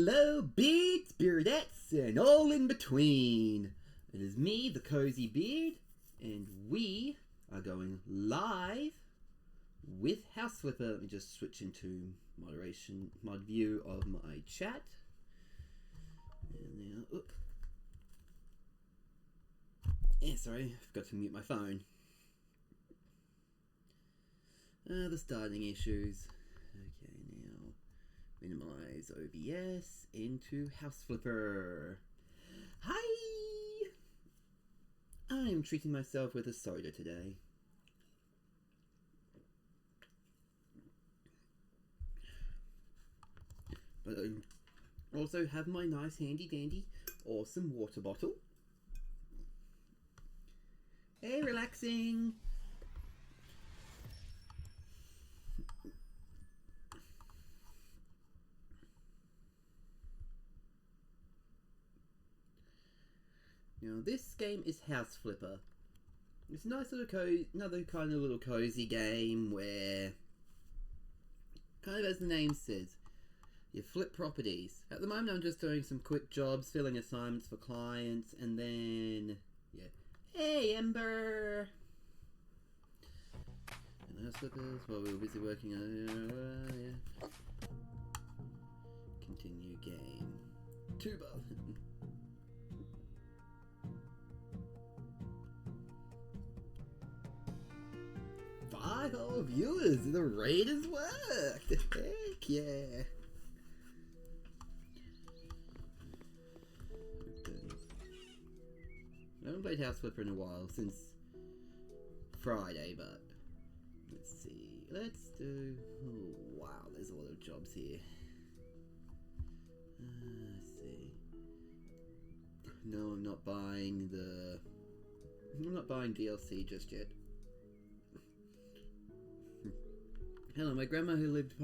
Hello, beards, beardettes, and all in between. It is me, the Cozy Beard, and we are going live with HouseFlipper. Let me just switch into moderation, mod view of my chat. And now, yeah, sorry, I forgot to mute my phone. The starting issues. Okay, now minimize OBS into HouseFlipper. Hi! I'm treating myself with a soda today. But I also have my nice handy dandy awesome water bottle. Hey, relaxing! Now, this game is HouseFlipper. It's a nice little another kind of little cozy game where, kind of as the name says, you flip properties. At the moment, I'm just doing some quick jobs, filling assignments for clients, and then, yeah. Hey, Ember! And HouseFlippers, while we were busy working on yeah. Continue game. Tuba. Hi-ho, viewers! The raid has worked! Heck yeah! I haven't played HouseFlipper in a while, since Friday, but let's see. Let's do... Oh, wow, there's a lot of jobs here. Let's see. No, I'm not buying the... I'm not buying DLC just yet. Hello, my grandma who lived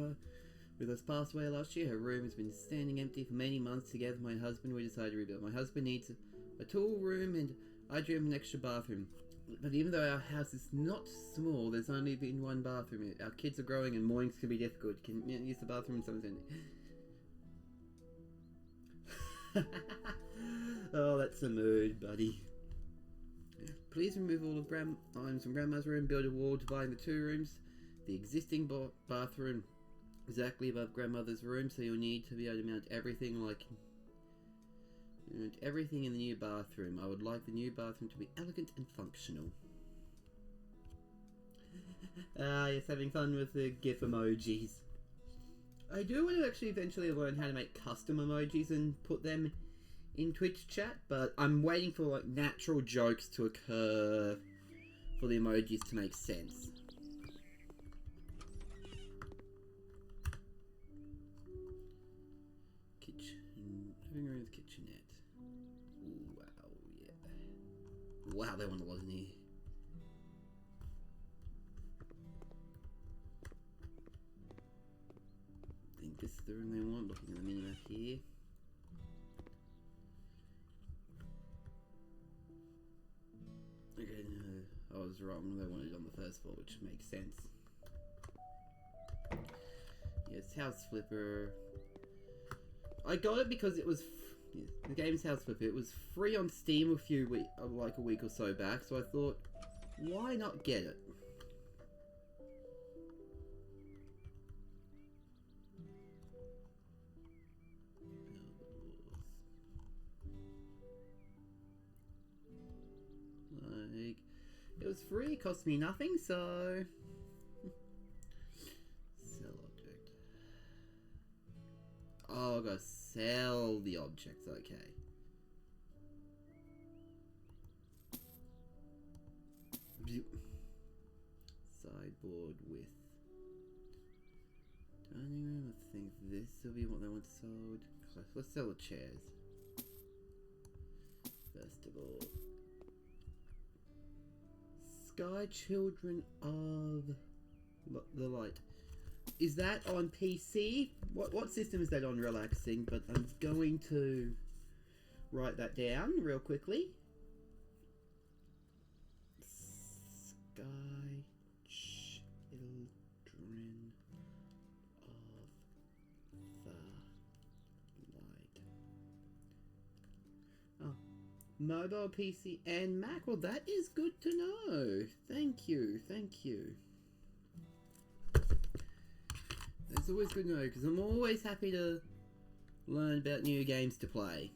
with us passed away last year. Her room has been standing empty for many months. Together with my husband, we decided to rebuild. My husband needs a tool room and I dream of an extra bathroom. But even though our house is not small, there's only been one bathroom. Our kids are growing and mornings can be difficult. Can you use the bathroom something? Oh, that's the mood, buddy. Please remove all of items from Grandma's room. Build a wall dividing the two rooms. The existing bathroom exactly above Grandmother's room, so you'll need to be able to mount everything everything in the new bathroom. I would like the new bathroom to be elegant and functional. Yes, having fun with the GIF emojis. I do want to actually eventually learn how to make custom emojis and put them in Twitch chat, but I'm waiting for like natural jokes to occur for the emojis to make sense. Living room with kitchenette. Ooh, wow, yeah. Wow, that one wasn't here. I think this is the room they want, looking at the minimap here. Okay, no, I was wrong. They wanted it on the first floor, which makes sense. Yes, HouseFlipper. I got it because it was the game's HouseFlipper. It was free on Steam like a week or so back, so I thought, why not get it? Like, it was free, it cost me nothing, so sell object. Oh, I gotta sell the objects, okay. Sideboard with dining room. I think this will be what they want sold. Let's sell the chairs. First of all. Sky Children of the Light. Is that on PC? What system is that on? Relaxing, but I'm going to write that down real quickly. Sky Children of the Light. Mobile, PC, and Mac. Well, that is good to know. Thank you, thank you. That's always good to know, because I'm always happy to learn about new games to play.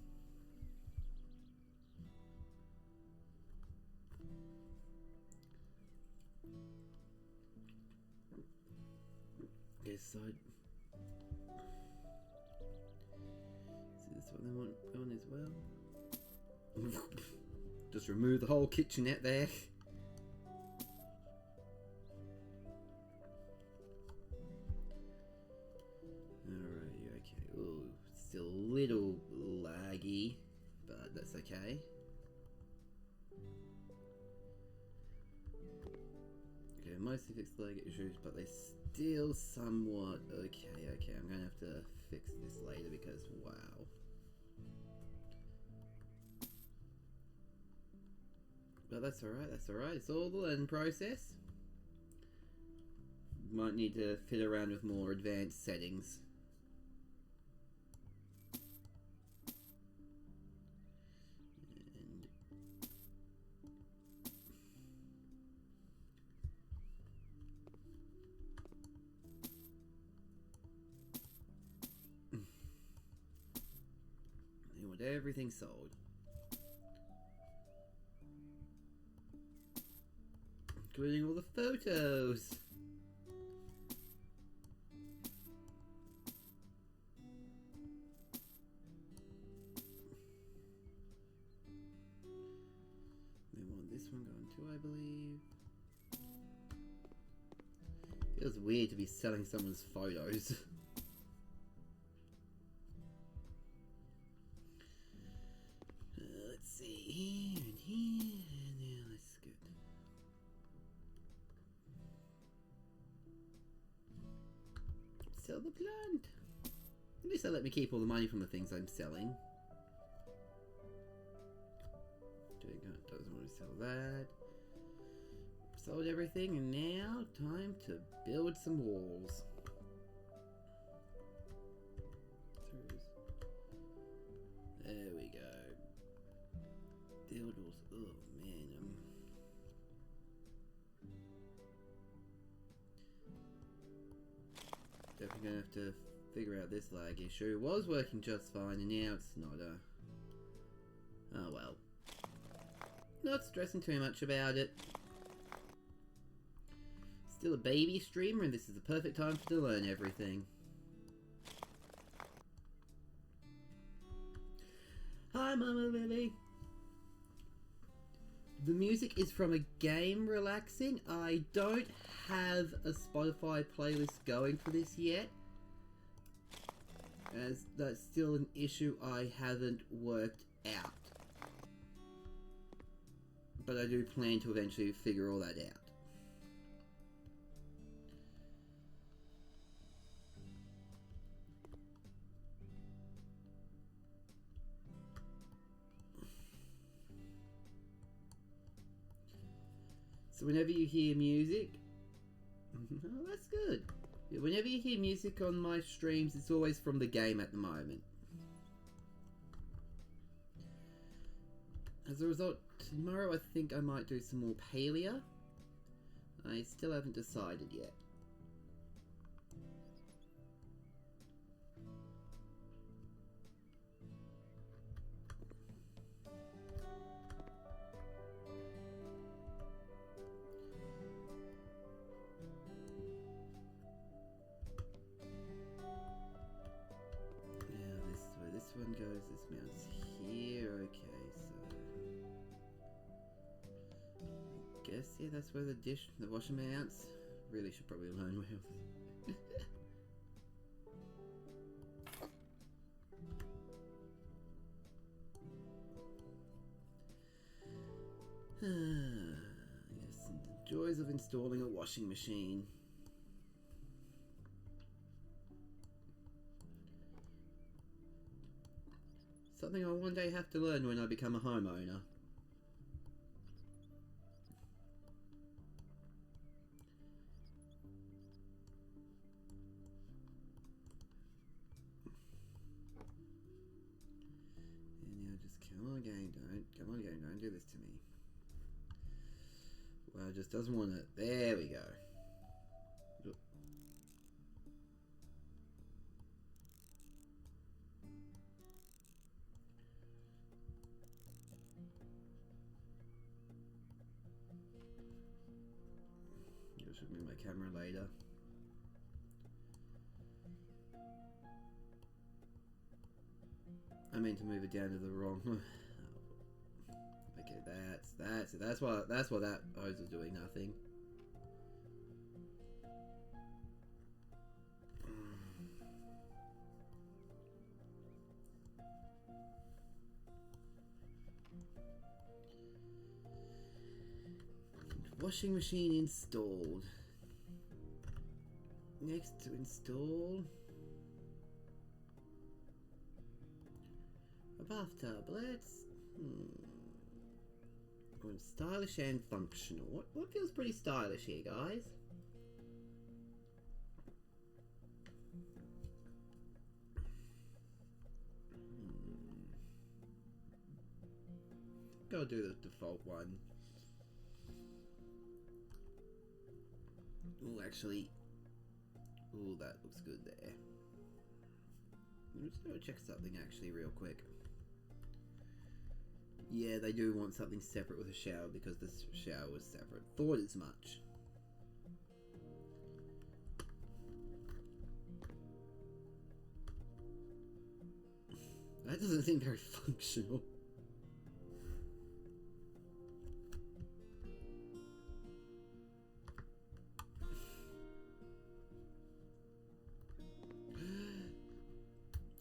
Yes, so... Is this what they want on as well? Just remove the whole kitchenette there. Alrighty, okay. Ooh, still a little laggy, but that's okay. Okay, mostly fixed lag issues, but they still somewhat... Okay, I'm gonna have to fix this later because, wow. But that's alright, it's all the learning process. Might need to fit around with more advanced settings. They want everything sold. Including all the photos. They want this one going too, I believe. Feels weird to be selling someone's photos. Let's see, here and here, and yeah, that's good. Sell the plant. At least they let me keep all the money from the things I'm selling. Doesn't want to sell that. Sold everything, and now time to build some walls. There we go. Build walls. Oh man. Definitely gonna have to figure out this lag issue. It was working just fine, and now it's not. Oh well. Not stressing too much about it. Still a baby streamer, and this is the perfect time to learn everything. Hi, Mama Lily. The music is from a game relaxing. I don't have a Spotify playlist going for this yet, as that's still an issue I haven't worked out. But I do plan to eventually figure all that out. So whenever you hear music, oh, that's good. Whenever you hear music on my streams, it's always from the game at the moment. As a result, tomorrow I think I might do some more Palia. I still haven't decided yet. One goes, this mounts here, okay, so guess yeah, that's where the washer mounts. Really should probably learn where yes, the joys of installing a washing machine. Something I'll one day have to learn when I become a homeowner. And now just come on game, come on do this to me. Well, it just doesn't want it. There we go. Oop. I should move my camera later. I mean to move it down to the wrong. Okay, that's what that hose is doing. Nothing. Washing machine installed. Next to install a bathtub. Let's stylish and functional. What feels pretty stylish here, guys? Gotta do the default one. Oh, actually, oh, that looks good there. I'm just gonna check something actually real quick. Yeah, they do want something separate with a shower because this shower was separate. Thought as much. That doesn't seem very functional.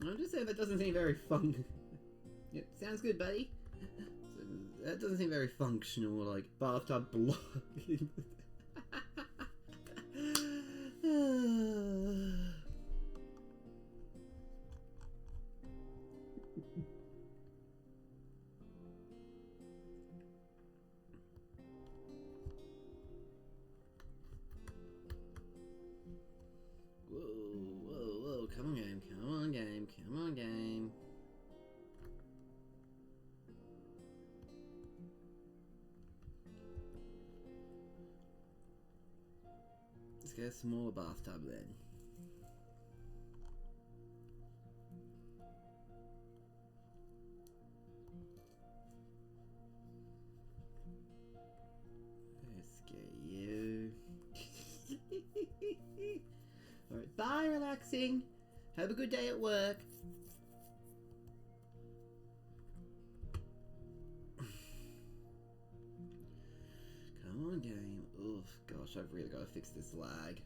I'm just saying that doesn't seem very fun. Yep, sounds good, buddy. That doesn't seem very functional, like bathtub block. Whoa, come on game, come on game, come on game. Let's get a smaller bathtub then. Let's get you. Alright, bye relaxing. Have a good day at work. Come on game. Oh gosh, I've really got to fix this lag.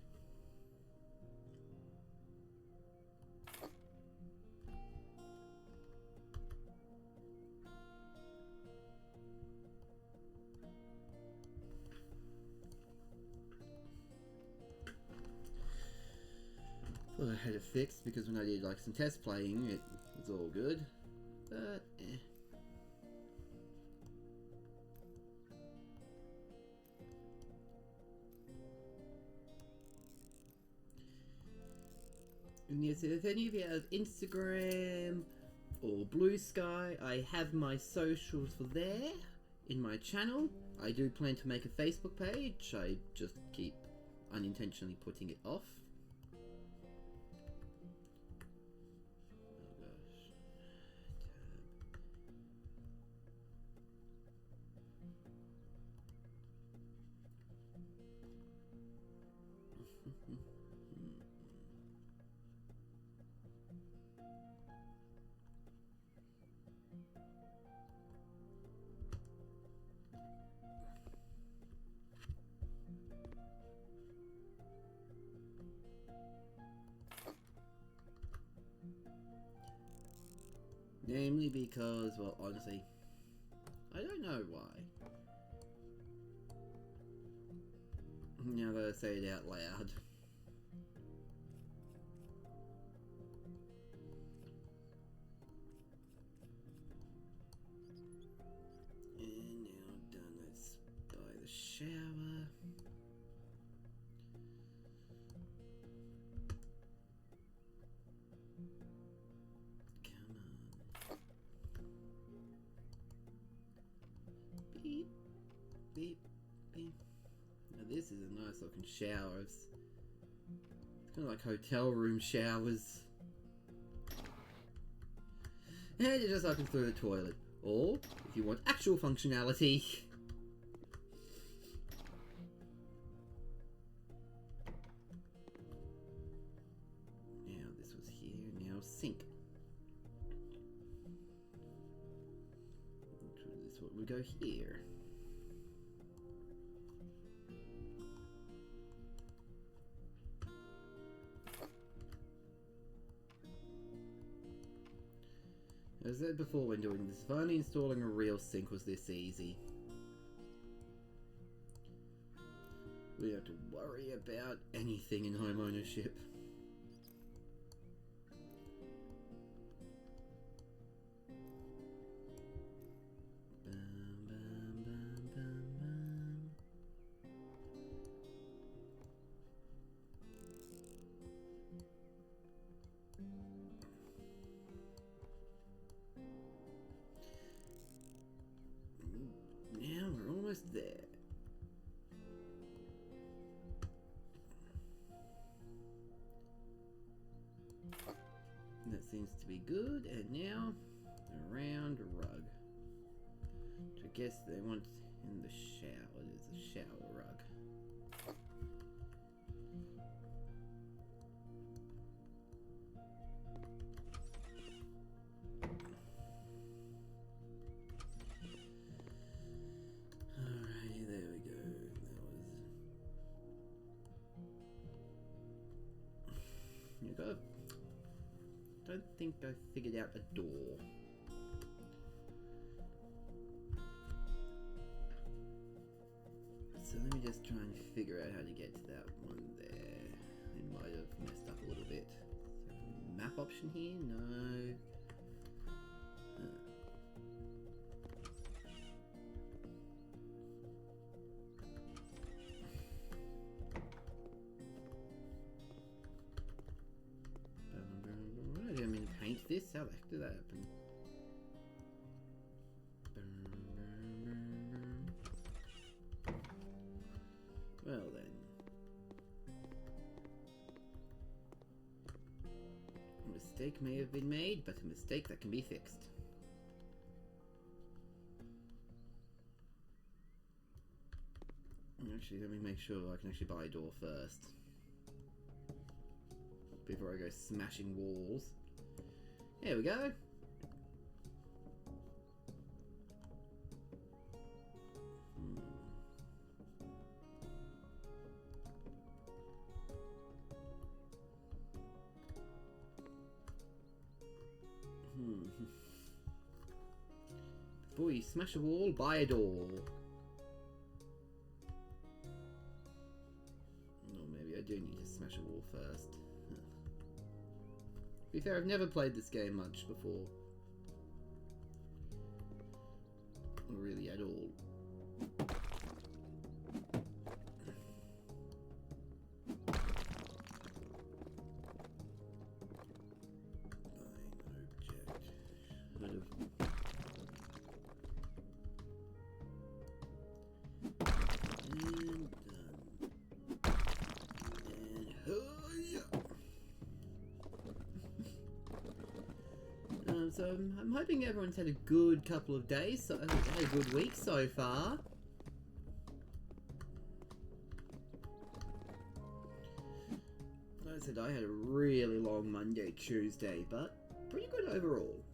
Thought I had it fixed because when I did like some test playing, it was all good. But And yes, if any of you have Instagram or Blue Sky, I have my socials for there in my channel. I do plan to make a Facebook page. I just keep unintentionally putting it off. Oh gosh. Tab. Namely because, well, honestly, I don't know why. Now that I say it out loud. And now done, let's buy the shower. beep, beep. Now this is a nice looking shower. It's kind of like hotel room showers. And you're just looking through the toilet. Or, if you want actual functionality, now this was here, now sink. This one would go here. As I said before when doing this, if only installing a real sink was this easy. We don't have to worry about anything in home ownership. Now we're almost there. That seems to be good, and now a round rug. Which I guess they want in the shower. There's a shower rug. Alrighty, there we go. You go. Don't think I figured out a door. So let me just try and figure out how to get to that one there. I might have messed up a little bit. So, map option here? No. I didn't mean to paint this. How the heck did that happen? Well then. A mistake may have been made, but a mistake that can be fixed. Actually, let me make sure I can actually buy a door first. Before I go smashing walls. There we go. Before you smash a wall, buy a door. Or maybe I do need to smash a wall first. To be fair, I've never played this game much before. Or really at all. So I'm hoping everyone's had a good couple of days, so had a good week so far. Like I said, I had a really long Monday, Tuesday, but pretty good overall.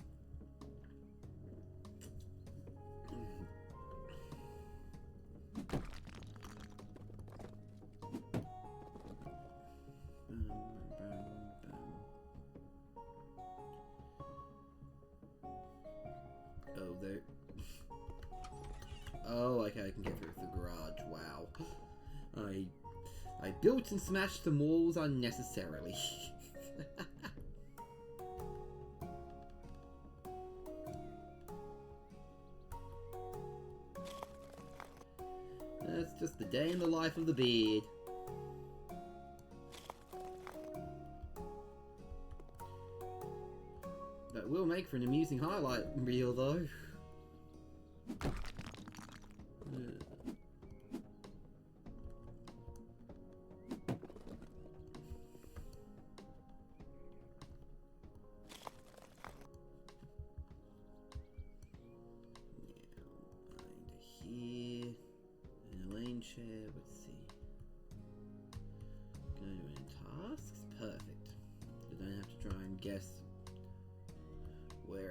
Oh, there. Oh, okay, I can get through the garage. Wow. I built and smashed some walls unnecessarily. That's just the day in the life of the beard. That will make for an amusing highlight reel, though.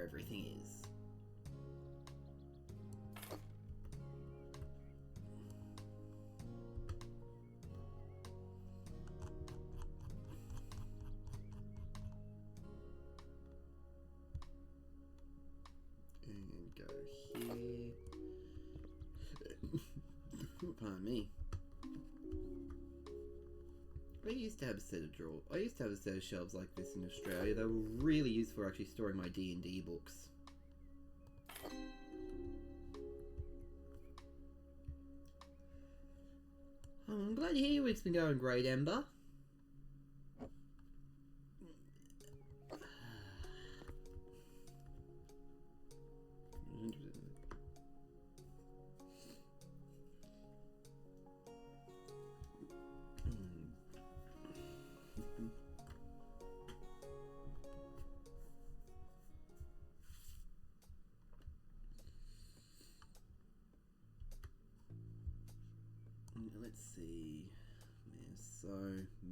where everything is. And go here. Pardon me. I used to have a set of shelves like this in Australia. They were really useful for actually storing my D&D books. I'm glad to hear your week's been going great, Ember. Let's see. There's so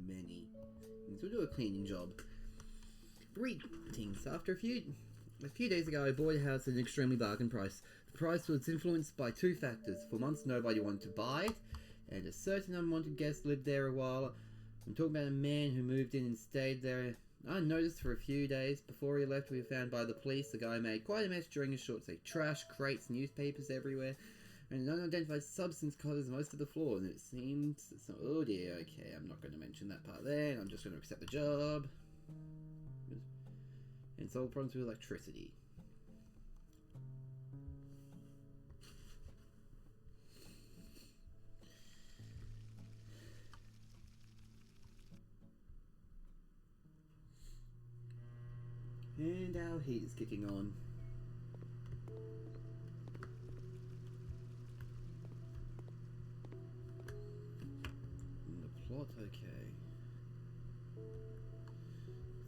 many. We'll do a cleaning job. Greetings. After a few days ago, I bought a house at an extremely bargain price. The price was influenced by two factors. For months, nobody wanted to buy it, and a certain unwanted guest lived there a while. I'm talking about a man who moved in and stayed there unnoticed for a few days. Before he left, we were found by the police. The guy made quite a mess during his short stay. Trash, crates, newspapers everywhere, and an unidentified substance covers most of the floor. And it seems... oh dear, okay, I'm not going to mention that part there. I'm just going to accept the job. And solve problems with electricity. And our heat is kicking on. And the plot, okay.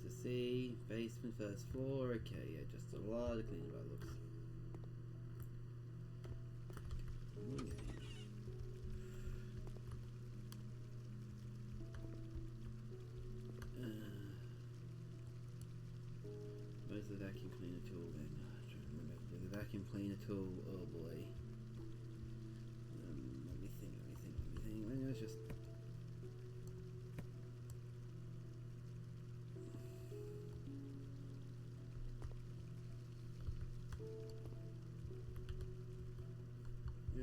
To see, basement, first floor, okay, yeah, just a lot of cleaning by the looks. Where's the vacuum cleaner tool then? I'm trying to remember. The vacuum cleaner tool, oh boy. Let me think. Let's just...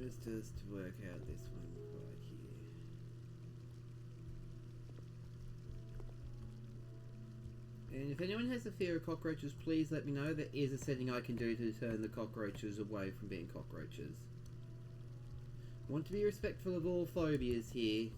let's just work out this one right here. And if anyone has a fear of cockroaches, please let me know. There is a setting I can do to turn the cockroaches away from being cockroaches. I want to be respectful of all phobias here.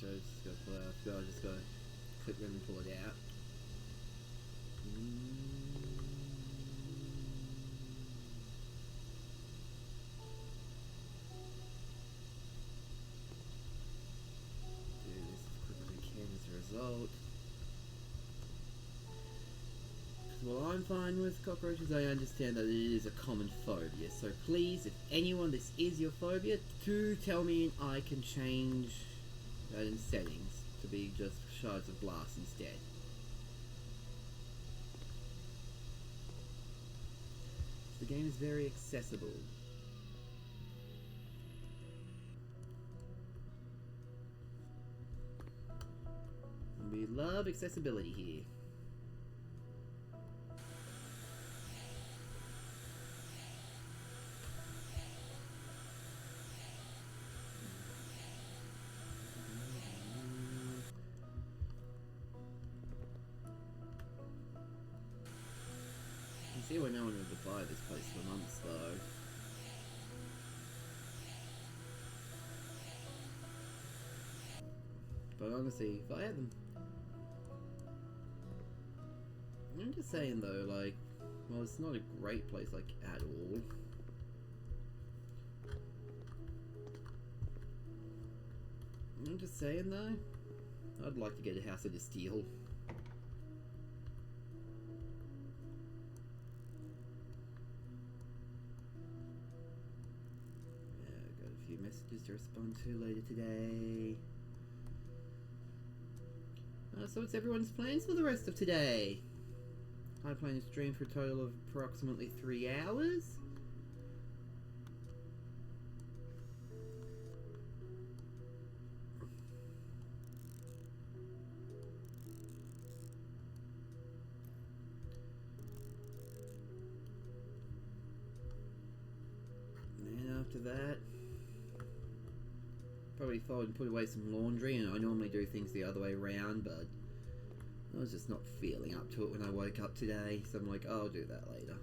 So just go pull it out. I just go click them and pull it out. Do this as quickly as I can as a result. Well, I'm fine with cockroaches. I understand that it is a common phobia. So please, if anyone this is your phobia, do tell me and I can change that in settings to be just shards of glass instead. The game is very accessible. And we love accessibility here. see why no one would buy this place for months though. But honestly, if I had them... I'm just saying though, like, well, it's not a great place, like, at all. I'm just saying though, I'd like to get a house out of steel. Yeah, I've got a few messages to respond to later today. So what's everyone's plans for the rest of today? I plan to stream for a total of approximately 3 hours. And then after that, probably fold and put away some laundry, and I normally do things the other way around, but I was just not feeling up to it when I woke up today, so I'm like, oh, I'll do that later.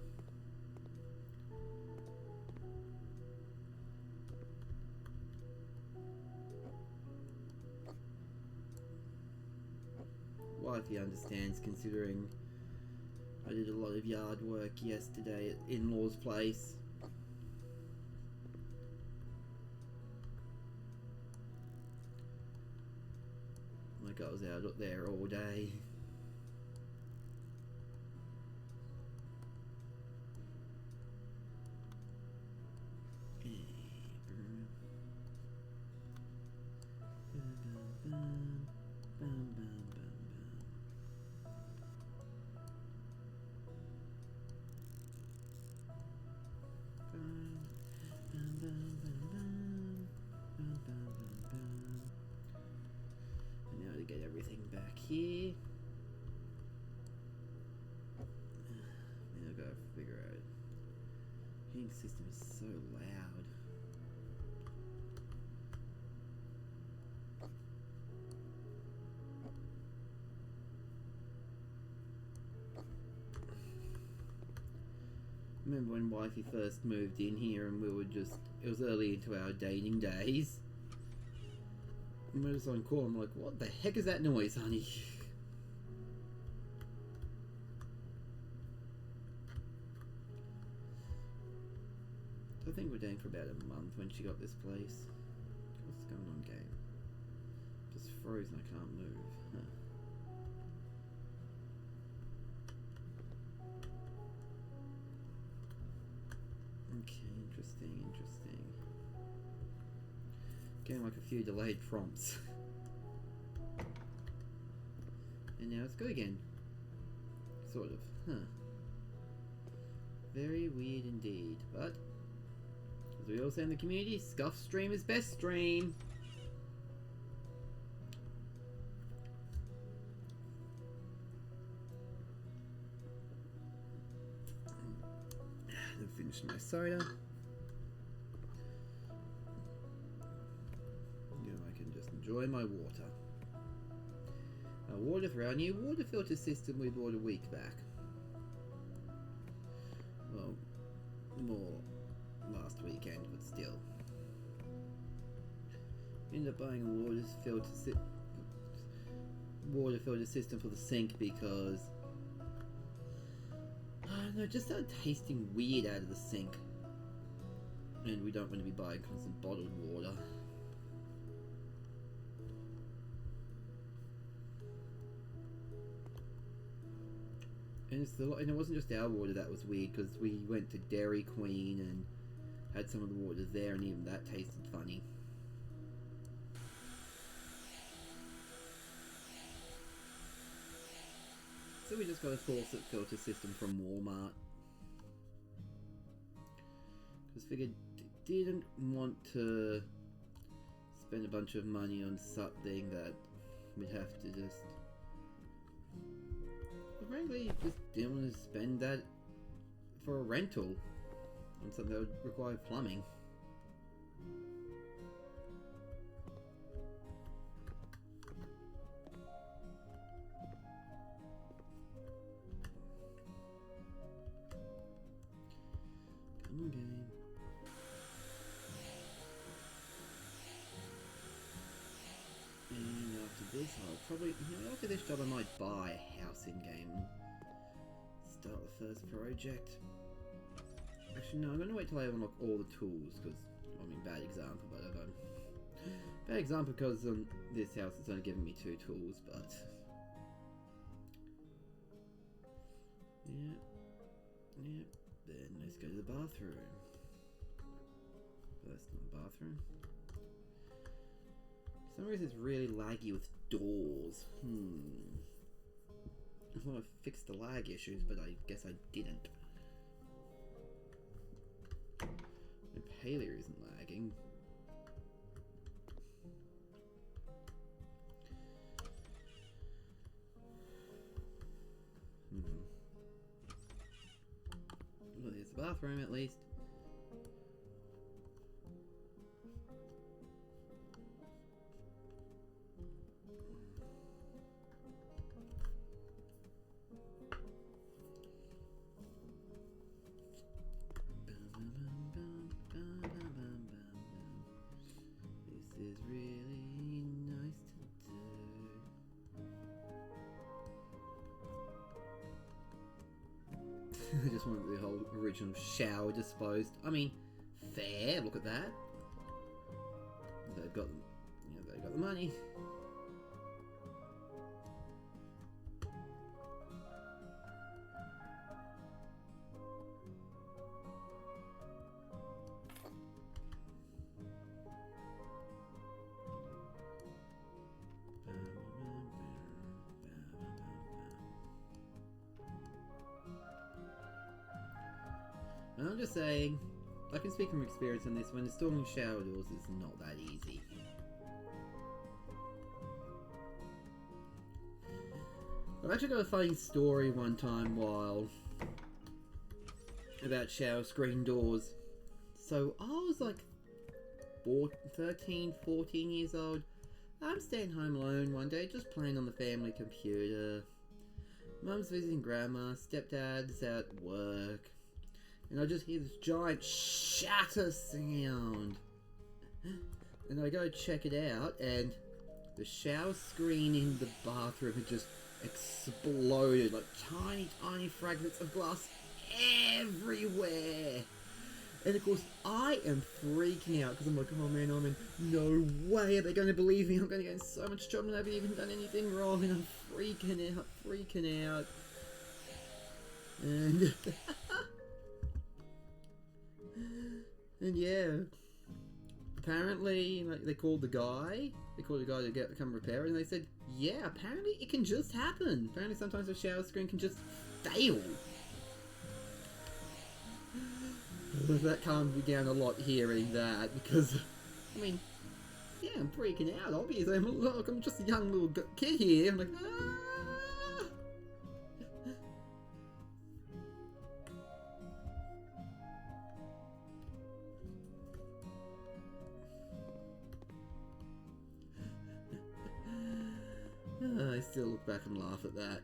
Wifey understands, considering I did a lot of yard work yesterday at in-laws' place. Like I was out there all day. Now to get everything back here. Then I've got to figure out. Heating system is so loud. Remember when wifey first moved in here and we were just, it was early into our dating days. And we were just on call, I'm like, what the heck is that noise, honey? I think we're dating for about a month when she got this place. What's going on, game? Just frozen, I can't move. Huh. Okay, interesting. Getting like a few delayed prompts. And now it's good again. Sort of. Huh. Very weird indeed. But, as we all say in the community, scuff stream is best stream. I've finished my soda. Now I can just enjoy my water. Water for our new water filter system we bought a week back. Well, more last weekend, but still. Ended up buying a water filter system for the sink because I don't know, it just started tasting weird out of the sink, and we don't want to be buying constant bottled water. And it wasn't just our water that was weird, because we went to Dairy Queen and had some of the waters there, and even that tasted funny. So we just got a faucet filter system from Walmart. Because figured didn't want to spend a bunch of money on something that we'd have to just... frankly, just didn't want to spend that for a rental on something that would require plumbing. So I'll probably, you know, after this job I might buy a house in-game. Start the first project. Actually no, I'm going to wait till I unlock all the tools, because, I mean, bad example, but I don't. Bad example because on this house it's only giving me 2 tools, but... Yeah. Yep. Then let's go to the bathroom. But that's not the bathroom. For some reason it's really laggy with doors. I thought I fixed the lag issues, but I guess I didn't. And Paleo isn't lagging. Well, there's the bathroom at least. This is really nice to do. I just want the whole original shower disposed. I mean, fair. Look at that. They've got, you know, they've got the money. I'm just saying, I can speak from experience on this, when installing shower doors is not that easy. I've actually got a funny story one time while about shower screen doors. So I was like 13, 14 years old. I'm staying home alone one day, just playing on the family computer. Mum's visiting grandma, stepdad's at work. And I just hear this giant shatter sound. And I go check it out, and the shower screen in the bathroom had just exploded. Like tiny, tiny fragments of glass everywhere. And of course, I am freaking out because I'm like, oh man, no way are they going to believe me. I'm going to get in so much trouble and I haven't even done anything wrong. And I'm freaking out. And... and yeah, apparently, like, they called the guy to come repair it, and they said, yeah, apparently it can just happen. Apparently sometimes the shower screen can just fail. That calmed me down a lot hearing that, because, I mean, yeah, I'm freaking out, obviously. I'm just a young little kid here. I'm like, ah! I still look back and laugh at that.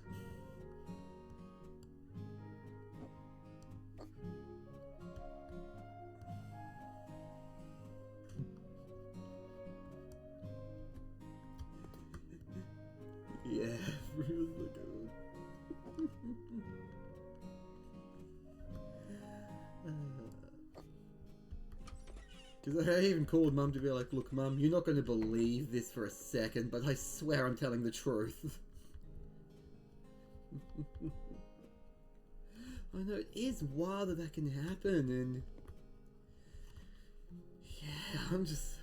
Yeah, really good. Because I even called Mum to be like, look Mum, you're not going to believe this for a second, but I swear I'm telling the truth. I know, it is wild that can happen, and... yeah, I'm just...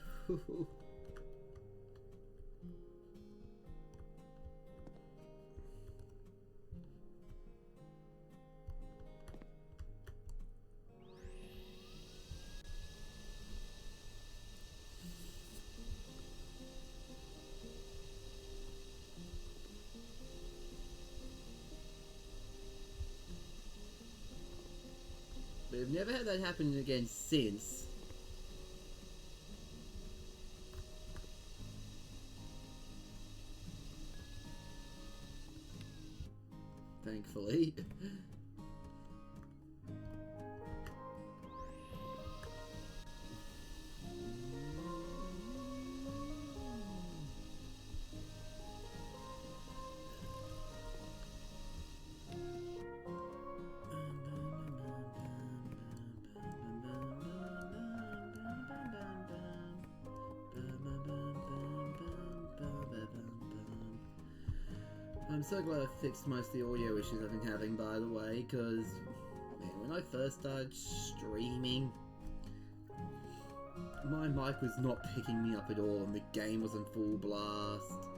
We've never had that happen again since. Thankfully. so glad I fixed most of the audio issues I've been having, by the way, because, man, when I first started streaming, my mic was not picking me up at all, and the game was in full blast.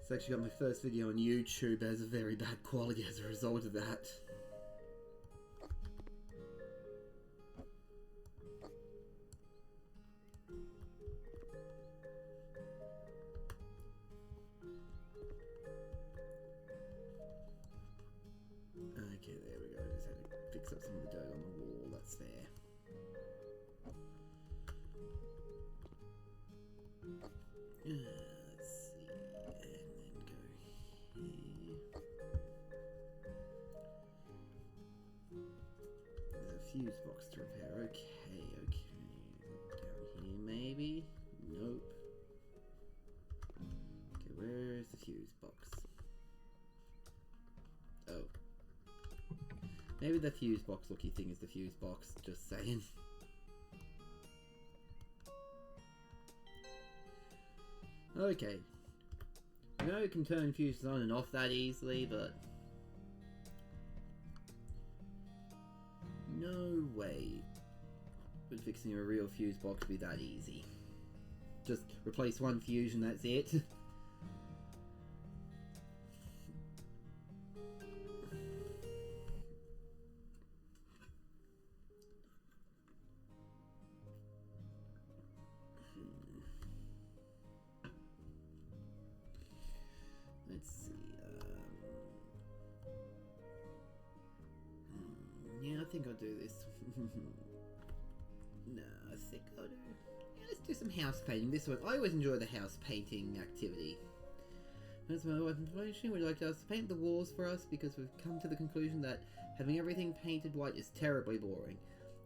It's actually got my first video on YouTube that has a very bad quality as a result of that. Okay, there we go. Just had to fix up some of the dirt on the wall, that's fair. Let's see, and then go here. There's a fuse box to repair. Okay. Down here, maybe? Nope. Okay, where's the fuse box? Oh. Maybe the fuse box looky thing is the fuse box, just saying. Okay. I know you can turn fuses on and off that easily, but no way would fixing a real fuse box be that easy. Just replace one fuse and that's it. Let's see. Yeah, I think I'll do this. No, I think I'll do. Yeah, let's do some house painting. This one, I always enjoy the house painting activity. As my wife information, would like us to paint the walls for us because we've come to the conclusion that having everything painted white is terribly boring.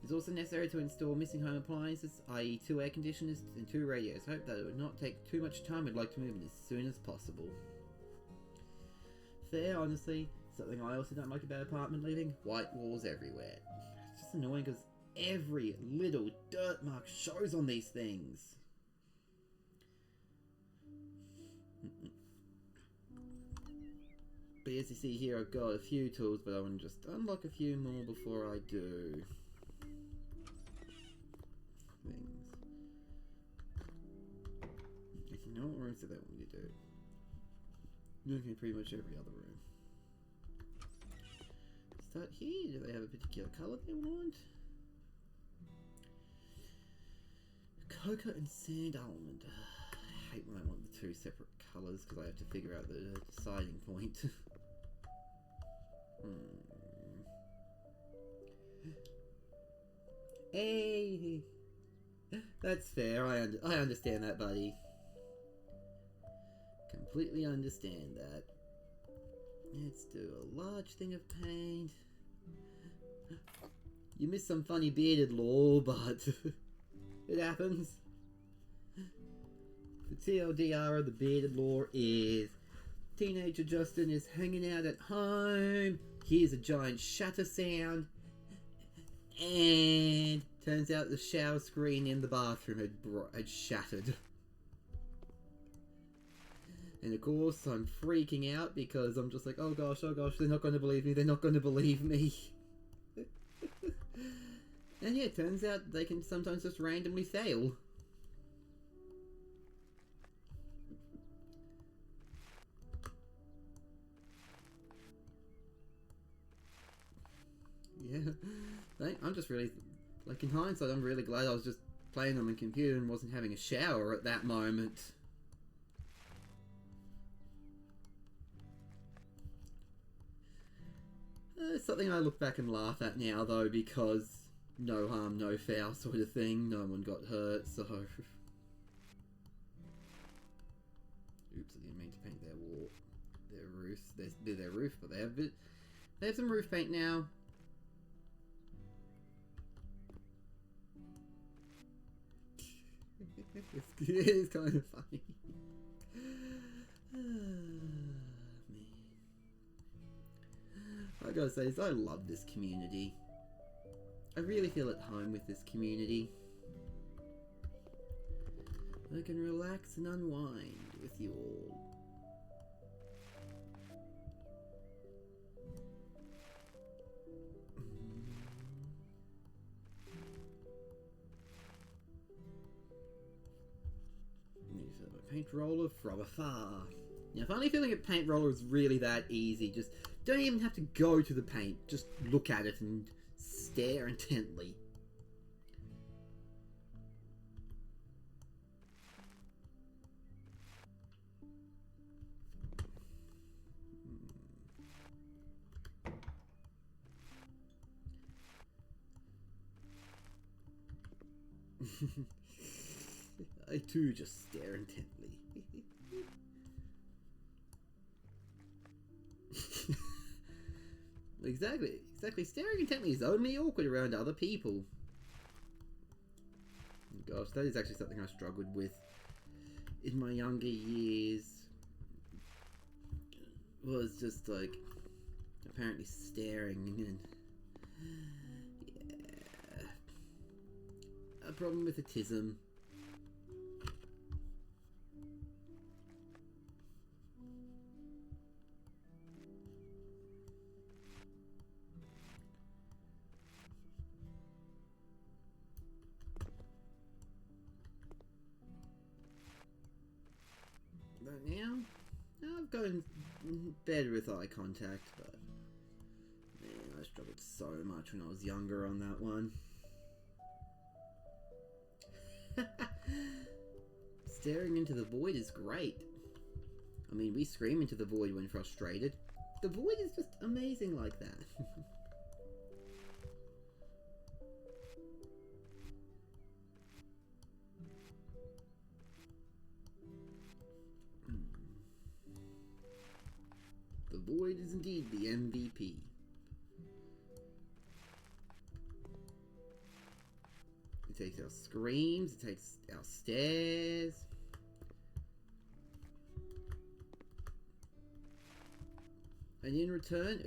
It's also necessary to install missing home appliances, i.e. 2 air conditioners and 2 radios. Hope that it would not take too much time. We'd like to move in as soon as possible. Fair, honestly. Something I also don't like about apartment living, white walls everywhere. It's just annoying because every little dirt mark shows on these things. But as you see here, I've got a few tools, but I want to just unlock a few more before I do things. You know what rooms do they want me to do? Looking at pretty much every other room. Start here. Do they have a particular colour they want? Cocoa and sand almond. I hate when I want the 2 separate colours because I have to figure out the deciding point. Hey, that's fair. I understand that, buddy. Completely understand that. Let's do a large thing of paint. You missed some funny bearded lore, but it happens. The TLDR of the bearded lore is teenager Justin is hanging out at home, hears a giant shatter sound, and turns out the shower screen in the bathroom had shattered. And of course, I'm freaking out because I'm just like, oh gosh, they're not going to believe me, they're not going to believe me. And yeah, it turns out they can sometimes just randomly fail. Yeah, I'm just really, like in hindsight, I'm really glad I was just playing on my computer and wasn't having a shower at that moment. It's something I look back and laugh at now, though, because no harm, no foul sort of thing. No one got hurt, so... Oops, I didn't mean to paint their wall, their roof. Their roof, but they have some roof paint now. It is kind of funny. I gotta say, I love this community. I really feel at home with this community. I can relax and unwind with you all. Paint roller from afar. Now, if only feeling a paint roller is really that easy, just don't even have to go to the paint. Just look at it and stare intently. I too just stare intently. Exactly. Staring intently is only awkward around other people. Gosh, that is actually something I struggled with in my younger years. Was just like apparently staring and yeah, a problem with autism. But now, I've gotten better with eye contact, but man, I struggled so much when I was younger on that one. Staring into the void is great. I mean, we scream into the void when frustrated. The void is just amazing like that. The void is indeed the MVP. It takes our screams, it takes our stares. And in return,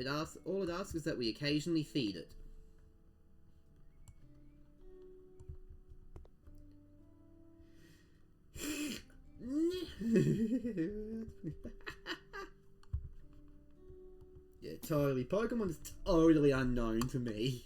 all it asks is that we occasionally feed it. Yeah, totally. Pokemon is totally unknown to me.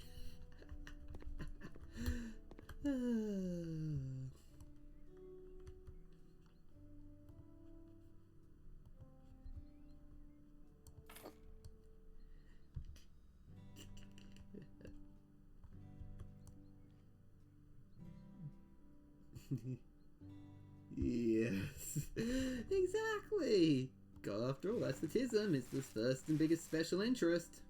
Yes, exactly. God, after all, that's the TISM. It's the first and biggest special interest.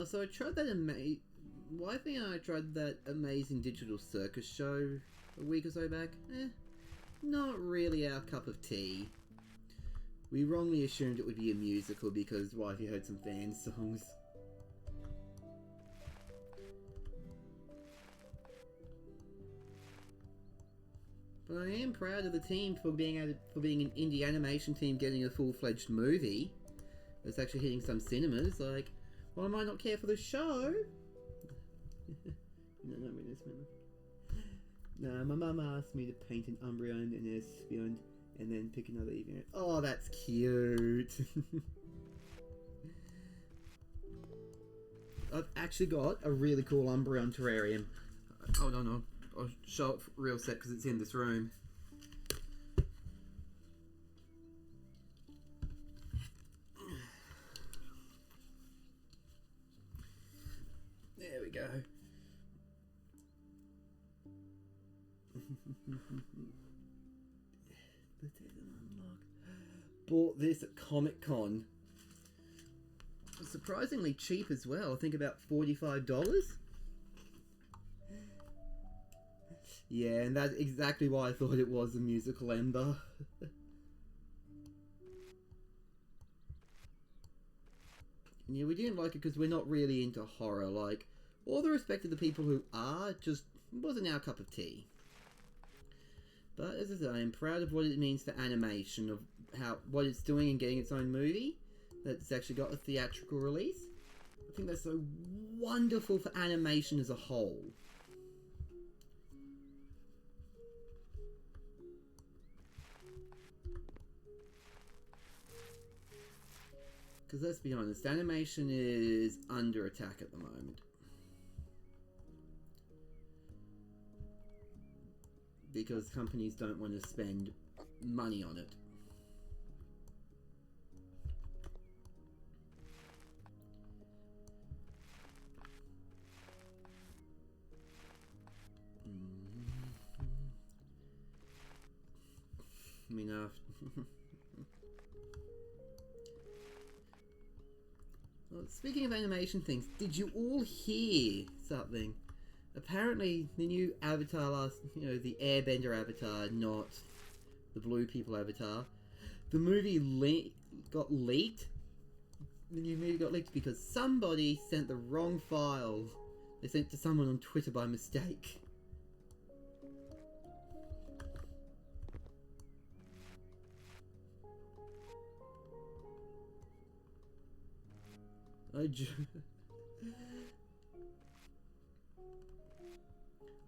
So I tried that wifey and I tried that amazing digital circus show a week or so back. Not really our cup of tea. We wrongly assumed it would be a musical because wifey heard some fan songs. But I am proud of the team for being an indie animation team getting a full-fledged movie that's actually hitting some cinemas. Like, why am I not care for the show? No, not really this minute. No, my mum asked me to paint an Umbreon and an Espeon and then pick another Evian. Oh, that's cute. I've actually got a really cool Umbreon terrarium. Hold on, I'll show it real set because it's in this room. There we go. Bought this at Comic Con. Surprisingly cheap as well. I think about $45. Yeah, and that's exactly why I thought it was a musical Ember. Yeah, we didn't like it because we're not really into horror. Like, all the respect to the people who are, just wasn't our cup of tea. But as I say, I'm proud of what it means for animation, of what it's doing and getting its own movie that's actually got a theatrical release. I think that's so wonderful for animation as a whole. Because let's be honest, animation is under attack at the moment. Because companies don't want to spend money on it. I mean, well, speaking of animation things, did you all hear something? Apparently, the new Avatar the Airbender Avatar, not the Blue People Avatar, the movie got leaked. The new movie got leaked because somebody sent the wrong file. They sent it to someone on Twitter by mistake.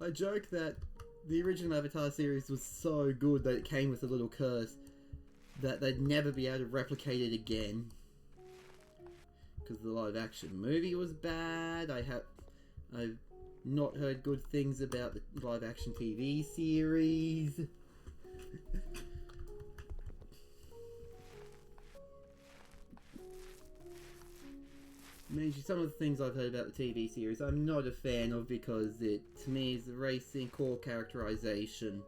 I joke that the original Avatar series was so good that it came with a little curse that they'd never be able to replicate it again. Because the live action movie was bad. I've not heard good things about the live action TV series. Some of the things I've heard about the TV series I'm not a fan of because it, to me, is the racing core characterization.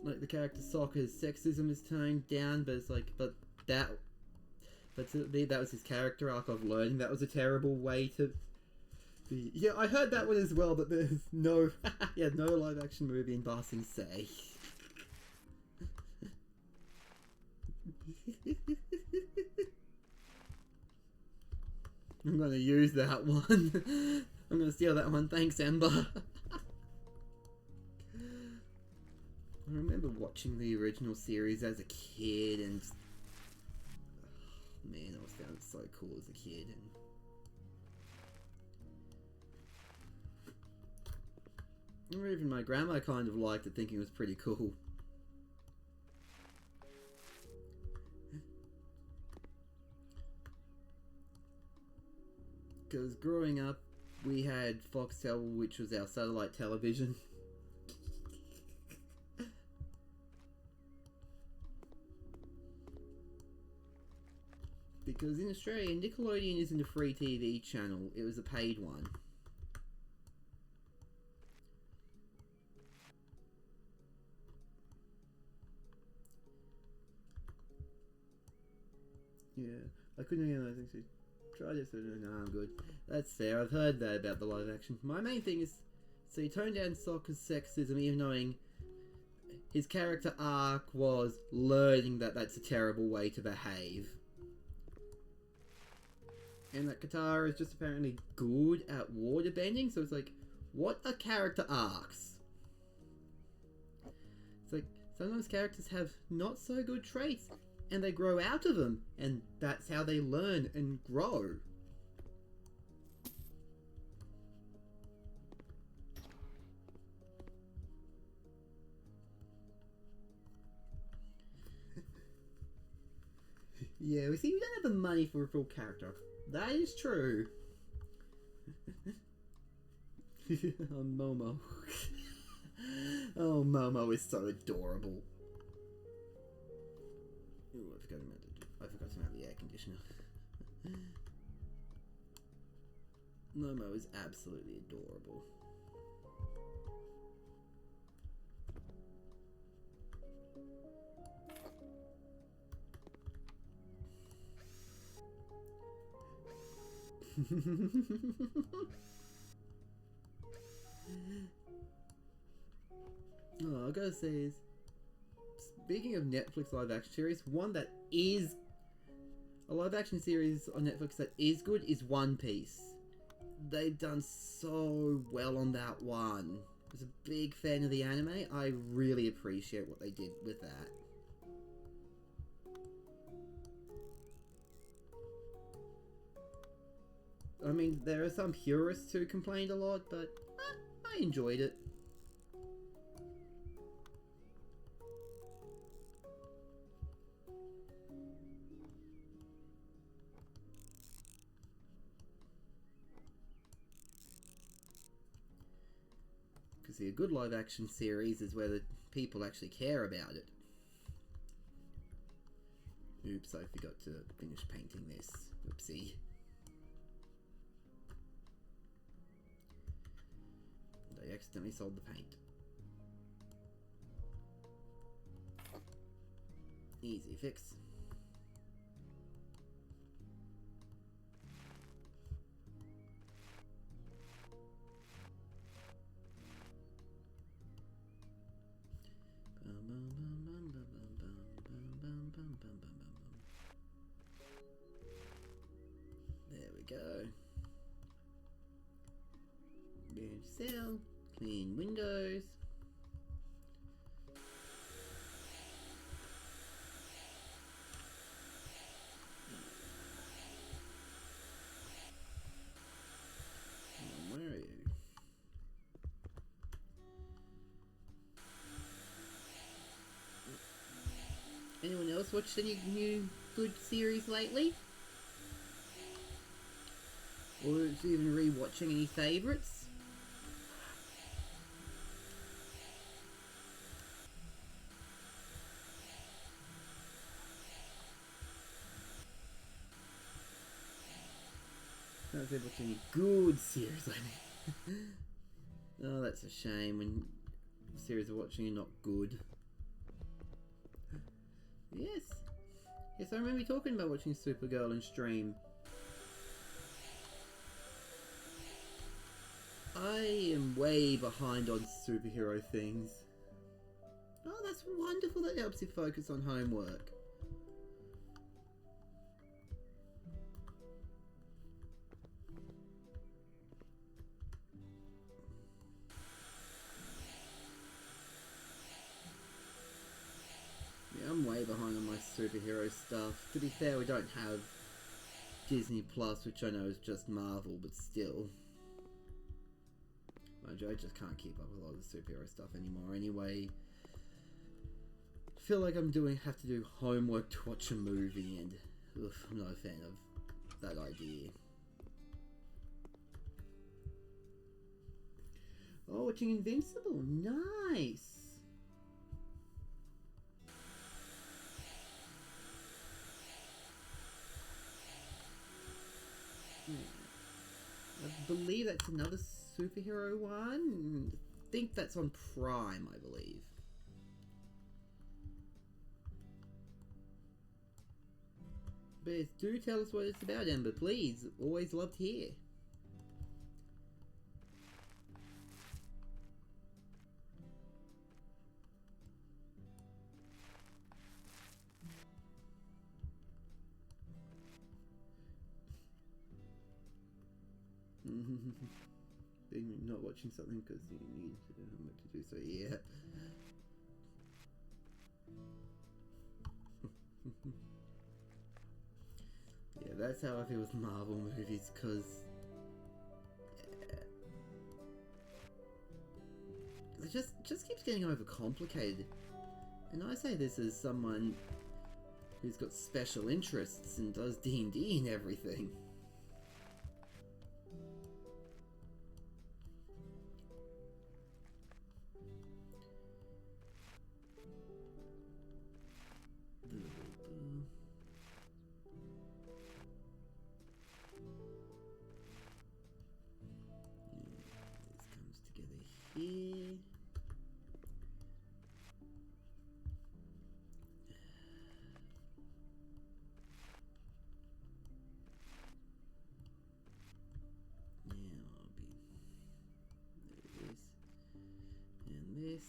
Like, the character Sokka's sexism is toned down, but it's like, that to me, that was his character arc of learning. That was a terrible way to be. Yeah, I heard that one as well, but there's no, no live action movie in Ba Sing Se. I'm gonna use that one. I'm gonna steal that one. Thanks, Ember. I remember watching the original series as a kid, and man, I always found it so cool as a kid. And even my grandma kind of liked it, thinking it was pretty cool. Because growing up, we had Foxtel, which was our satellite television. Because in Australia, Nickelodeon isn't a free TV channel, it was a paid one. Yeah, I couldn't hear anything. Try this, no, I'm good. That's fair, I've heard that about the live action. My main thing is, so you tone down Sokka's sexism even knowing his character arc was learning that that's a terrible way to behave. And that Katara is just apparently good at waterbending, so it's like, what are character arcs? It's like, sometimes characters have not so good traits, and they grow out of them, and that's how they learn and grow. Yeah, we see, we don't have the money for a full character. That is true. Oh, Momo. Oh, Momo is so adorable. Ooh, I forgot to mount the air conditioner. Momo is absolutely adorable. Oh, I gotta say is, speaking of Netflix live action series, one that is a live action series on Netflix that is good is One Piece. They've done so well on that one. was a big fan of the anime. I really appreciate what they did with that. I mean, there are some purists who complained a lot, but I enjoyed it. Because a good live action series is where the people actually care about it. Oops, I forgot to finish painting this. Oopsie. And I accidentally sold the paint. Easy fix. There we go. Manage cell, clean windows. Where are you? Anyone else watched any new good series lately? Or even re-watching any favourites? I don't think watching any good series lately. Oh, that's a shame when series are watching are not good. Yes. Yes, I remember you talking about watching Supergirl in stream. I am way behind on superhero things. Oh, that's wonderful. That helps you focus on homework. Yeah, I'm way behind on my superhero stuff. To be fair, we don't have Disney Plus, which I know is just Marvel, but still. I just can't keep up with a lot of the superhero stuff anymore anyway. I feel like have to do homework to watch a movie, and I'm not a fan of that idea. Oh, watching Invincible. Nice! I believe that's another superhero one. I think that's on Prime, I believe. But do tell us what it's about, Ember, please. Always love to hear. Being not watching something because you need to do so, yeah. Yeah, that's how I feel with Marvel movies, because it just keeps getting overcomplicated. And I say this as someone who's got special interests and does D&D and everything. Here. Now I'll be this and this.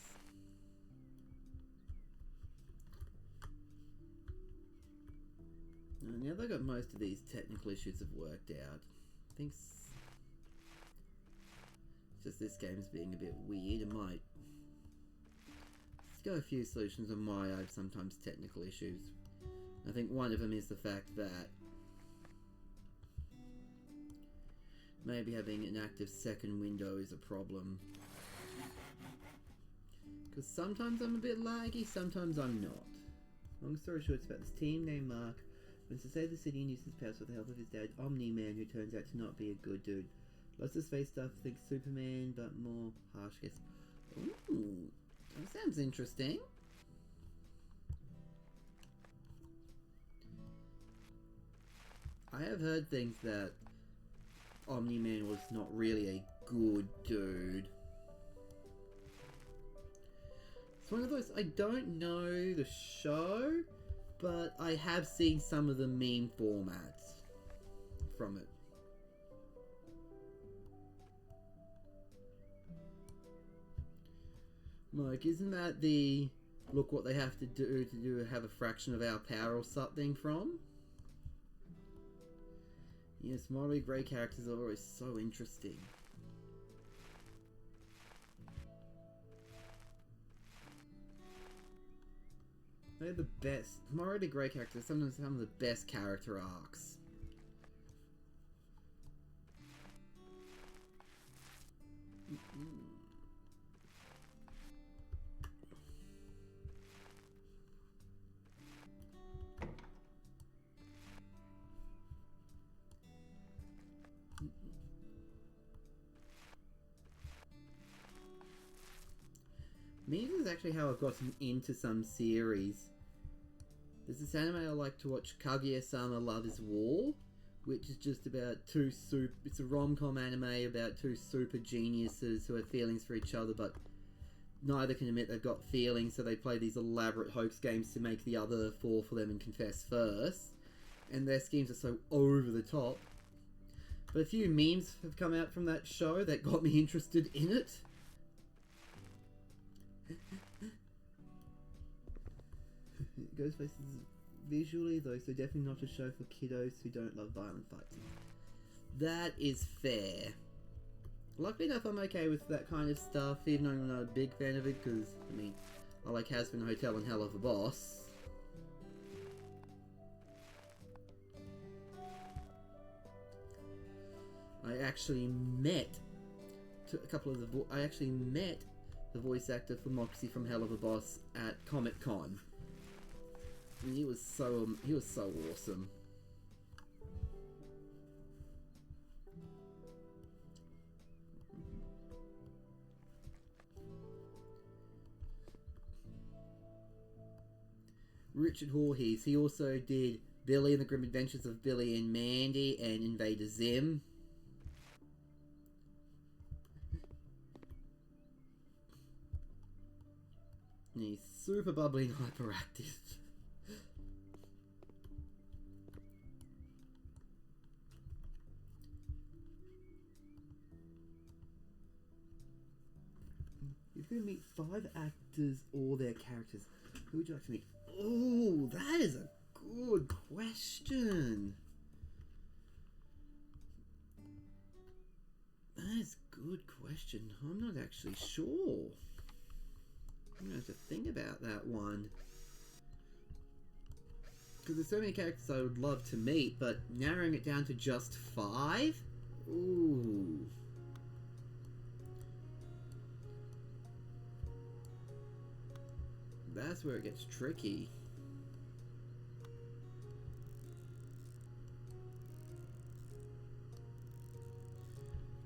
Now that I've got most of these technical issues have worked out, I think Just this game's being a bit weird. It might... Let's go a few solutions on why I have sometimes technical issues. I think one of them is the fact that maybe having an active second window is a problem. Because sometimes I'm a bit laggy, sometimes I'm not. Long story short, it's about this team named Mark wants to save the city and uses his powers with the help of his dad, Omni-Man, who turns out to not be a good dude. Lots of space stuff, thinks Superman, but more harsh, I guess. Ooh, that sounds interesting. I have heard things that Omni-Man was not really a good dude. It's one of those, I don't know the show, but I have seen some of the meme formats from it. Like, isn't that the look what they have to do have a fraction of our power or something from? Yes, morally grey characters are always so interesting. They're the best. Morally grey characters are sometimes some of the best character arcs. Memes is actually how I've gotten into some series. There's this anime I like to watch, Kaguya-sama Love is War, which is just about it's a rom-com anime about two super geniuses who have feelings for each other, but neither can admit they've got feelings, so they play these elaborate hoax games to make the other fall for them and confess first. And their schemes are so over the top. But a few memes have come out from that show that got me interested in it. Ghostface is visually, though, so definitely not a show for kiddos who don't love violent fights. That is fair. Luckily enough, I'm okay with that kind of stuff, even though I'm not a big fan of it, because, I mean, I like Hazbin Hotel and Hell of a Boss. I actually met the voice actor for Moxie from Hell of a Boss at Comic-Con. And he was so awesome. Richard Voorhees, he also did Billy and the Grim Adventures of Billy and Mandy and Invader Zim. And he's super bubbly and hyperactive. If you meet 5 actors or their characters, who would you like to meet? Oh, that is a good question. That is a good question. I'm not actually sure. I'm going to have to think about that one. Because there's so many characters I would love to meet, but narrowing it down to just 5? Ooh. That's where it gets tricky.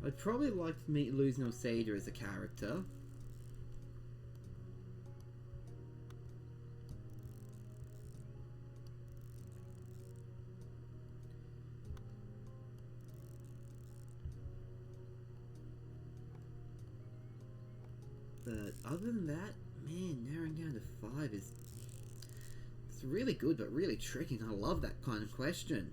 I'd probably like to meet Luz Noseda as a character. But other than that, man, narrowing down to 5 is... It's really good, but really tricky, and I love that kind of question.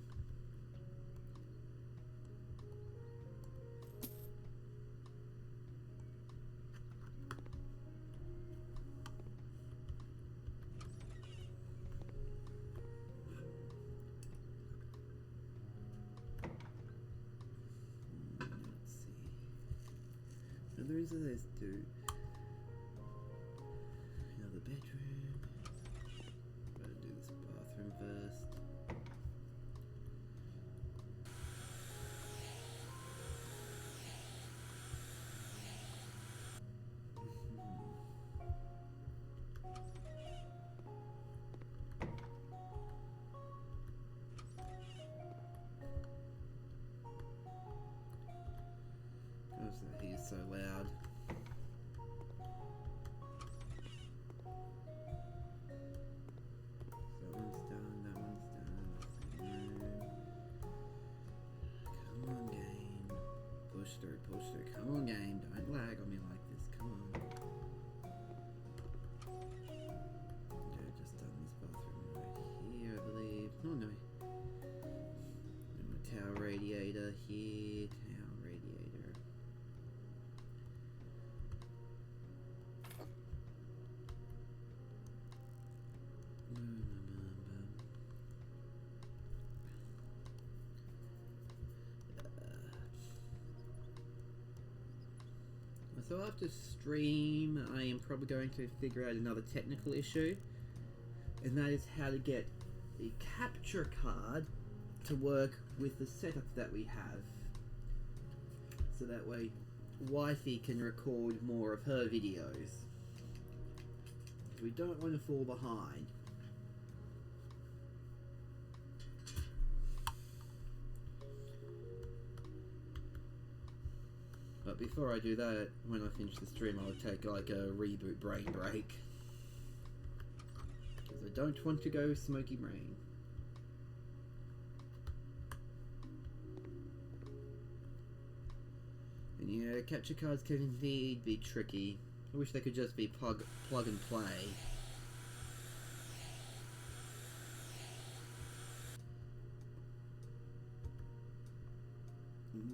does this do? Another bedroom. Better do this bathroom first. He's so loud. That one's done, that one's done. Come on, game. Push through, push through. Come on, game. Don't lag on me like this. Come on. Okay, just done this bathroom right here, I believe. Oh no. And my tower radiator here. Tower radiator. So after stream, I am probably going to figure out another technical issue, and that is how to get the capture card to work with the setup that we have, so that way Wifey can record more of her videos. We don't want to fall behind. But before I do that, when I finish the stream, I'll take like a reboot brain break. Because I don't want to go smoky brain. And yeah, capture cards can indeed be tricky. I wish they could just be plug and play.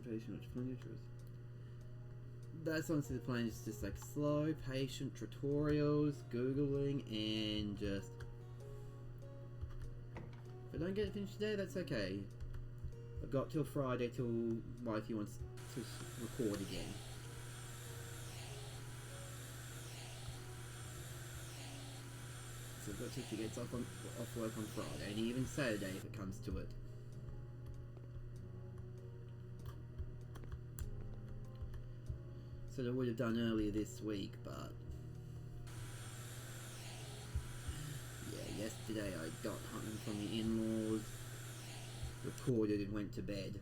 Patient expenditures. That's honestly the plan, is just like slow, patient tutorials, googling, and just... If I don't get it finished today, that's okay. I've got till Friday till Wifey wants to record again. So I've got till she gets off work on Friday, and even Saturday if it comes to it. So I would have done earlier this week, but yeah, yesterday I got home from the in-laws, recorded and went to bed.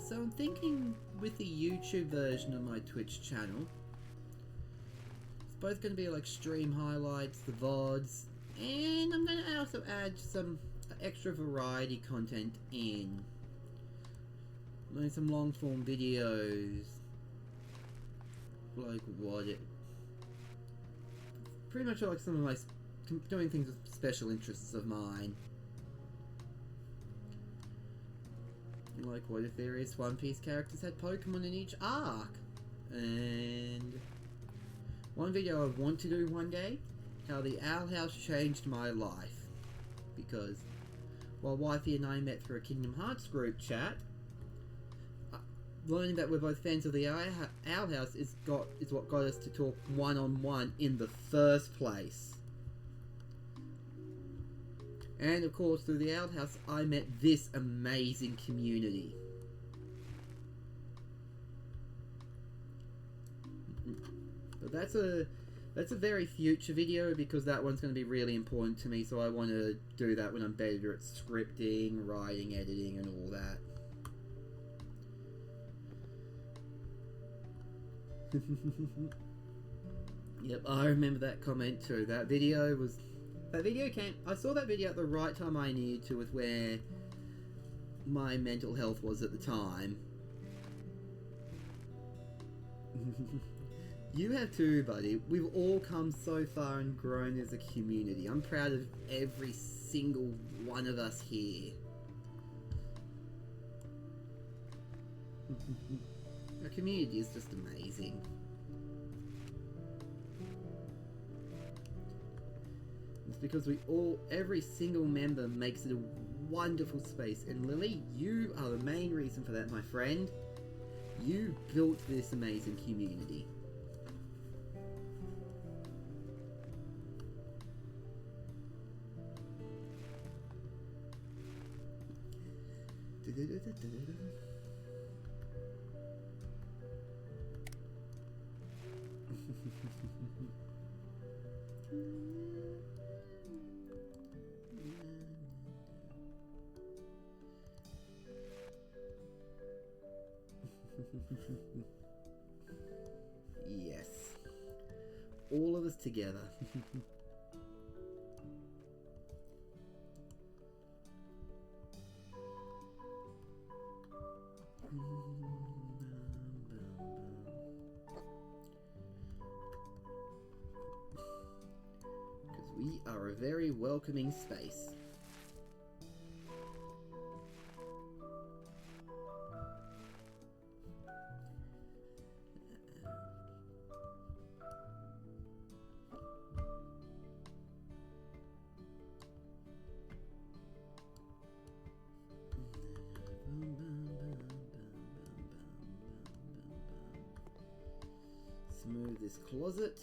So I'm thinking with the YouTube version of my Twitch channel, it's both going to be like stream highlights, the VODs, and I'm going to also add some extra variety content in. Like some long form videos, like pretty much like some of my doing things with special interests of mine. Like, what if various One Piece characters had Pokemon in each arc? And one video I want to do one day, how the Owl House changed my life. Because while Wifey and I met through a Kingdom Hearts group chat, learning that we're both fans of the Owl House is what got us to talk one-on-one in the first place. And of course, through the Owl House, I met this amazing community. But that's a very future video, because that one's going to be really important to me, so I want to do that when I'm better at scripting, writing, editing, and all that. Yep, I remember that comment too. I saw that video at the right time I needed to, with where my mental health was at the time. You have too, buddy. We've all come so far and grown as a community. I'm proud of every single one of us here. Our community is just amazing. It's because every single member makes it a wonderful space. And Lily, you are the main reason for that, my friend. You built this amazing community. Yes. All of us together. Because we are a very welcoming space. Smooth this closet.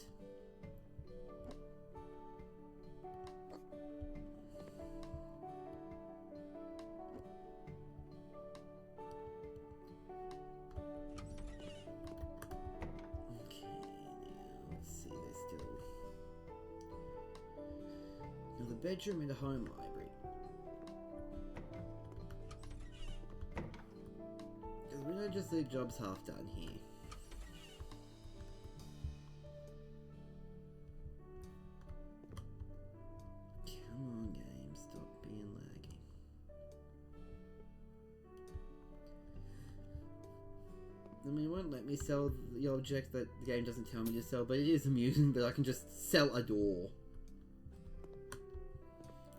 Okay, now let's see, there's still now the bedroom and the home library. Because we don't just leave jobs half done here. I mean, it won't let me sell the object that the game doesn't tell me to sell, but it is amusing that I can just sell a door.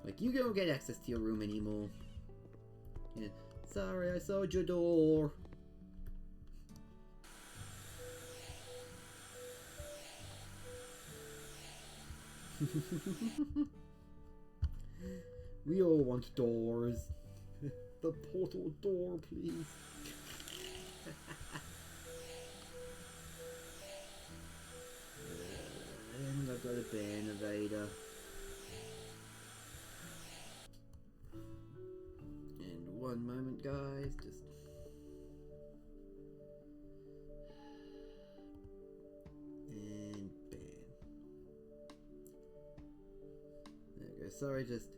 Like, you don't get access to your room anymore. Yeah. Sorry, I sold your door. We all want doors. The portal door, please. And I've got a ban evader. And one moment, guys, just... And ban. There we go. Sorry, just...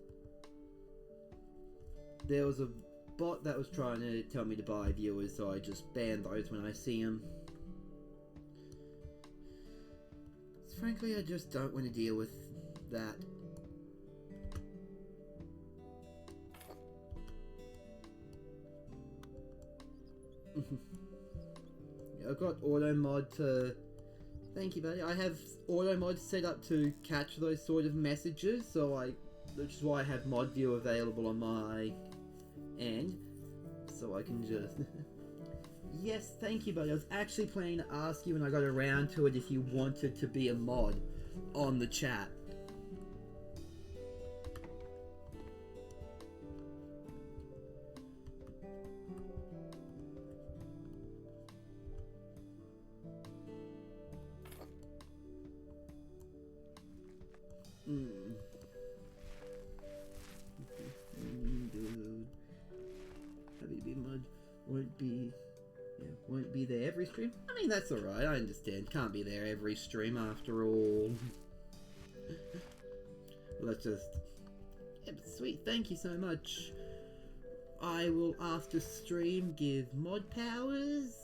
There was a bot that was trying to tell me to buy viewers, so I just ban those when I see them. Frankly, I just don't want to deal with that. I've got auto mod to... Thank you, buddy. I have auto mod set up to catch those sort of messages, so which is why I have mod view available on my end, so I can just... Yes, thank you, buddy. I was actually planning to ask you when I got around to it if you wanted to be a mod on the chat. Mm. Happy Mud won't be there every stream. I mean, that's alright, I understand. Can't be there every stream after all. Well, that's just... Yeah, but sweet, thank you so much. I will, after stream, give mod powers.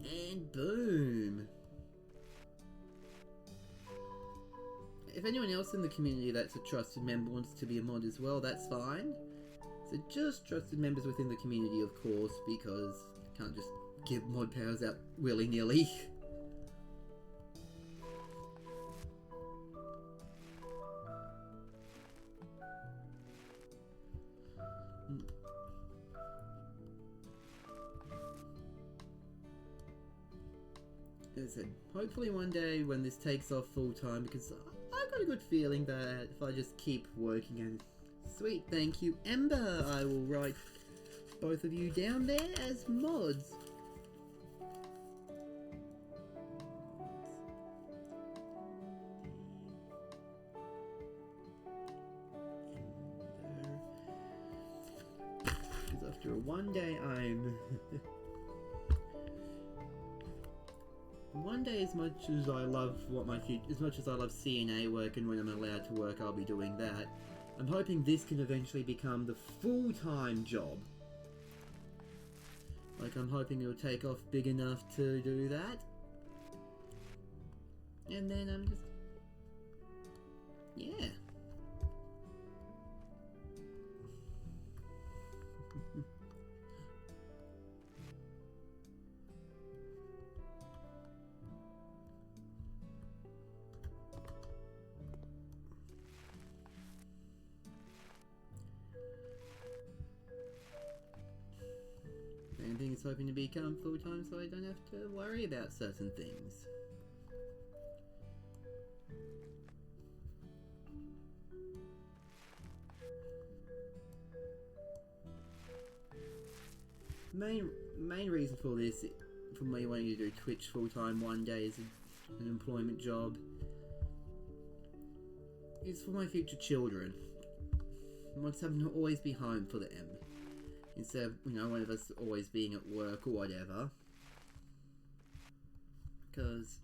And boom. If anyone else in the community that's a trusted member wants to be a mod as well, that's fine. So just trusted members within the community, of course, because you can't just give mod powers out willy-nilly. As I said, hopefully one day when this takes off full time, because I've got a good feeling that if I just keep working at it. Sweet, thank you, Ember. I will write both of you down there as mods. Because after one day one day, as much as I love as much as I love CNA work, and when I'm allowed to work, I'll be doing that. I'm hoping this can eventually become the full-time job. Like, I'm hoping it'll take off big enough to do that. And then I'm just... yeah. Main thing is hoping to become full-time so I don't have to worry about certain things. Main reason for this, for me wanting to do Twitch full-time one day as an employment job, is for my future children. I want something to always be home for them. Instead of, you know, one of us always being at work or whatever. Because,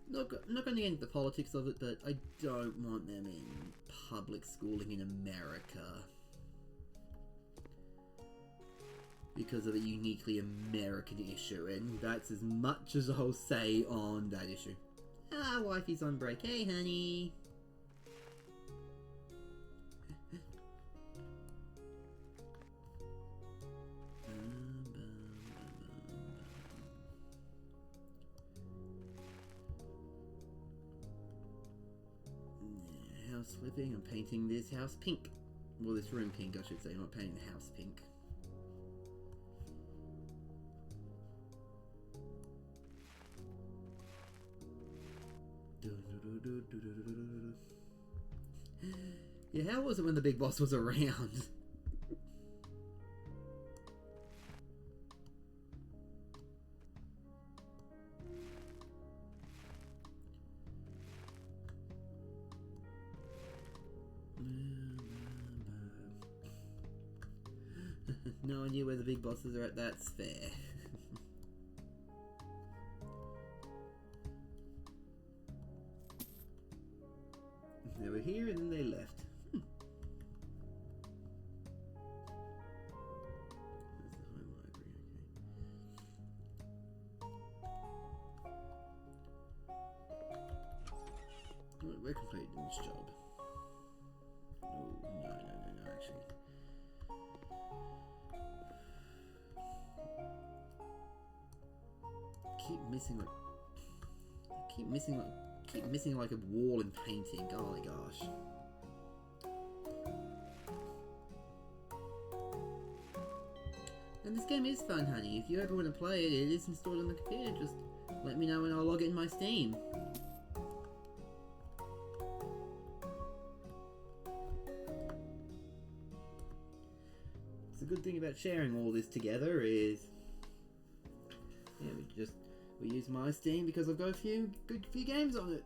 not going to get into the politics of it, but I don't want them in public schooling in America. Because of a uniquely American issue, and that's as much as I'll say on that issue. Ah, wifey's on break. Hey, honey. House flipping. I'm painting this house pink. Well, this room pink, I should say. I'm not painting the house pink. Yeah, how was it when the big boss was around? No idea where the big bosses are at, that's fair. They were here and then they left. There's the home library, okay. We're completing this job. Oh, no, actually. Keep missing like a wall in painting. Oh my gosh. And this game is fun, honey. If you ever want to play it, it is installed on the computer. Just let me know and I'll log it in my Steam. The good thing about sharing all this together is, yeah, we use my Steam because I've got a few games on it.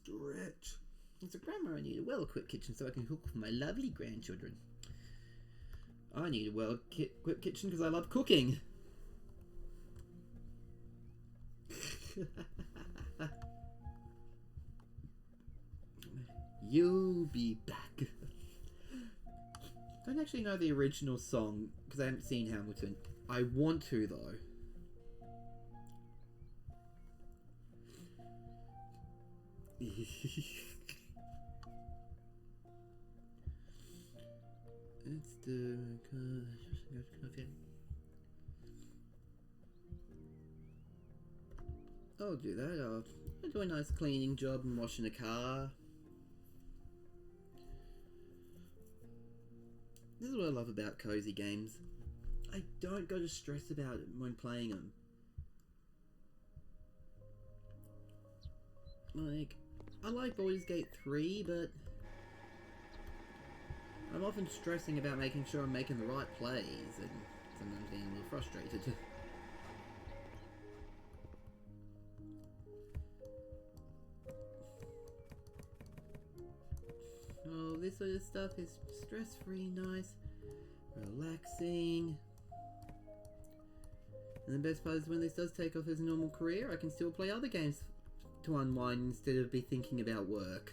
stretch. As a grandma, I need a well-equipped kitchen so I can cook for my lovely grandchildren. I need a well-equipped kitchen because I love cooking. You'll be back. I don't actually know the original song because I haven't seen Hamilton. I want to though. It's the I'll do that. I'll do a nice cleaning job and washing a car. This is what I love about cozy games. I don't go to stress about it when playing them. Like, I like Baldur's Gate 3, but I'm often stressing about making sure I'm making the right plays, and sometimes getting a little frustrated. Oh, this sort of stuff is stress-free, nice, relaxing. And the best part is when this does take off as a normal career, I can still play other games to unwind instead of be thinking about work.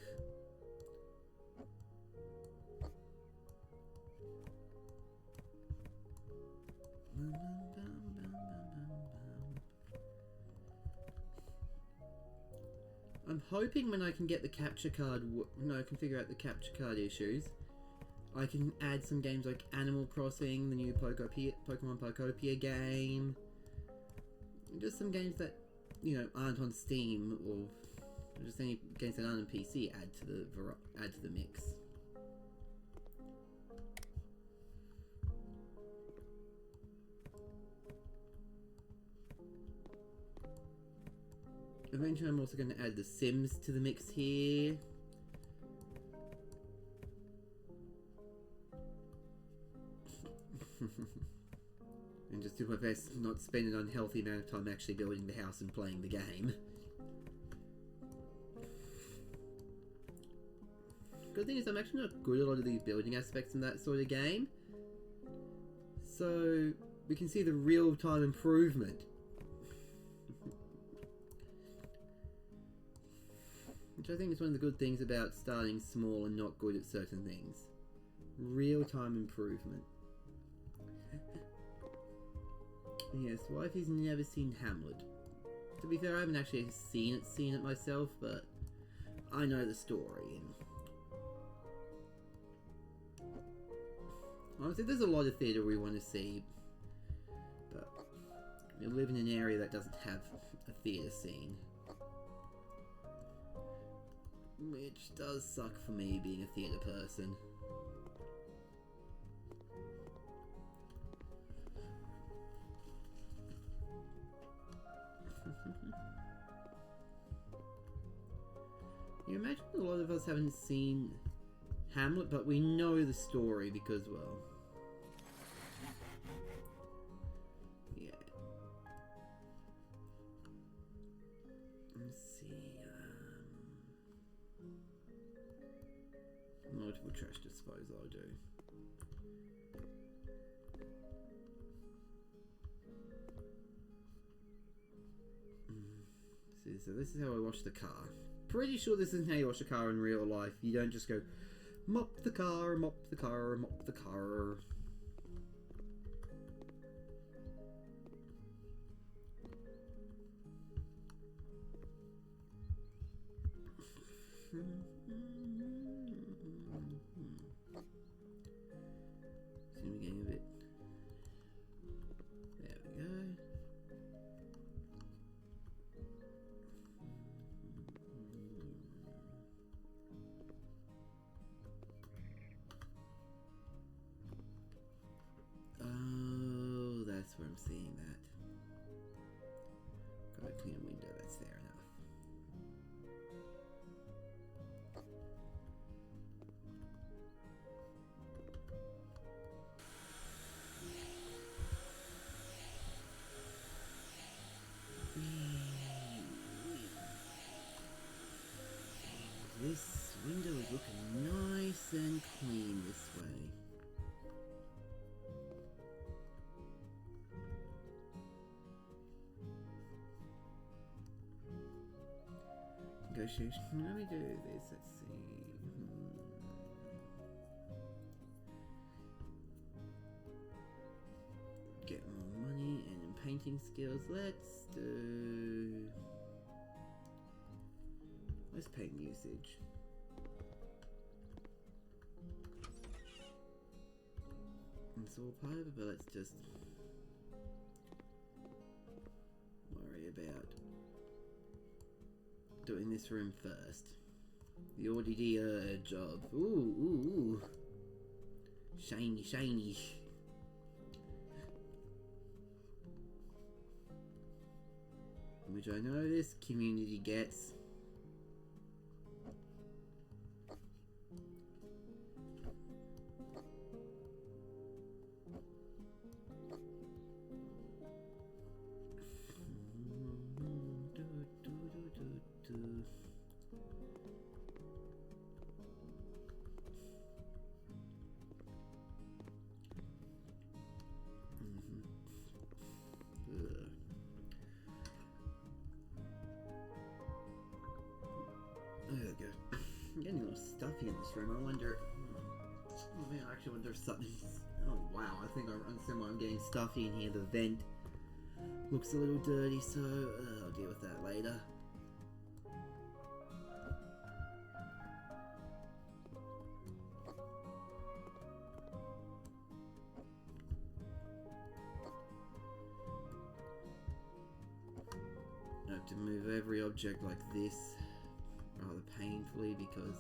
I'm hoping when I can get the capture card, when I can figure out the capture card issues, I can add some games like Animal Crossing, the new Pokemon Pokopia game, just some games that, you know, aren't on Steam, or just any games that aren't on PC. Add to the mix. Eventually I'm also going to add The Sims to the mix here. And just do my best not spend an unhealthy amount of time actually building the house and playing the game. Good thing is I'm actually not good at a lot of the building aspects in that sort of game. So we can see the real-time improvement. Which I think is one of the good things about starting small and not good at certain things. Real-time improvement. Yes, wifey's never seen Hamlet. To be fair, I haven't actually seen it myself, but I know the story. And honestly, there's a lot of theatre we want to see, but we live in an area that doesn't have a theatre scene. Which does suck for me, being a theatre person. You imagine a lot of us haven't seen Hamlet, but we know the story because, well... yeah. Let's see, multiple trash disposal I'll do. See, so this is how I wash the car. Pretty sure this isn't how you wash a car in real life. You don't just go, mop the car, mop the car, mop the car. Seem to be getting a bit. There we go. Oh, that's where I'm seeing that. Got a clean window, that's fair enough. negotiation. Let me do this. Let's see. Get more money and painting skills. Let's paint usage. It's all part of it, but let's just worry about doing this room first. The ODD job. Ooh. Shiny. Which I know this community gets. I'm getting a little stuffy in this room. I actually wonder if something's... Oh wow, I think I understand why I'm getting stuffy in here. The vent looks a little dirty, so I'll deal with that later. I have to move every object like this rather painfully because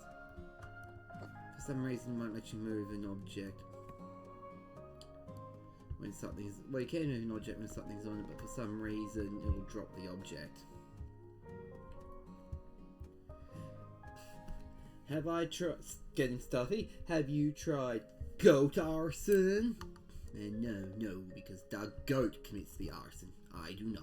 for some reason it won't let you move an object when something's... Well, you can move an object when something's on it, but for some reason it will drop the object. Have I tried... Getting stuffy? Have you tried goat arson? No, because the goat commits the arson. I do not.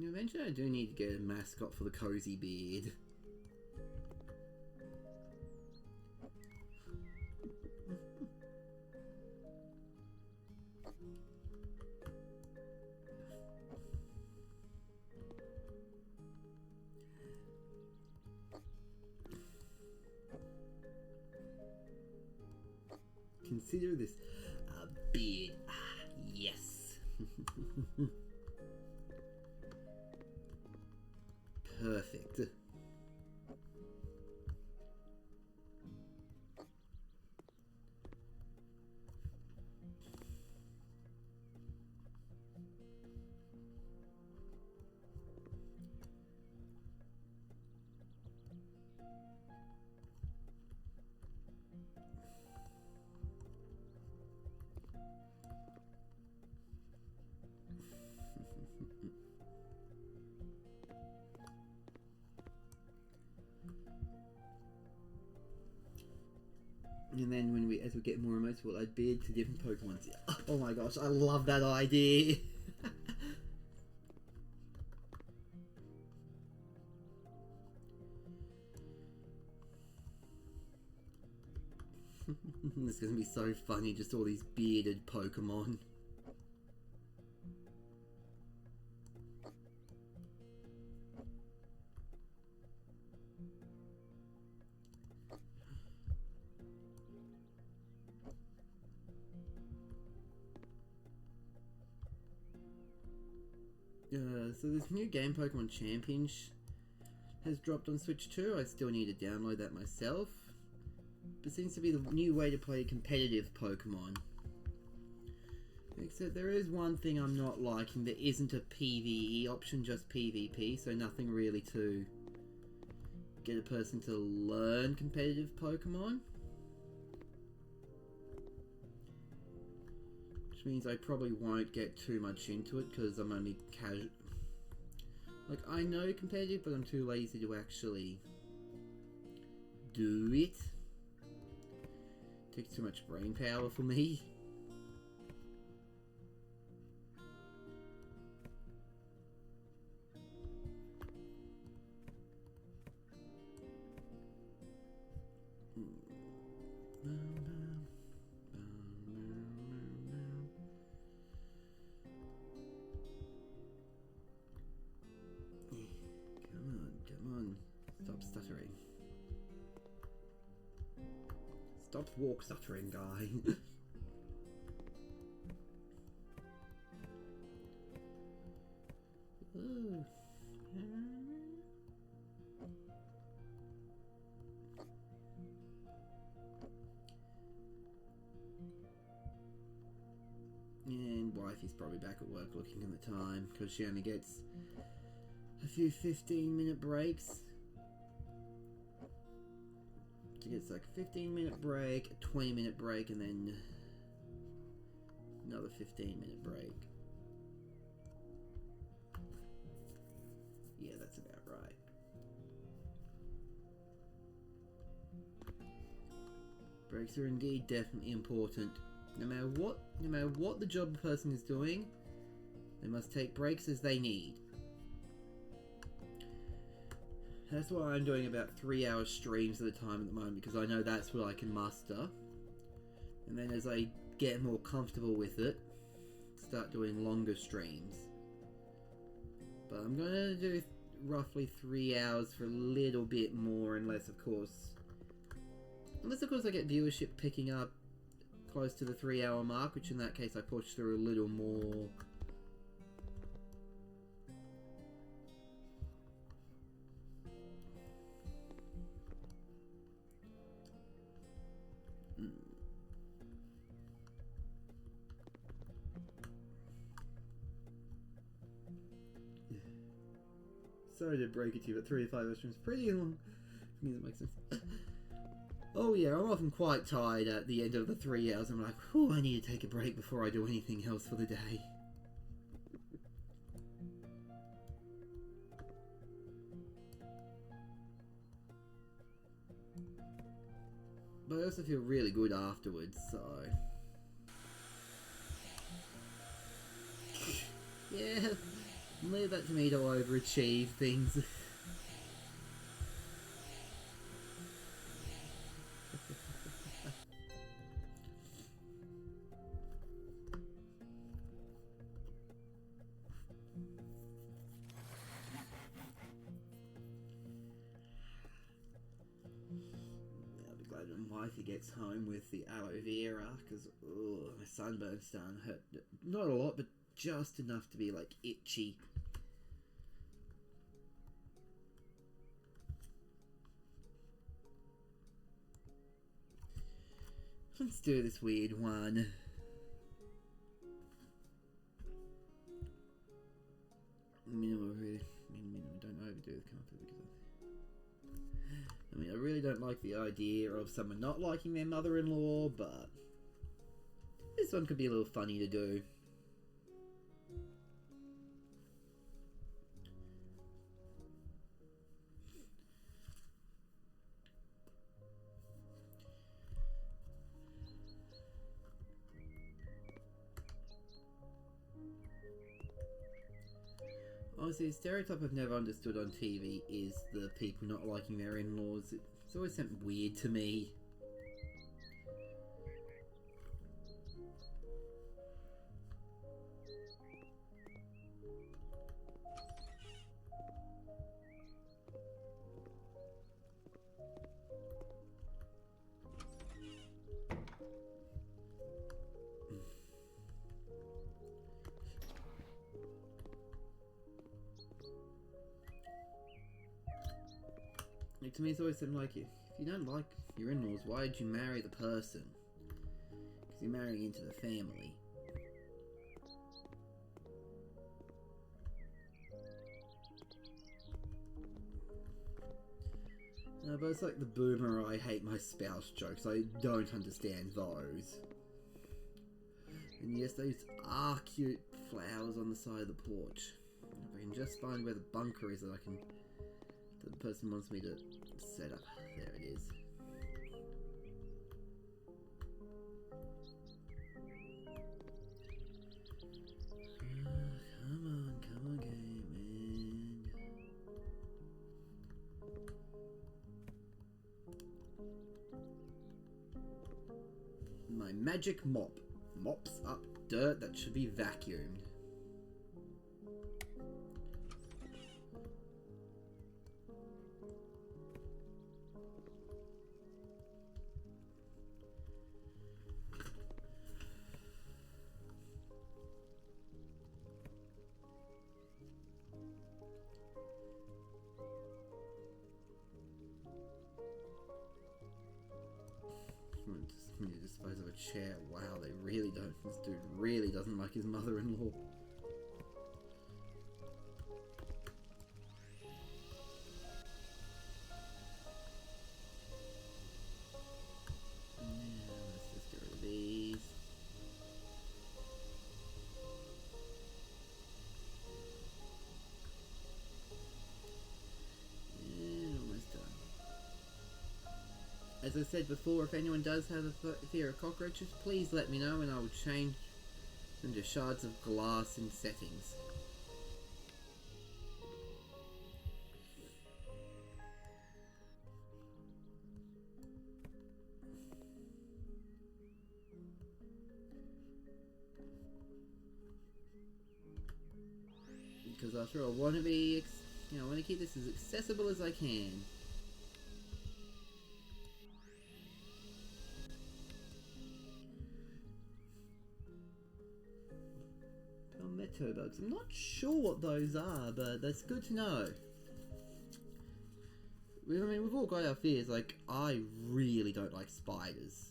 Eventually I do need to get a mascot for the cozy beard. Consider this a beard. Yes. Perfect. And then as we get more emotes, we'll add beard to different Pokemon. Oh my gosh, I love that idea! It's gonna be so funny, just all these bearded Pokemon. So this new game, Pokemon Champions, has dropped on Switch 2. I still need to download that myself. But it seems to be the new way to play competitive Pokemon. Except there is one thing I'm not liking. There isn't a PvE option, just PvP, so nothing really to get a person to learn competitive Pokemon. Which means I probably won't get too much into it because I'm only casual. Like, I know competitive, but I'm too lazy to actually do it. Takes too much brain power for me. Stop walk stuttering, guy. Ooh. And wifey's probably back at work looking at the time because she only gets a few 15-minute breaks. She gets like a 15-minute break, a 20-minute break, and then another 15-minute break. Yeah, that's about right. Breaks are indeed definitely important. No matter what the job a person is doing, they must take breaks as they need. That's why I'm doing about 3-hour streams at a time at the moment, because I know that's what I can muster. And then as I get more comfortable with it, start doing longer streams. But I'm going to do roughly 3 hours for a little bit more, unless of course I get viewership picking up close to the 3-hour mark, which in that case I push through a little more. Sorry to break it to you, but 3 to 5 hours is pretty long. I mean, that makes sense. Oh yeah, I'm often quite tired at the end of the 3 hours. I'm like, oh, I need to take a break before I do anything else for the day. But I also feel really good afterwards, so... yeah, leave that to me to overachieve things. Wifey gets home with the aloe vera, because my sunburn's starting to hurt. Not a lot, but just enough to be like itchy. Let's do this weird one. Don't overdo the comfort, because I really don't like the idea of someone not liking their mother-in-law, but this one could be a little funny to do. Honestly, the stereotype I've never understood on TV is the people not liking their in-laws. It's always something weird to me. To me, it's always something like, if you don't like your in-laws, why did you marry the person? Because you're marrying into the family. No, but it's like the boomer I hate my spouse jokes. I don't understand those. And yes, those are cute flowers on the side of the porch. If I can just find where the bunker is that I can... the person wants me to set up. There it is. Come on, gaming. My magic mop mops up dirt that should be vacuumed. me to dispose of a chair. Wow, they really don't. This dude really doesn't like his mother-in-law. Let's just get rid of these. As I said before, if anyone does have a fear of cockroaches, please let me know and I will change them to shards of glass in settings. Because after all, I want to keep this as accessible as I can. Palmetto bugs. I'm not sure what those are, but that's good to know. I mean, we've all got our fears. Like, I really don't like spiders.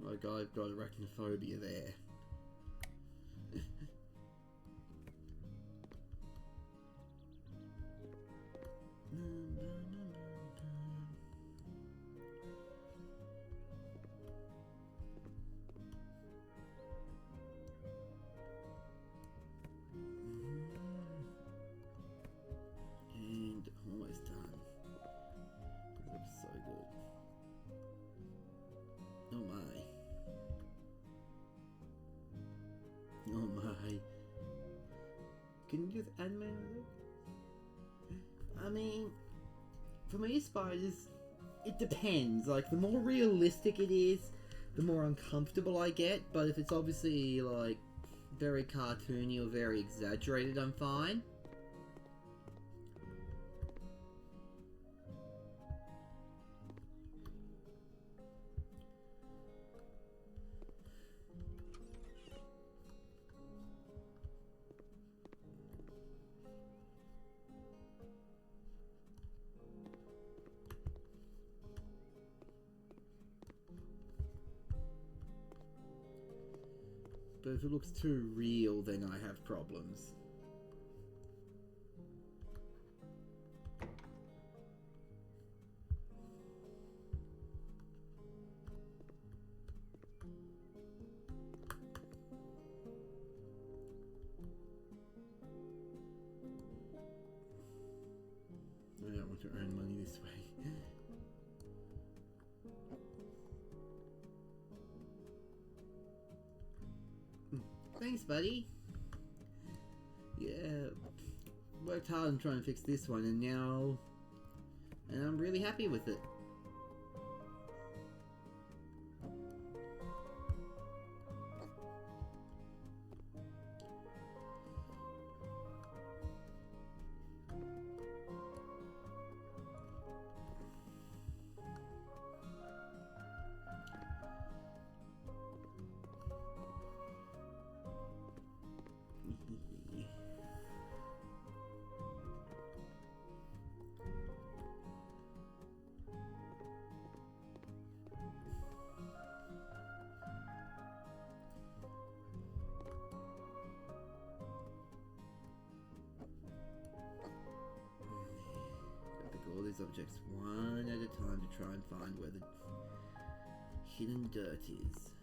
Like, I've got arachnophobia there. And almost done. That looks so good. Oh my. Oh my. Can you just animate it? I mean, for me, spiders, it depends. Like, the more realistic it is, the more uncomfortable I get. But if it's obviously, like, very cartoony or very exaggerated, I'm fine. But if it looks too real, then I have problems. I don't want to earn money this way. Thanks, buddy. Yeah, worked hard on trying to fix this one, and I'm really happy with it. All these objects one at a time to try and find where the hidden dirt is.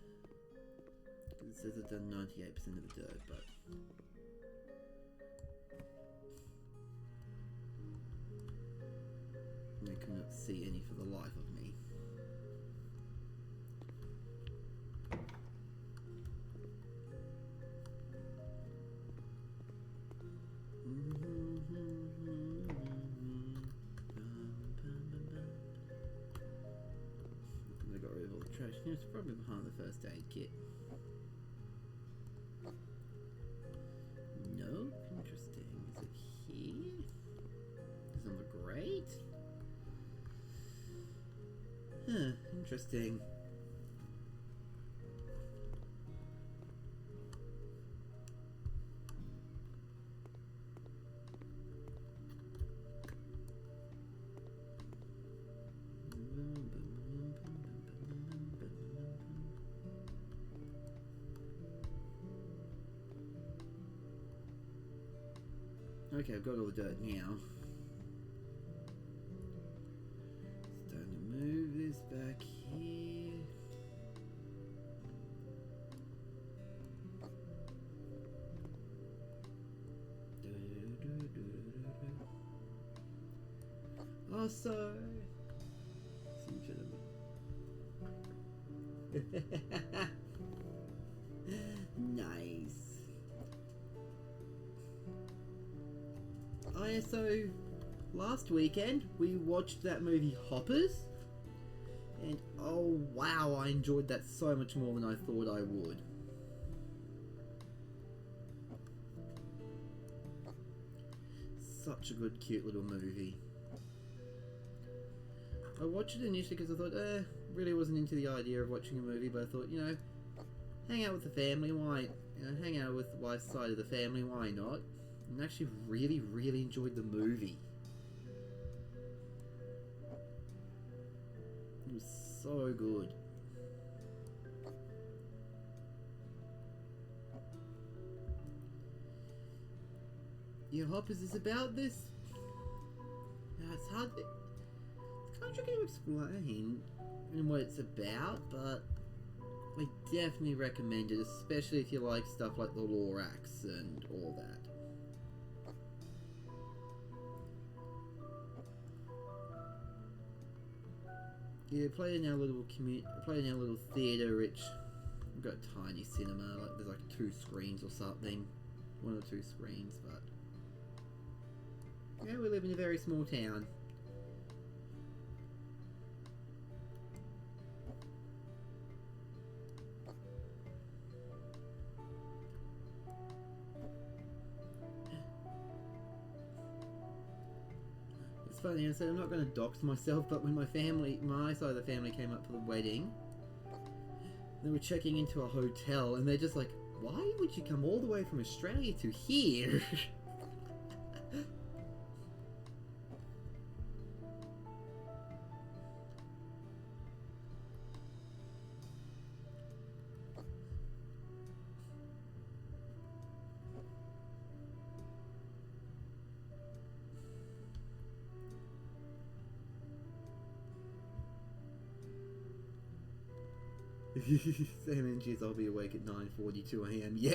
Because it says I've done 98% of the dirt, but I cannot see any for the life of me. I got rid of all the trash. It's probably behind the first aid kit. Nope, interesting. Is it here? Doesn't look great. Interesting. Okay, I've got all the dirt now. Starting to move this back here. Also, nice. Oh yeah, so last weekend we watched that movie Hoppers, and oh wow, I enjoyed that so much more than I thought I would. Such a good, cute little movie. I watched it initially because I thought, really wasn't into the idea of watching a movie, but I thought, you know, hang out with the family, why? You know, hang out with the wife's side of the family, why not? And actually really, really enjoyed the movie. It was so good. Yeah, Hoppers is about this. It's hard. It's kind of tricky to explain what it's about, but I definitely recommend it, especially if you like stuff like the Lorax and all that. Yeah, play in our little theatre, which we've got a tiny cinema. Like there's like 2 screens or something, 1 or 2 screens, but yeah, we live in a very small town. It's funny, I said I'm not going to dox myself, but when my side of the family came up for the wedding, they were checking into a hotel, and they're just like, why would you come all the way from Australia to here? Sam and Jizz, I'll be awake at 9:42 AM. Yeah!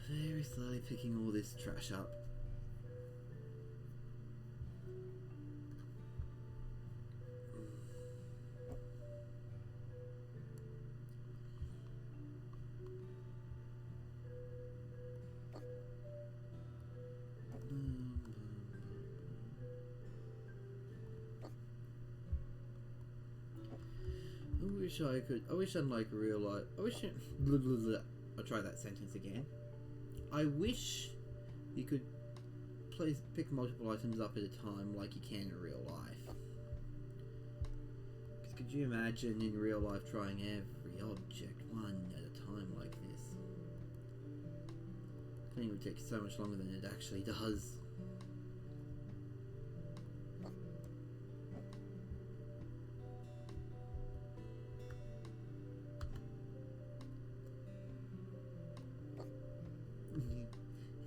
Very slowly picking all this trash up. I wish unlike real life, I'll try that sentence again. I wish you could pick multiple items up at a time like you can in real life. Because could you imagine in real life trying every object one at a time like this? I think it would take so much longer than it actually does.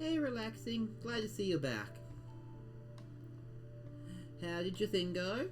Hey, relaxing. Glad to see you back. How did your thing go?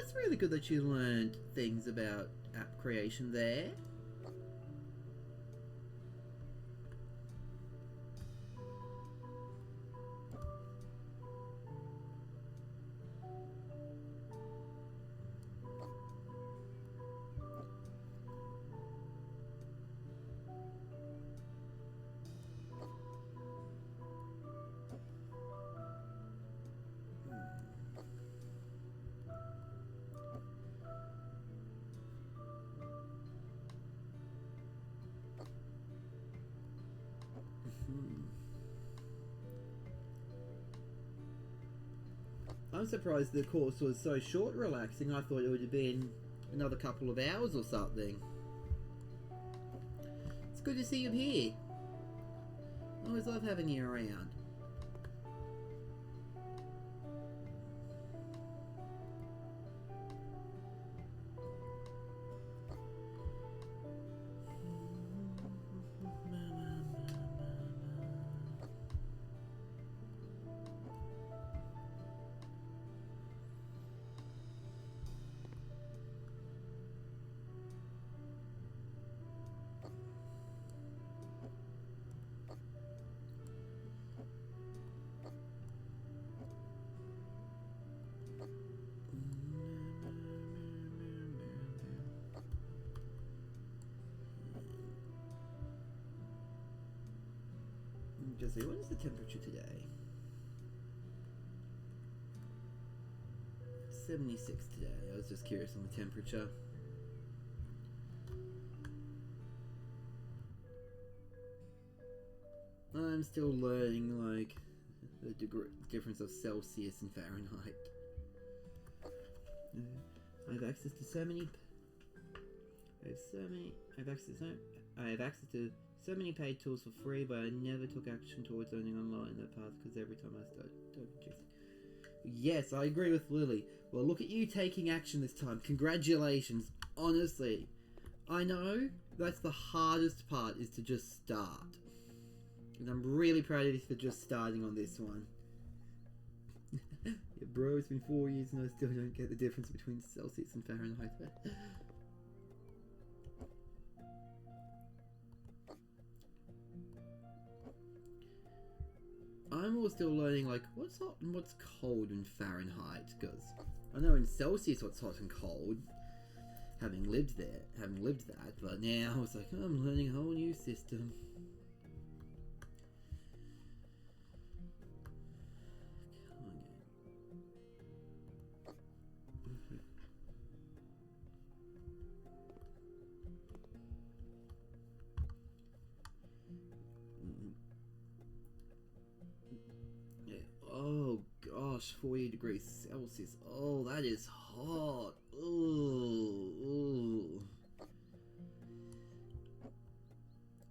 that's really good that you learned things about app creation there. I'm surprised the course was so short and relaxing. I thought it would have been another couple of hours or something. It's good to see you here. I always love having you around. Just say, what is the temperature today? 76 today. I was just curious on the temperature. I'm still learning, like, the difference of Celsius and Fahrenheit. I have access to so many. I have access to so many paid tools for free, but I never took action towards learning online in the past because every time I started yes, I agree with Lily. Well, look at you taking action this time. Congratulations. Honestly, I know that's the hardest part, is to just start. And I'm really proud of you for just starting on this one. Yeah, bro, it's been 4 years and I still don't get the difference between Celsius and Fahrenheit. I'm all still learning, like, what's hot and what's cold in Fahrenheit, because I know in Celsius what's hot and cold, having lived that, but now I was like, oh, I'm learning a whole new system. Oh gosh, 40 degrees Celsius. Oh, that is hot. Ooh.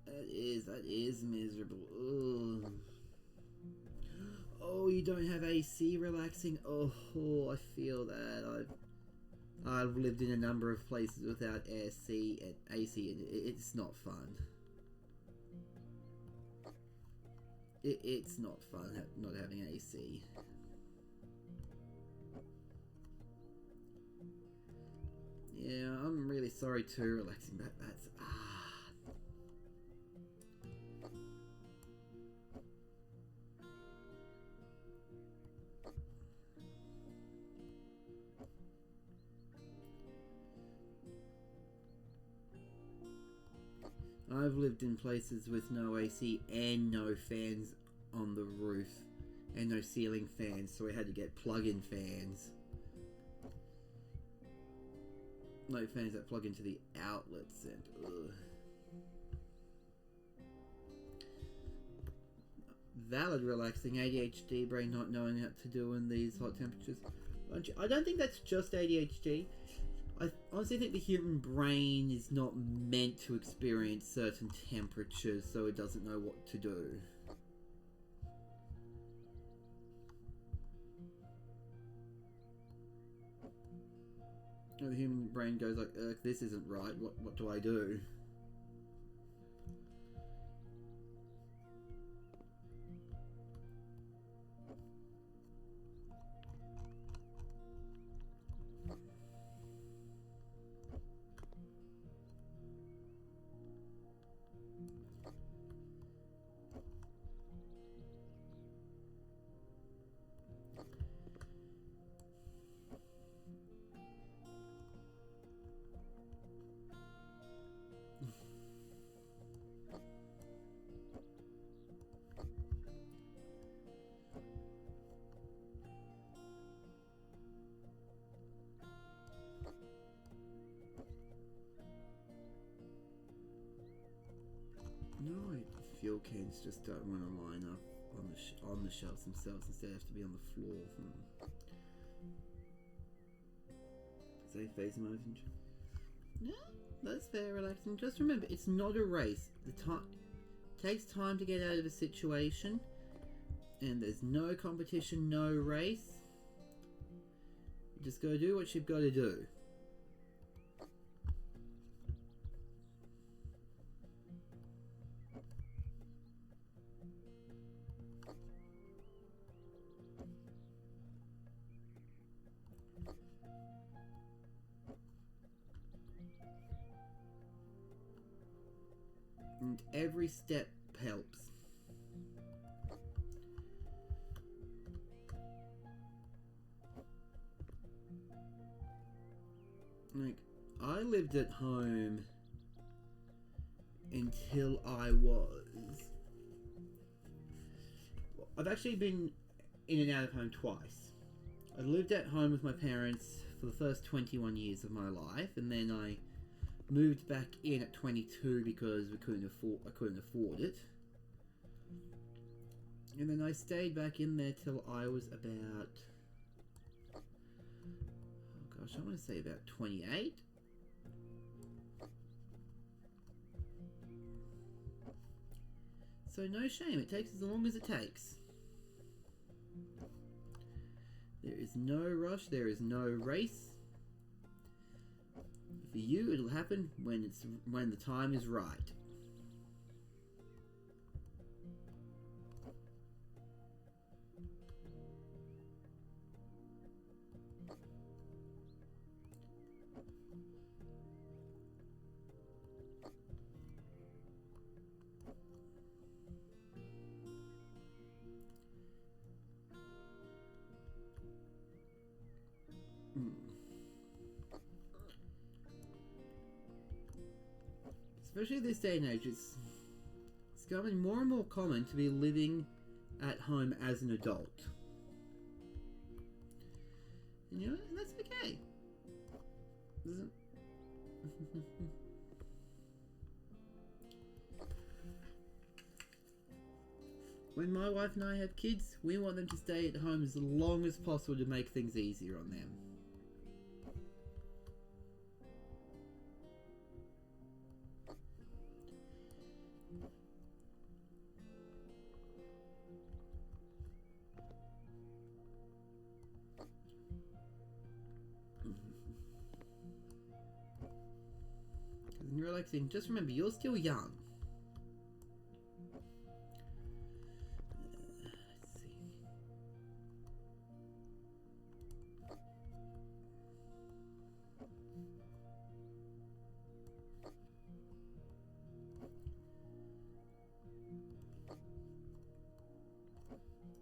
That is miserable. Ooh. Oh, you don't have AC relaxing? Oh, I feel that. I've lived in a number of places without AC and it's not fun. It's not fun not having AC. Yeah, I'm really sorry too, relaxing, but that's I've lived in places with no AC and no fans on the roof and no ceiling fans, so we had to get plug-in fans. No fans that plug into the outlets, and valid relaxing. ADHD brain not knowing what to do in these hot temperatures. I don't think that's just ADHD. I honestly think the human brain is not meant to experience certain temperatures, so it doesn't know what to do. The human brain goes like, this isn't right, what do I do? No, fuel cans just don't want to line up on the shelves themselves. Instead, have to be on the floor. Say face motion. Yeah, that's very relaxing. Just remember, it's not a race. Takes time to get out of a situation, and there's no competition, no race. You just gotta do what you've got to do. And every step helps. Like, I lived at home until I was... I've actually been in and out of home twice. I lived at home with my parents for the first 21 years of my life, and then I moved back in at 22 because I couldn't afford it. And then I stayed back in there till I was about... oh gosh, I want to say about 28. So no shame, it takes as long as it takes. There is no rush, there is no race. For you, it'll happen when the time is right. Especially this day and age, it's becoming more and more common to be living at home as an adult. And you know, and that's okay. When my wife and I have kids, we want them to stay at home as long as possible to make things easier on them. And you're relaxing. Just remember, you're still young. Let's see.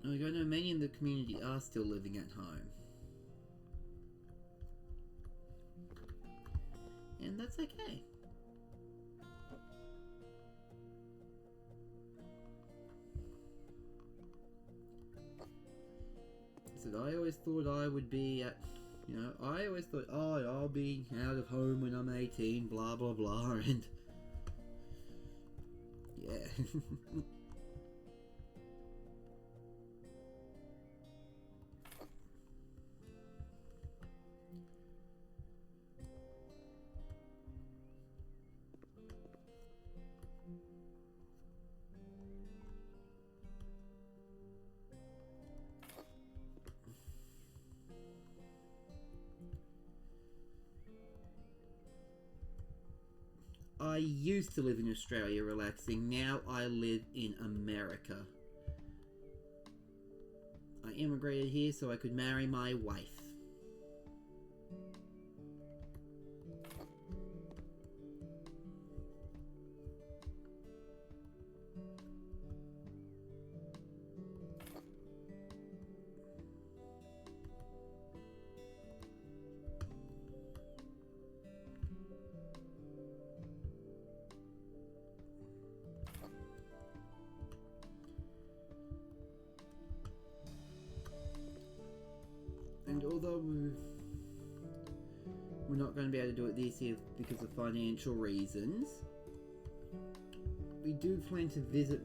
I know many in the community are still living at home. And that's okay. I always thought I would be at, you know, I always thought, oh, I'll be out of home when I'm 18, blah, blah, blah, and yeah. I used to live in Australia relaxing, now I live in America. I immigrated here so I could marry my wife. And although we're not going to be able to do it this year because of financial reasons, we we do plan to visit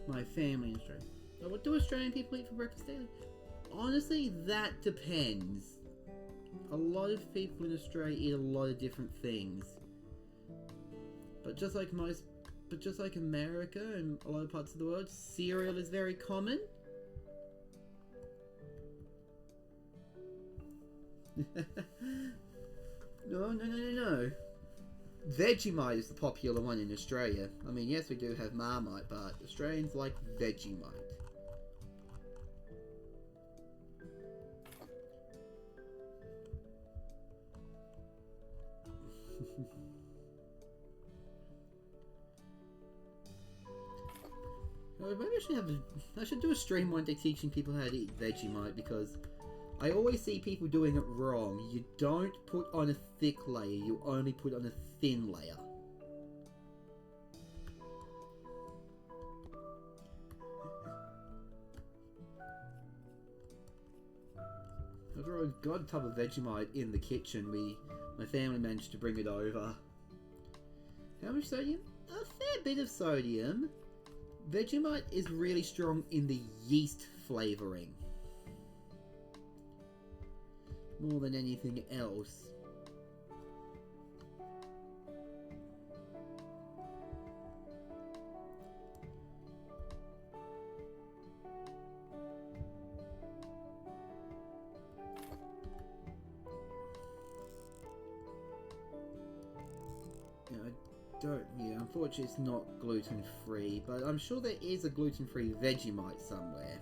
my family in Australia. Now, what do Australian people eat for breakfast daily? Honestly, that depends. A lot of people in Australia eat a lot of different things. But just like America and a lot of parts of the world, cereal is very common. No. Vegemite is the popular one in Australia. I mean, yes, we do have Marmite, but Australians like Vegemite. Maybe I should do a stream one day teaching people how to eat Vegemite, because I always see people doing it wrong. You don't put on a thick layer, you only put on a thin layer. After I got a tub of Vegemite in the kitchen, my family managed to bring it over. How much sodium? A fair bit of sodium. Vegemite is really strong in the yeast flavouring, more than anything else. Unfortunately it's not gluten-free, but I'm sure there is a gluten-free Vegemite somewhere.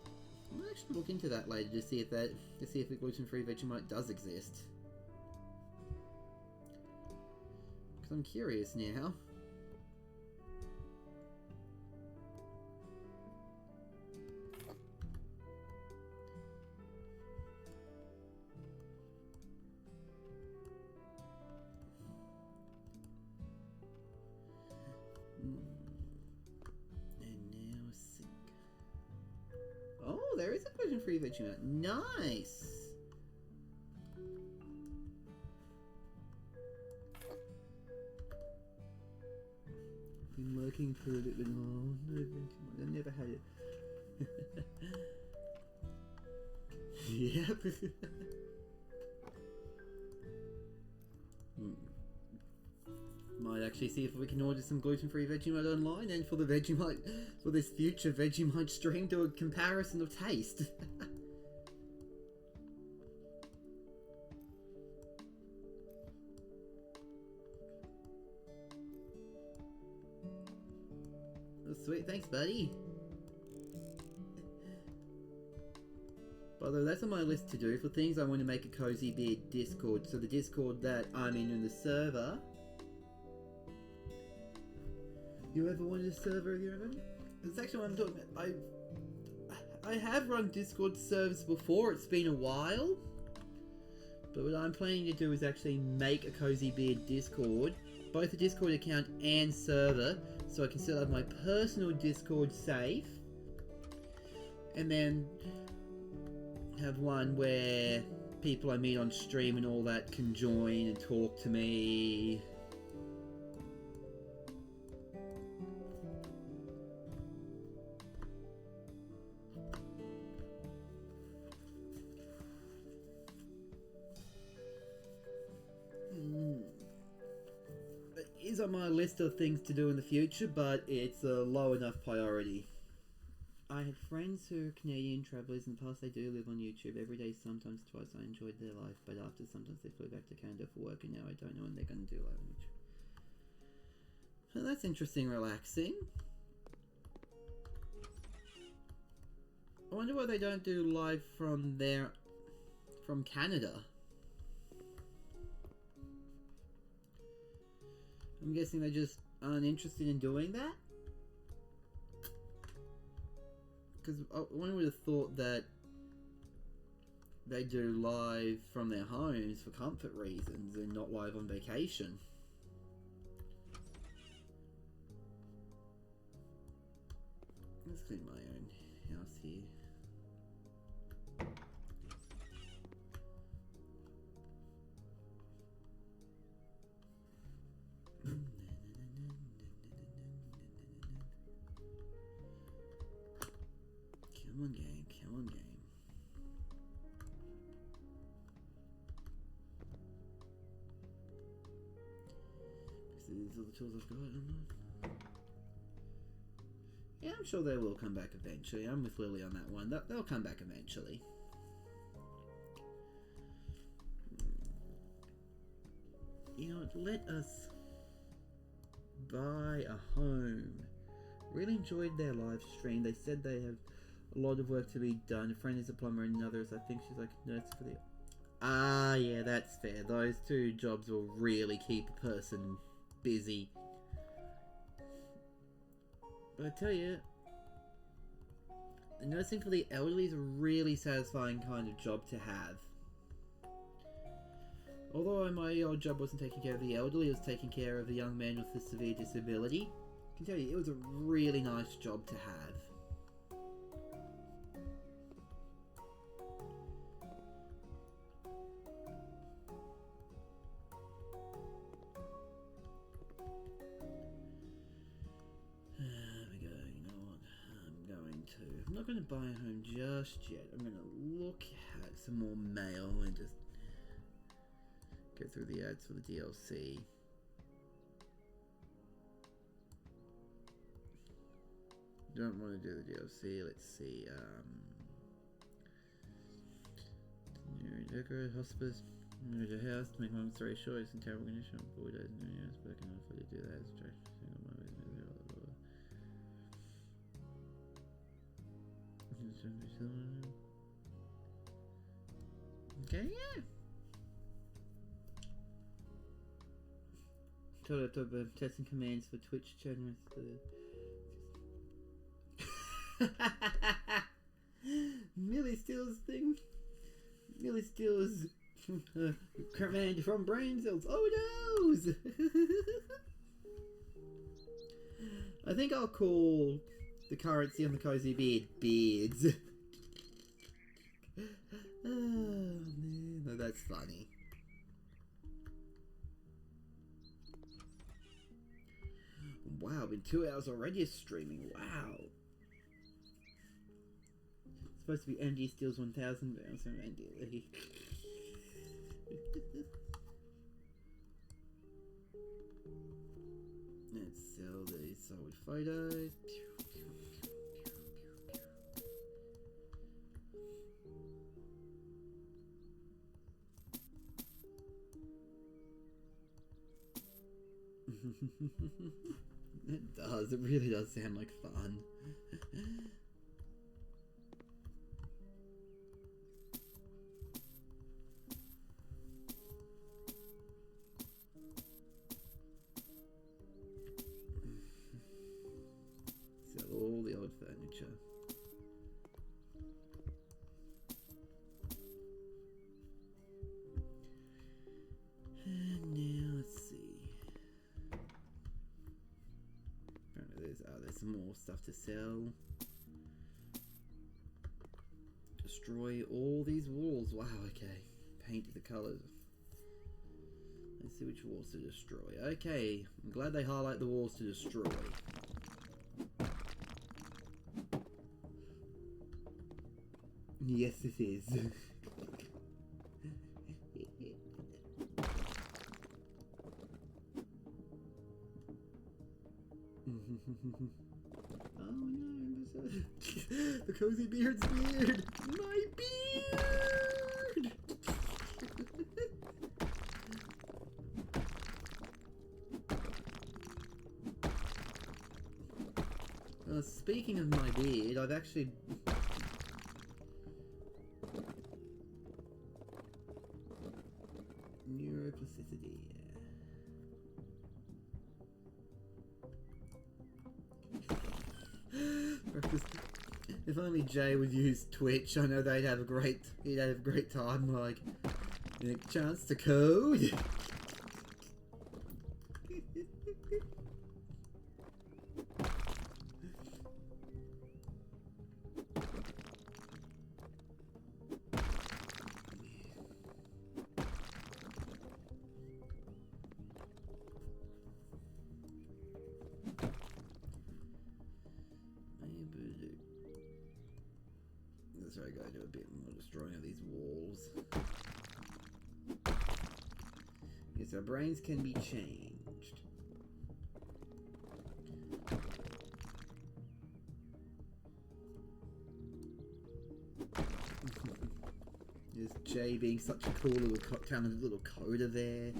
I might actually look into that later to see if the gluten-free Vegemite does exist. Because I'm curious now. There is a gluten-free Vegemite. Nice! Been working for a little bit more. No Vegemite. I never had it. Yep. Might actually see if we can order some gluten-free Vegemite online, and for this future Vegemite stream, do a comparison of taste. Oh, sweet, thanks, buddy. By the way, that's on my list to do. For things I want to make a Cozy Beard Discord. So the Discord that I'm in the server. You ever wanted a server of your own? That's actually what I'm talking about. I have run Discord servers before. It's been a while. But what I'm planning to do is actually make a Cozy Beard Discord. Both a Discord account and server. So I can still have my personal Discord safe. And then have one where people I meet on stream and all that can join and talk to me. It is on my list of things to do in the future, but it's a low enough priority. I had friends who are Canadian travellers in the past. They do live on YouTube every day, sometimes twice. I enjoyed their life, but after sometimes they flew back to Canada for work, and now I don't know when they're going to do live on YouTube. So that's interesting, relaxing. I wonder why they don't do live from Canada. I'm guessing they just aren't interested in doing that? Because one would have thought that they do live from their homes for comfort reasons and not live on vacation. Let's clean my own house here. Come on, game. Come on, game. These are the tools I've got. Yeah, I'm sure they will come back eventually. I'm with Lily on that one. They'll come back eventually. You know what? Let us buy a home. Really enjoyed their live stream. They said they have a lot of work to be done. A friend is a plumber and another is, I think she's like a nurse for the... Ah, yeah, that's fair. Those two jobs will really keep a person busy. But I tell you, the nursing for the elderly is a really satisfying kind of job to have. Although my old job wasn't taking care of the elderly, it was taking care of a young man with a severe disability. I can tell you, it was a really nice job to have. I'm not going to buy a home just yet. I'm going to look at some more mail and just go through the ads for the DLC. Don't want to do the DLC. Let's see. New decorate hospice. Move the house to make my story short. It's in terrible condition. 4 days in the house, but I can afford to do that. Okay, yeah. Total testing commands for Twitch channels. Millie steals thing. Millie steals command from brain cells. Oh no! I think I'll call the currency on the cozy beard beards. Oh man, no, that's funny. Wow, been 2 hours already of streaming. Wow. It's supposed to be MD steals 1,000 pounds from Andy Lee. Let's sell these solid photos. It does, it really does sound like fun. Sell all the old furniture. And now let's see. There's some more stuff to sell. Destroy all these walls. Wow, okay. Paint the colours. Let's see which walls to destroy. Okay, I'm glad they highlight the walls to destroy. Yes, it is. Oh no, the cozy beard's beard! My beard! Speaking of my beard, I've actually... Neuroplasticity, If only Jay would use Twitch, I know he'd have a great time, like, chance to code. gotta do a bit more destroying of these walls. Yes, our brains can be changed. There's Jay being such a cool little talented little coder there.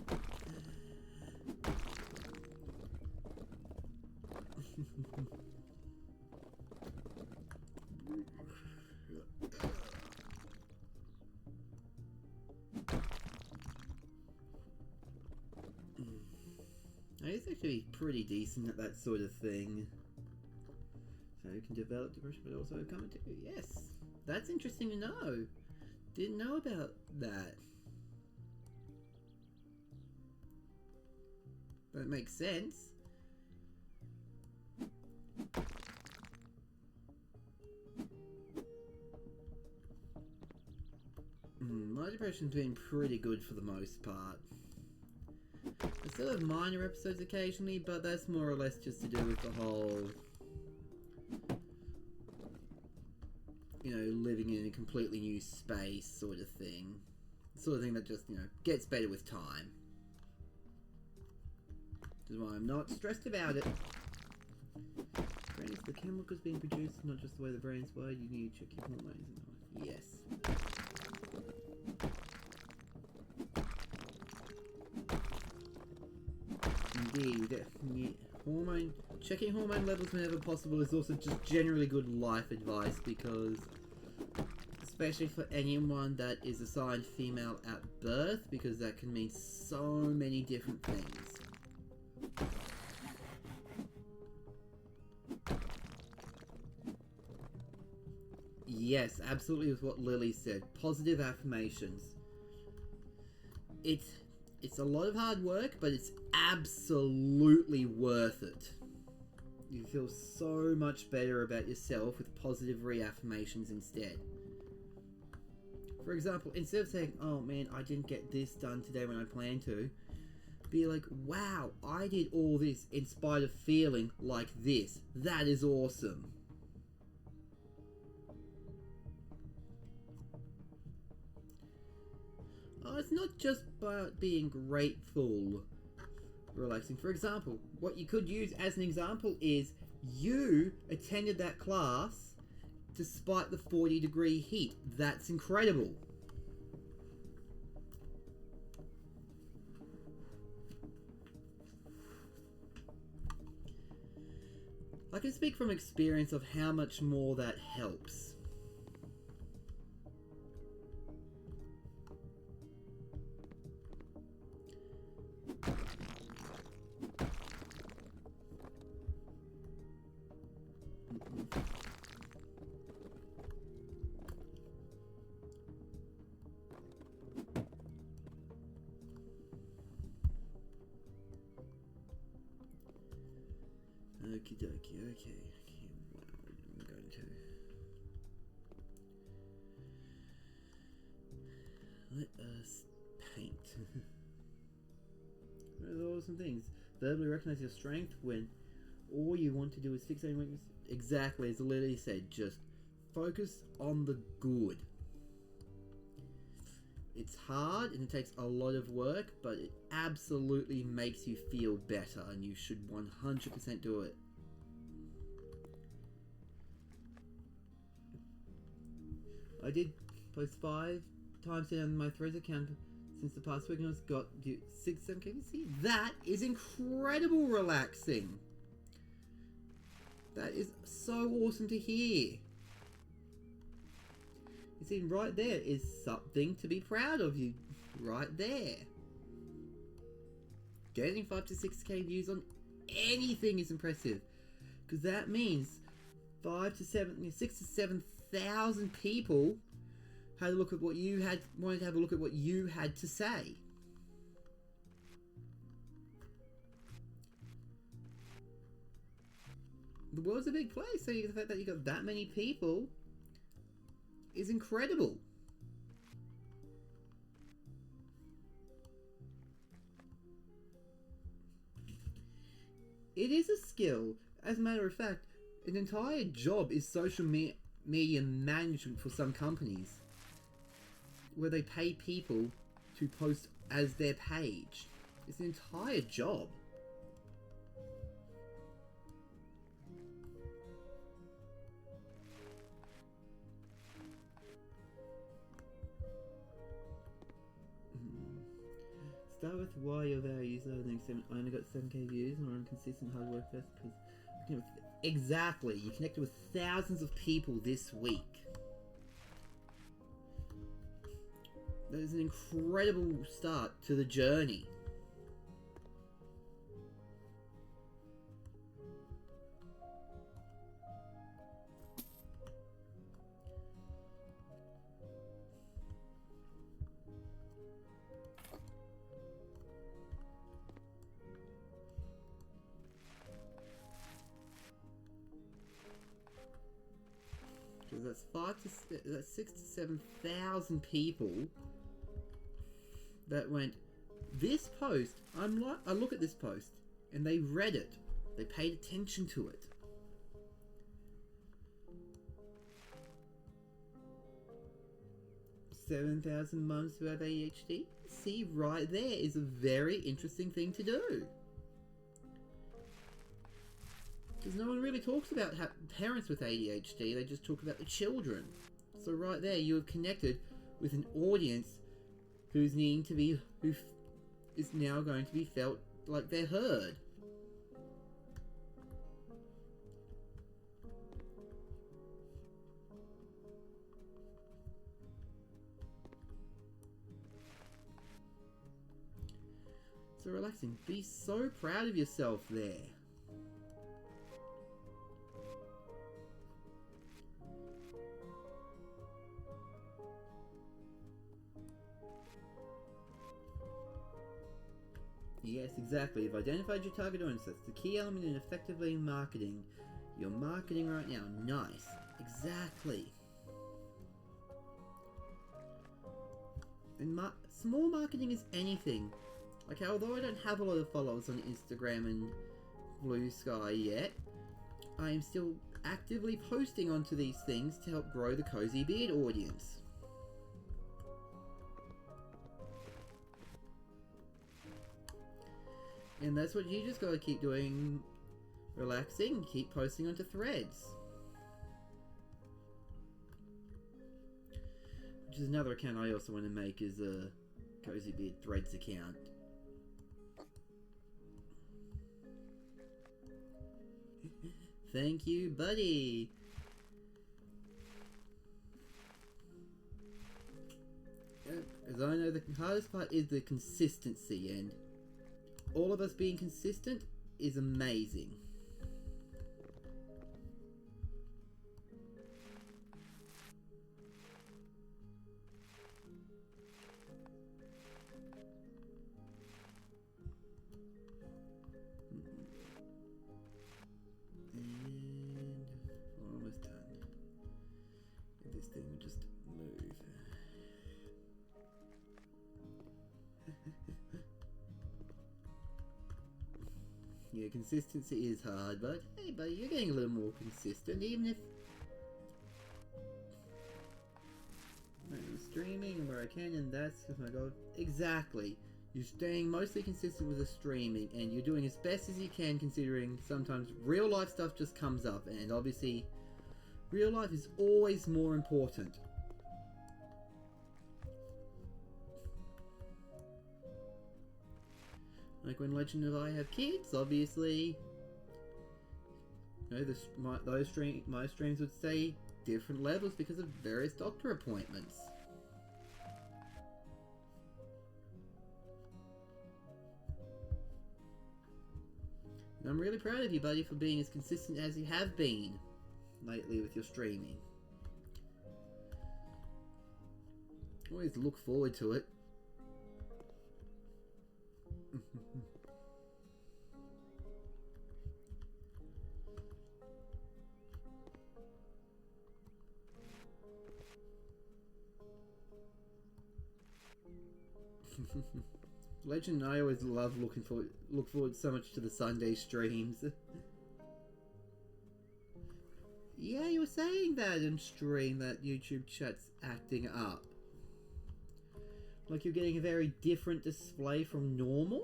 He's actually pretty decent at that sort of thing. So you can develop depression but also come into... Yes! That's interesting to know. Didn't know about that. That makes sense. My depression's been pretty good for the most part. I still have minor episodes occasionally, but that's more or less just to do with the whole, you know, living in a completely new space sort of thing. The sort of thing that just, you know, gets better with time. Which is why I'm not stressed about it. Brain is the chemicals being produced, not just the way the brain's wired. You need to check your hormones. Yes. Indeed, checking hormone levels whenever possible is also just generally good life advice, because especially for anyone that is assigned female at birth, because that can mean so many different things. Yes, absolutely with what Lily said. Positive affirmations. It's a lot of hard work, but it's absolutely worth it. You feel so much better about yourself with positive reaffirmations instead. For example, instead of saying, oh man, I didn't get this done today when I planned to, be like, wow, I did all this in spite of feeling like this. That is awesome. It's not just about being grateful, relaxing. For example, what you could use as an example is you attended that class despite the 40-degree heat. That's incredible. I can speak from experience of how much more that helps. Okie dokie, okay. I'm going to let us paint. There's awesome things. Verbally recognize your strength when all you want to do is fix any weakness. Exactly, as Lily said, just focus on the good. It's hard and it takes a lot of work, but it absolutely makes you feel better, and you should 100% do it. I did post 5 times on my Threads account since the past week, and it's got 6-7. Can you see? That is incredible relaxing. That is so awesome to hear. You see, right there is something to be proud of you. Right there. Getting 5 to 6k views on anything is impressive, because that means 6 to 7,000 people had a look at what you wanted to have a look at what you had to say. The world's a big place, so the fact that you got that many people is incredible. It is a skill. As a matter of fact, an entire job is social media management for some companies, where they pay people to post as their page. It's an entire job. Start with why your values are I only got 7k views and I'm consistent hard work first because exactly, you connected with thousands of people this week. That is an incredible start to the journey. That's 6 to 7,000 people that went, this post, I look at this post, and they read it. They paid attention to it. $7,000 mums who have ADHD? See, right there is a very interesting thing to do. Because no one really talks about parents with ADHD, they just talk about the children. So right there, you have connected with an audience who is now going to be felt like they're heard. So relaxing. Be so proud of yourself there. Yes, exactly. You've identified your target audience. That's the key element in effectively marketing. You're marketing right now. Nice. Exactly. And small marketing is anything. Okay, although I don't have a lot of followers on Instagram and Blue Sky yet, I am still actively posting onto these things to help grow the Cozy Beard audience. And that's what you just gotta keep doing, relaxing, keep posting onto threads. Which is another account I also want to make, is a Cozy Beard Threads account. Thank you, buddy! As I know, the hardest part is the consistency, and all of us being consistent is amazing. And we're almost done. This thing will just move. Yeah, consistency is hard, but hey buddy, you're getting a little more consistent, even if I'm streaming where I can, and that's because my goal. Exactly. You're staying mostly consistent with the streaming, and you're doing as best as you can, considering sometimes real life stuff just comes up, and obviously real life is always more important. Like when Legend of I have kids, obviously, you know, my streams would say different levels because of various doctor appointments. And I'm really proud of you, buddy, for being as consistent as you have been lately with your streaming. Always look forward to it. Legend, I always love look forward so much to the Sunday streams. Yeah, you were saying that in stream that YouTube chat's acting up. Like you're getting a very different display from normal?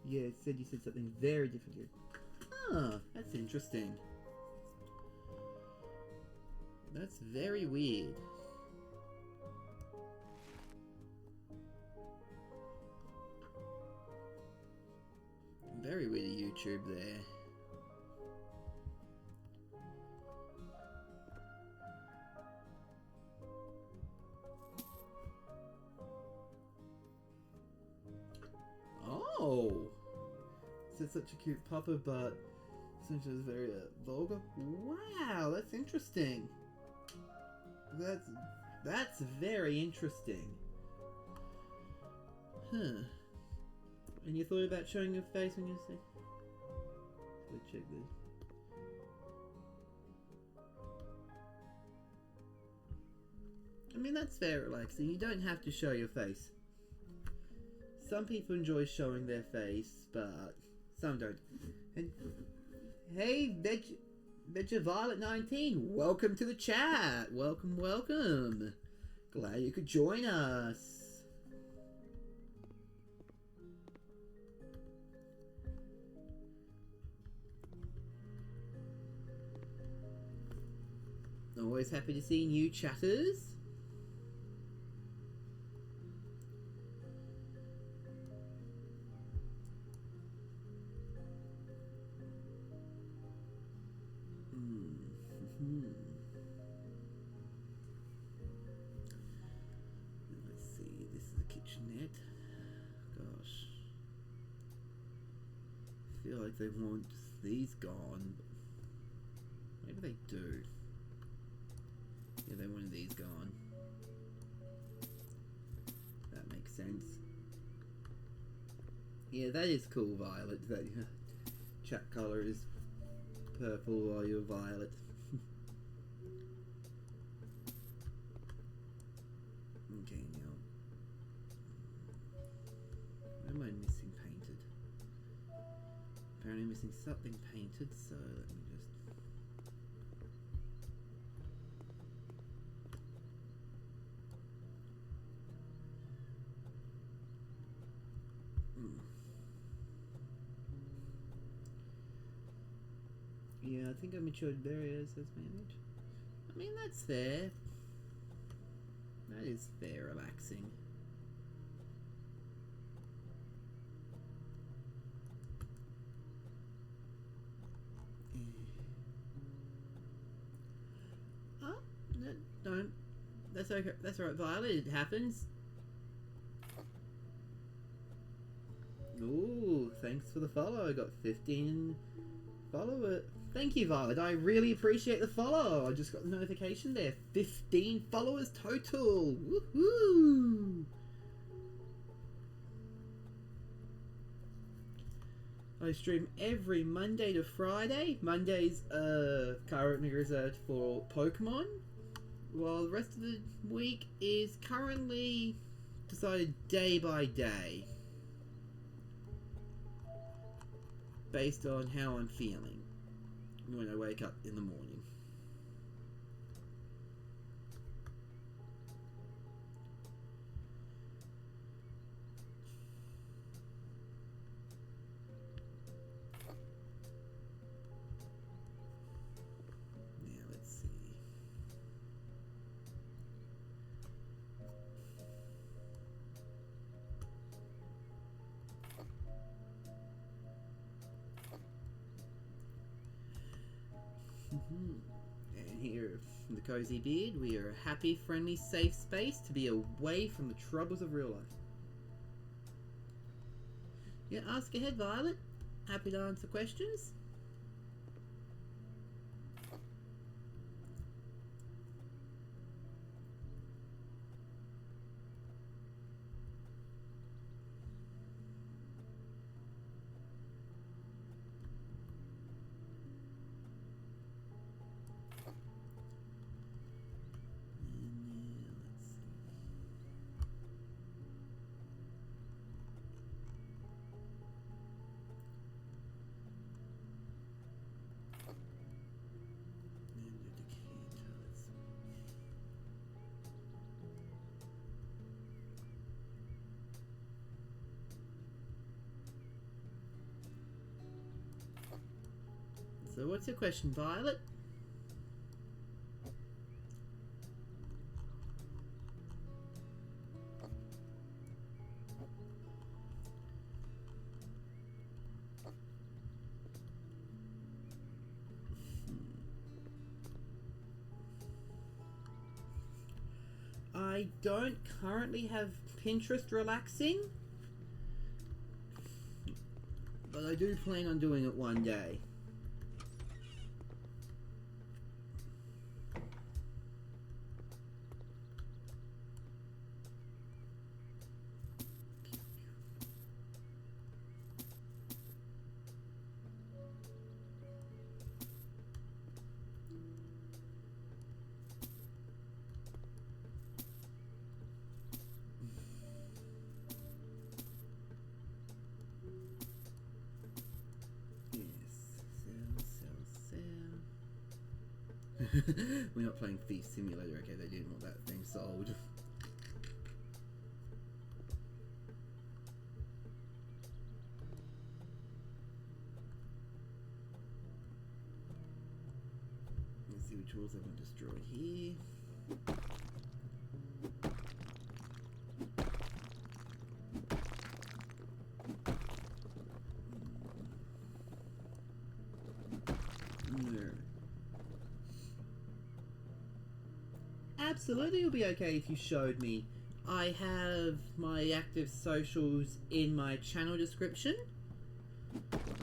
Yeah, it said you said something very different here. Ah, that's interesting. That's very weird. Very weird YouTube there. Oh! It's such a cute pupper, but essentially it's very vulgar. Wow, that's interesting. That's very interesting. Huh. And you thought about showing your face when you say... Let's check this. I mean, that's very relaxing. You don't have to show your face. Some people enjoy showing their face, but some don't. And hey, Betcha Violet 19, welcome to the chat. Welcome, welcome. Glad you could join us. Always happy to see new chatters. Let's see, this is the kitchenette. Gosh. I feel like they want these gone, but maybe they do. Yeah, they wanted these gone. That makes sense. Yeah, that is cool, Violet. That chat color is purple while you're violet. Okay, now. Where am I missing painted? Apparently missing something painted, so let me just... Yeah, I think I matured barriers as my image. I mean, that's fair. That is fair, relaxing. Oh, no, don't. That's okay. That's alright, Violet. It happens. Ooh, thanks for the follow. I got 15 followers. Thank you, Violet. I really appreciate the follow. I just got the notification there. 15 followers total. Woohoo! I stream every Monday to Friday. Mondays are currently reserved for Pokemon, while the rest of the week is currently decided day by day, based on how I'm feeling when I wake up in the morning. Now let's see. And here from the Cozy Beard, we are a happy, friendly, safe space to be away from the troubles of real life. Yeah, ask ahead, Violet. Happy to answer questions. So what's your question, Violet? I don't currently have Pinterest relaxing, but I do plan on doing it one day. We're not playing Thief Simulator. Okay, they didn't want that thing sold. Let's see which walls I want to destroy here. Absolutely, it'll be okay if you showed me. I have my active socials in my channel description.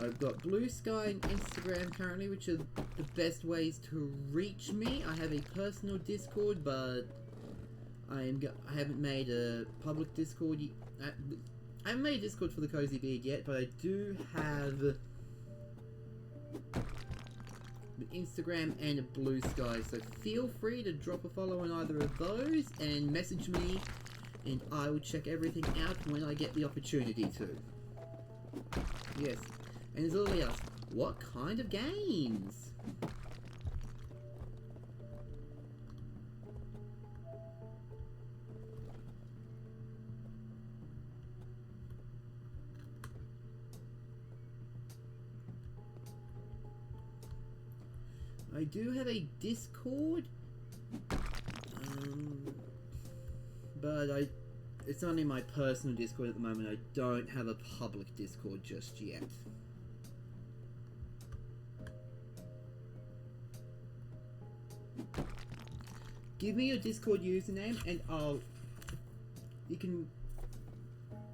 I've got Blue Sky and Instagram currently, which are the best ways to reach me. I have a personal Discord, but I haven't made a public Discord. I haven't made a Discord for the Cozy Beard yet, but I do have Instagram and a Blue Sky, so feel free to drop a follow on either of those and message me, and I will check everything out when I get the opportunity to. Yes, and as Lily asked, what kind of games? I do have a Discord, but it's only my personal Discord at the moment. I don't have a public Discord just yet. Give me your Discord username and you can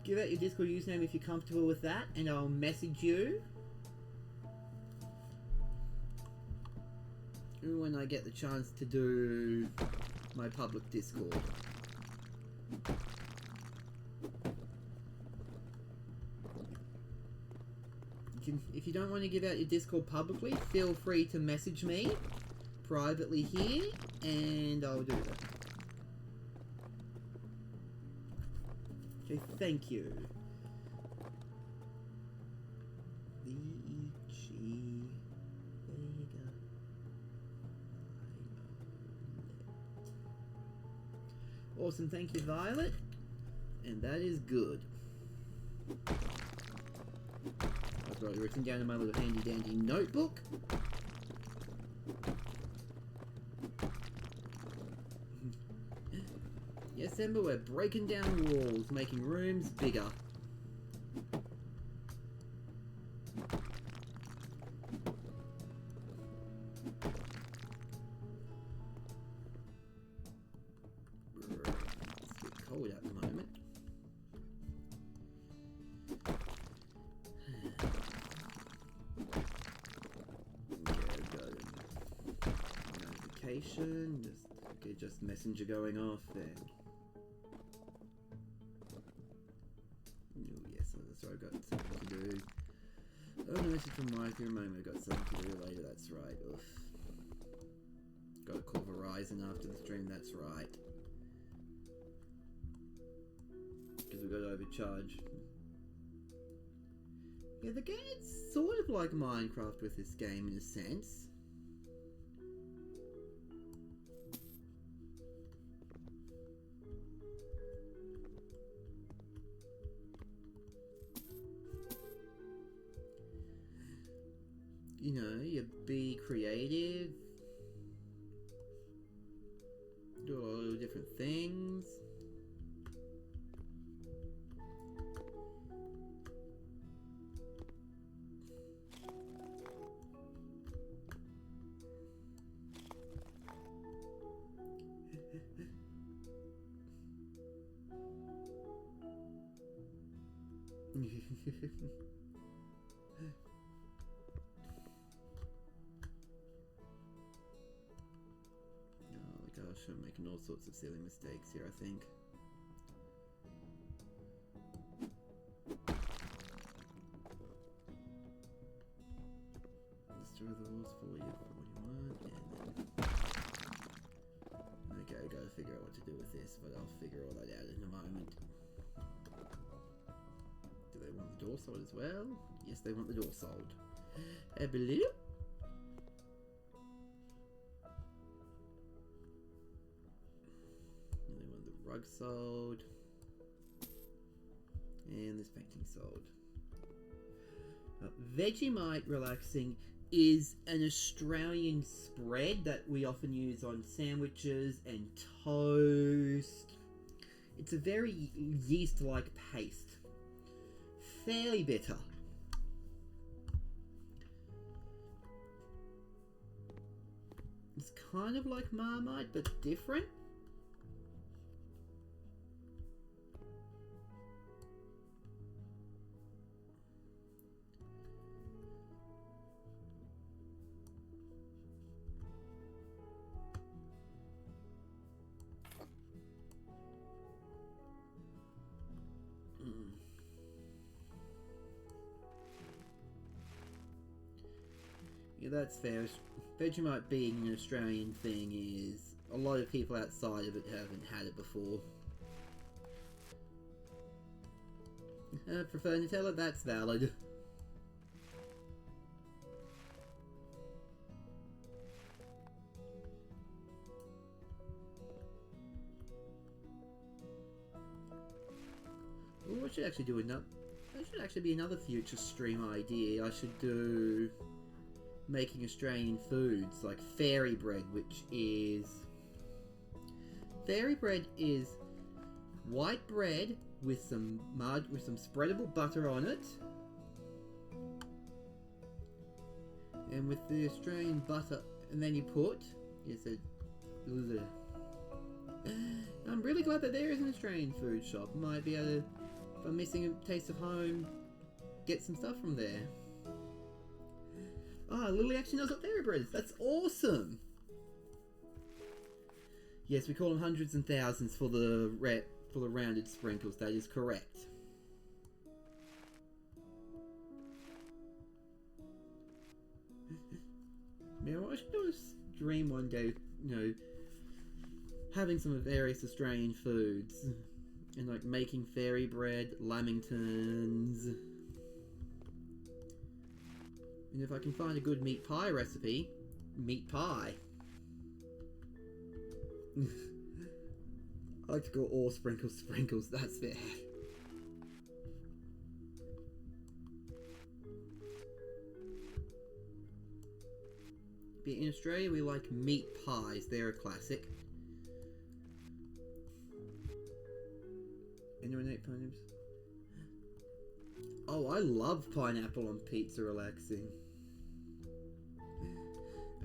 give out your Discord username if you're comfortable with that, and I'll message you when I get the chance to do my public Discord. If you don't want to give out your Discord publicly, feel free to message me privately here, and I'll do that. Okay, thank you. Awesome, thank you, Violet. And that is good. I've got it written down in my little handy dandy notebook. Yes, Ember, we're breaking down walls, making rooms bigger. Just messenger going off then. Oh yes, that's right, I've got something to do. Oh, no message from Mike, remind me I've got something to do later, that's right. Oof. Gotta call Verizon after the stream, that's right. Because we got to overcharge. Yeah, the game's sort of like Minecraft with this game in a sense. you know, you be creative, do a lot of different things. Oh gosh, I'm making all sorts of silly mistakes here, I think. Destroy the walls for you, what you want, and then... Okay, gotta figure out what to do with this, but I'll figure all that out in a moment. Do they want the door sold as well? Yes, they want the door sold. I believe. They want the rug sold. And this painting sold. Vegemite Relaxing is an Australian spread that we often use on sandwiches and toast. It's a very yeast-like paste. Fairly bitter. It's kind of like Marmite, but different. Yeah, that's fair. Vegemite being an Australian thing is... a lot of people outside of it haven't had it before. I prefer Nutella, that's valid. Ooh, I should actually do another... that should actually be another future stream idea. I should do... making Australian foods, like fairy bread, which is... fairy bread is white bread with some spreadable butter on it. And with the Australian butter, and then you put... is it... I'm really glad that there is an Australian food shop. Might be able to, if I'm missing a taste of home, get some stuff from there. Ah, Lily actually knows what fairy bread is. That's awesome! Yes, we call them hundreds and thousands for the rounded sprinkles. That is correct. Yeah, well, I should do a stream one day, you know, having some various Australian foods. And like making fairy bread, lamingtons. And if I can find a good meat pie recipe, meat pie. I like to call all sprinkles sprinkles, that's fair. But in Australia we like meat pies, they're a classic. Anyone eat pineapples? Oh, I love pineapple on pizza relaxing.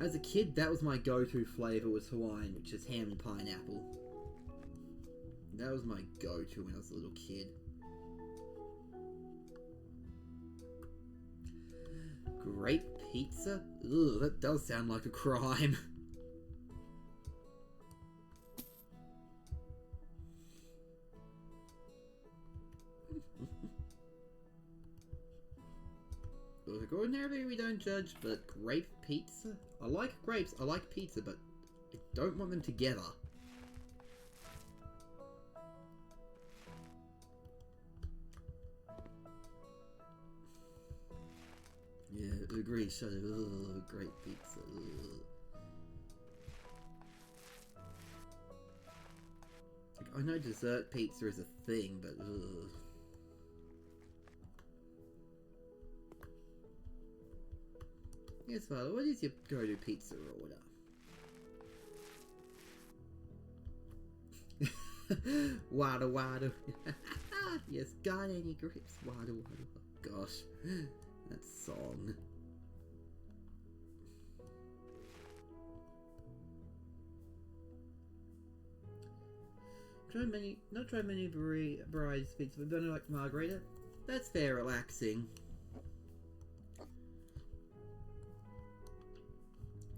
As a kid, that was my go-to flavour, was Hawaiian, which is ham and pineapple. That was my go-to when I was a little kid. Grape pizza? Ugh, that does sound like a crime. Look, ordinarily we don't judge, but grape pizza? I like grapes, I like pizza, but I don't want them together. Yeah, agree, shut it. Ugh, great pizza. Ugh. Like, I know dessert pizza is a thing, but ugh. Yes, Violet, what is your go-to pizza order? Wada wada. Yes, got any grips? Wada wada. Gosh, that song. Not try many varieties of pizza, but don't like margarita. That's fair, relaxing.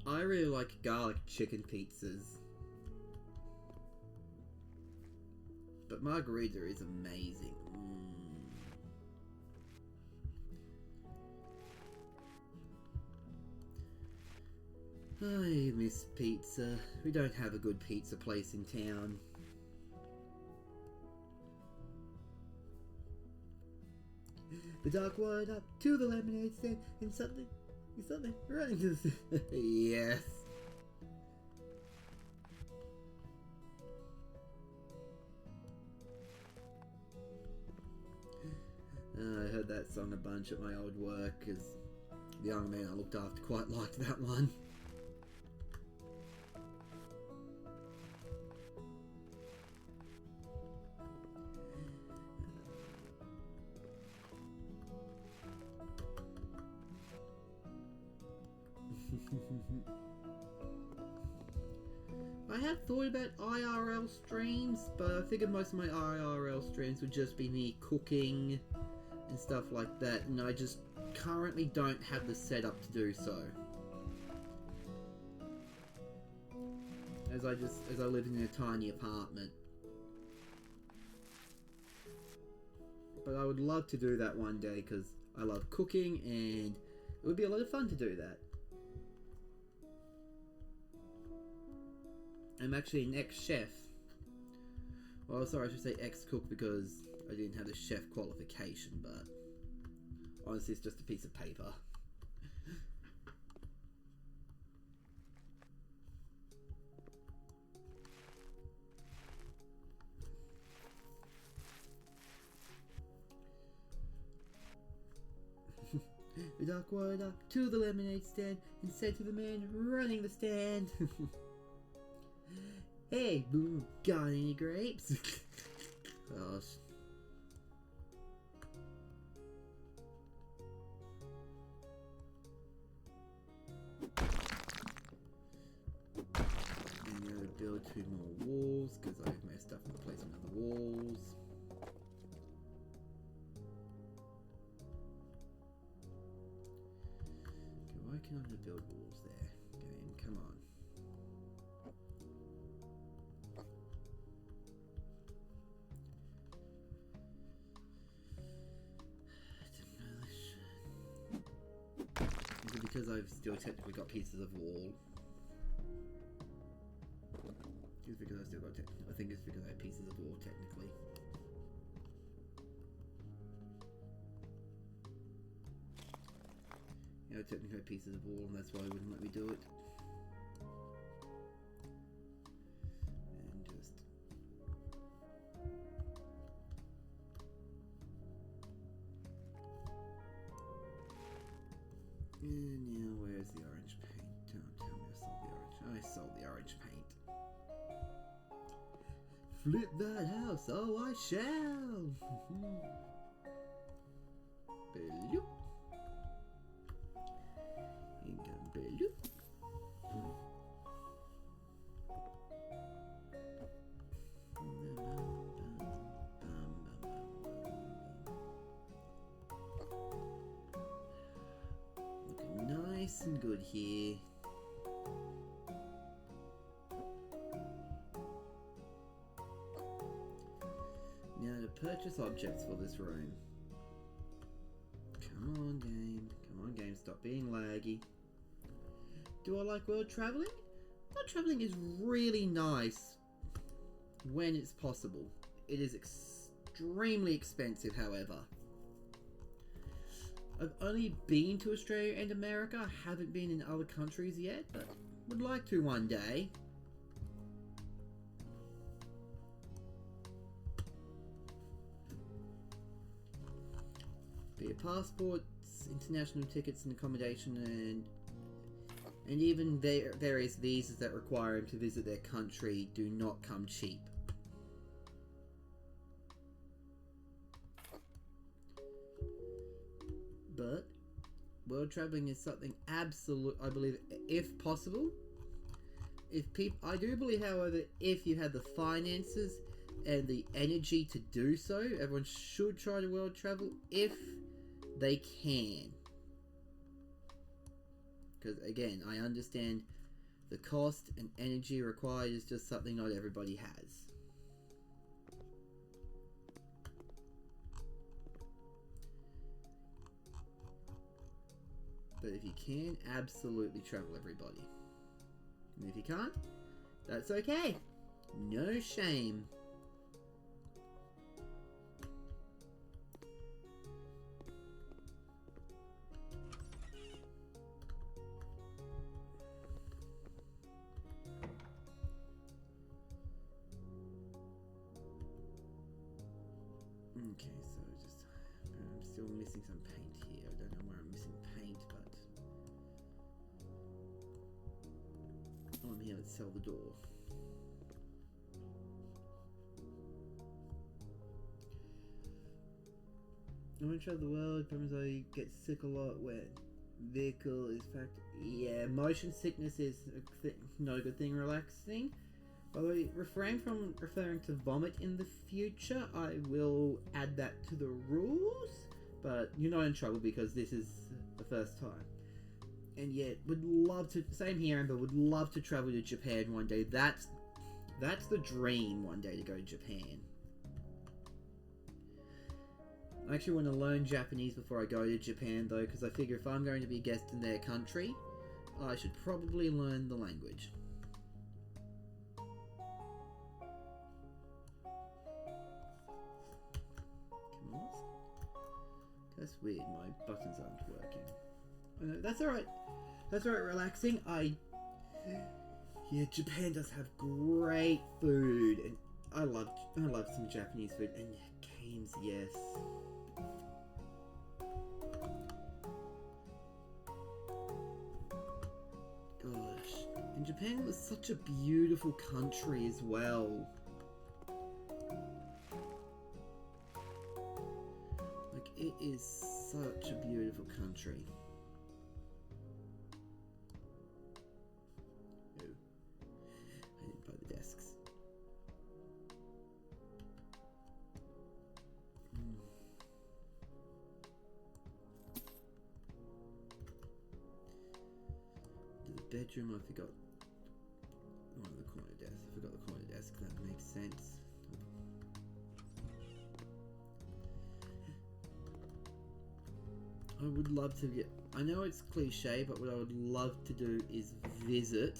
I really like garlic chicken pizzas. But margarita is amazing. I miss pizza. We don't have a good pizza place in town. The dog went up to the lemonade stand and something running to the... Yes. I heard that song a bunch at my old work because the young man I looked after quite liked that one. I have thought about IRL streams, but I figured most of my IRL streams would just be me cooking and stuff like that, and I just currently don't have the setup to do so. As I live in a tiny apartment. But I would love to do that one day because I love cooking and it would be a lot of fun to do that. I'm actually an ex-chef. Well, sorry, I should say ex-cook because I didn't have the chef qualification, but honestly, it's just a piece of paper. The duck went up to the lemonade stand and said to the man running the stand, "Hey, boo, got any grapes?" Gosh. I'm going to build 2 more walls because I've messed up in the placement of the walls. Okay, why can't I build walls there? Game, come on. Is it because I've still technically got pieces of wall? It's because I still got I think it's because I have pieces of wall technically. Yeah, I technically have pieces of wall and that's why it wouldn't let me do it. And just... And now where's the orange paint? Don't tell me I sold the orange. I sold the orange paint. Flip that house, oh I shall! Belloop. Belloop. Looking nice and good here. Now to purchase objects for this room. Come on game, stop being laggy. Do I like world traveling? World traveling is really nice when it's possible. It is extremely expensive, however. I've only been to Australia and America. I haven't been in other countries yet, but would like to one day. Be it passports, international tickets and accommodation, and And even various visas that require him to visit their country do not come cheap. But world traveling is something absolute, I believe, if possible. I do believe, however, if you have the finances and the energy to do so, everyone should try to world travel if they can. Because again, I understand the cost and energy required is just something not everybody has. But if you can, absolutely travel, everybody. And if you can't, that's okay. No shame. Okay, so I'm still missing some paint here. I don't know where I'm missing paint, but I'm here. Let's sell the door. I want to travel the world. Problems I get sick a lot when vehicle is fact. Yeah, motion sickness is not a good thing. Relaxing. By the way, refrain from referring to vomit in the future. I will add that to the rules, but you're not in trouble because this is the first time. And yet, would love to. Same here, Amber. Would love to travel to Japan one day. That's the dream. One day to go to Japan. I actually want to learn Japanese before I go to Japan, though, because I figure if I'm going to be a guest in their country, I should probably learn the language. That's weird, my buttons aren't working. Oh, no, that's alright. That's alright, relaxing. Yeah, Japan does have great food, and I love some Japanese food, and games, yes. Gosh, and Japan was such a beautiful country as well. It is such a beautiful country. Oh, I didn't buy the desks. The bedroom, I forgot. One of the corner desks. I forgot the corner desk. That makes sense. I would love to get. I know it's cliche, but what I would love to do is visit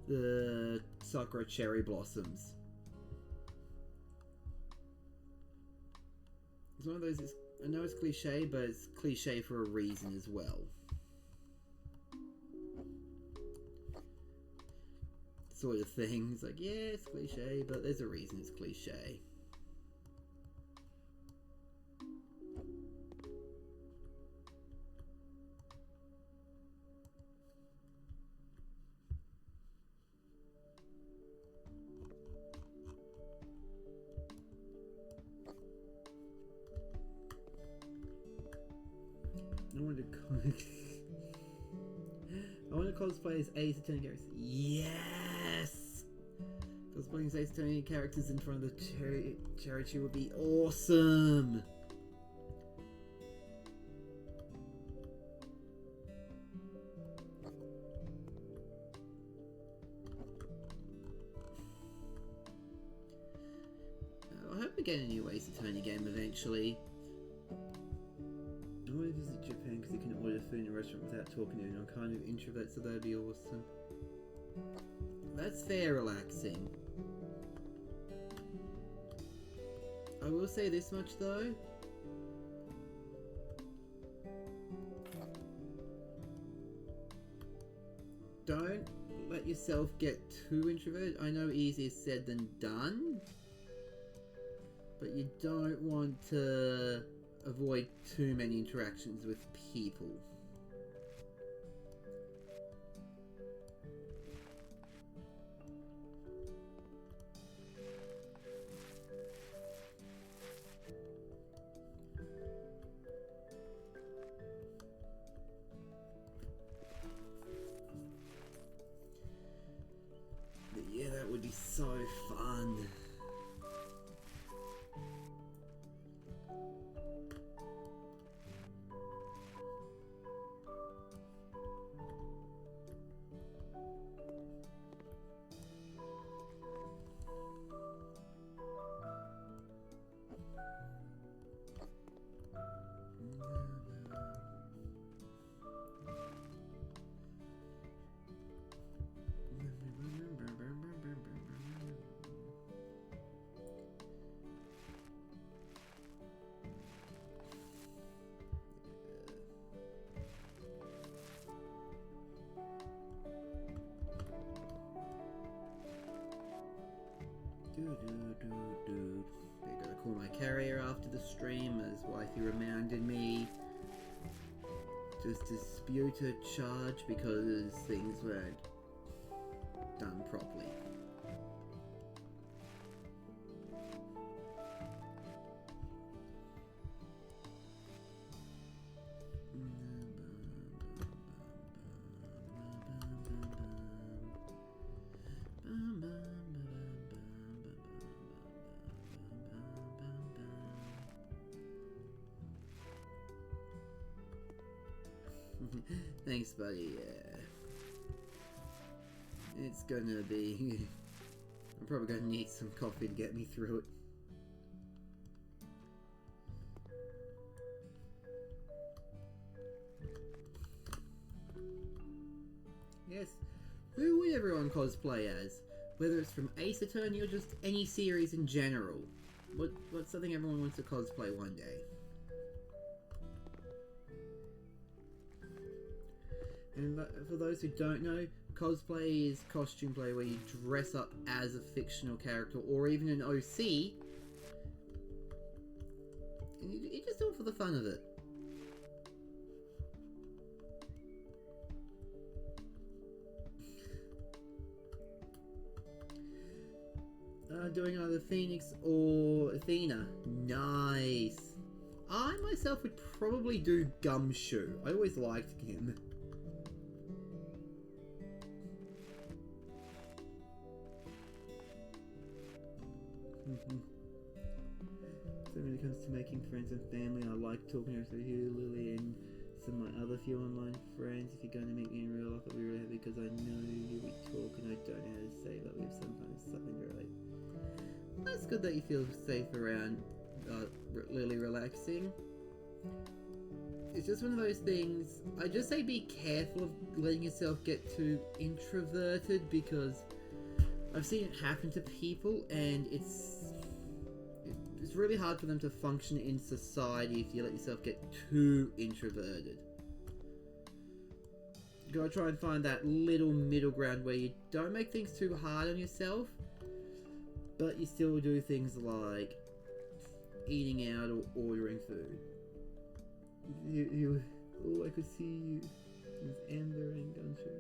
the Sakura cherry blossoms. It's one of those. I know it's cliche, but it's cliche for a reason as well. Sort of things like, yeah, it's cliche, but there's a reason it's cliche. I want to cosplay as Ace Attorney characters. Yes! Cosplaying as Ace Attorney characters in front of the charity would be awesome! I hope we get a new Ace Attorney game eventually. I want to visit Japan because you can order food in a restaurant without talking to anyone. I'm kind of introvert, so that'd be awesome. That's fair, relaxing. I will say this much though. Don't let yourself get too introverted. I know easier said than done. But you don't want to avoid too many interactions with people. But yeah, that would be so fun. I gotta call my carrier after the stream, as wifey reminded me. Just dispute a charge because things weren't done properly. Thanks, buddy. It's gonna be... I'm probably gonna need some coffee to get me through it. Yes, who would everyone cosplay as? Whether it's from Ace Attorney or just any series in general. What's something everyone wants to cosplay one day? And for those who don't know, cosplay is costume play where you dress up as a fictional character or even an OC. And you just do it for the fun of it. Doing either Phoenix or Athena. Nice. I myself would probably do Gumshoe. I always liked him. So when it comes to making friends and family, I like talking to you, Lily, and some of my other few online friends. If you're going to meet me in real life, I'll be really happy because I know you we talk and I don't know how to say, but we have sometimes something to relate. That's good that you feel safe around Lily relaxing. It's just one of those things. I just say be careful of letting yourself get too introverted, because I've seen it happen to people, and it's really hard for them to function in society if you let yourself get too introverted. You gotta try and find that little middle ground where you don't make things too hard on yourself, but you still do things like eating out or ordering food. Oh, I could see you. There's Amber and Gunshot.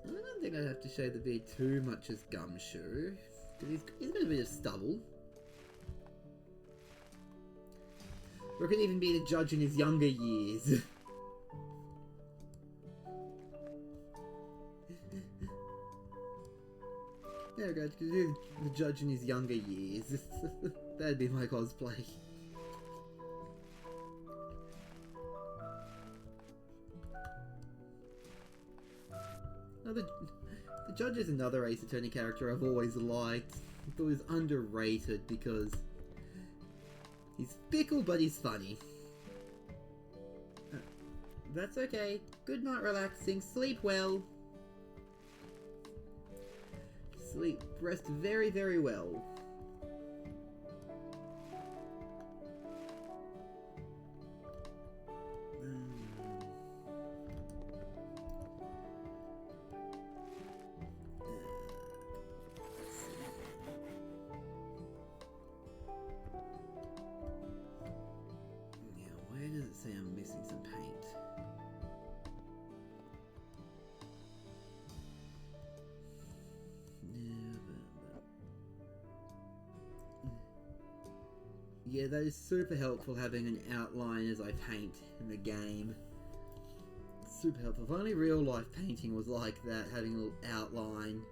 I don't think I'd have to shave the beard too much as Gumshoe, because he's got a bit of stubble. Or it could even be the judge in his younger years. There we go, could do the judge in his younger years. That'd be my cosplay. Now the judge is another Ace Attorney character I've always liked. I thought he was underrated because he's fickle but he's funny. That's okay. Good night, relaxing. Sleep well. Sleep. Rest very, very well. and paint. Yeah, that is super helpful, having an outline as I paint in the game. Super helpful. If only real life painting was like that, having a little outline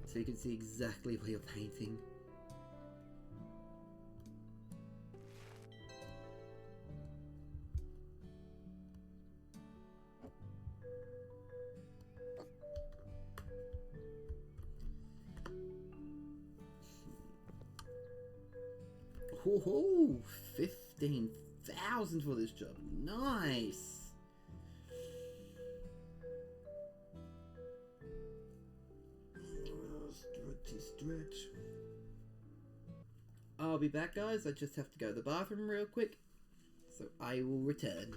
so you can see exactly where you're painting. Woohoo! 15,000 for this job. Nice! Stretch. I'll be back, guys. I just have to go to the bathroom real quick, so I will return.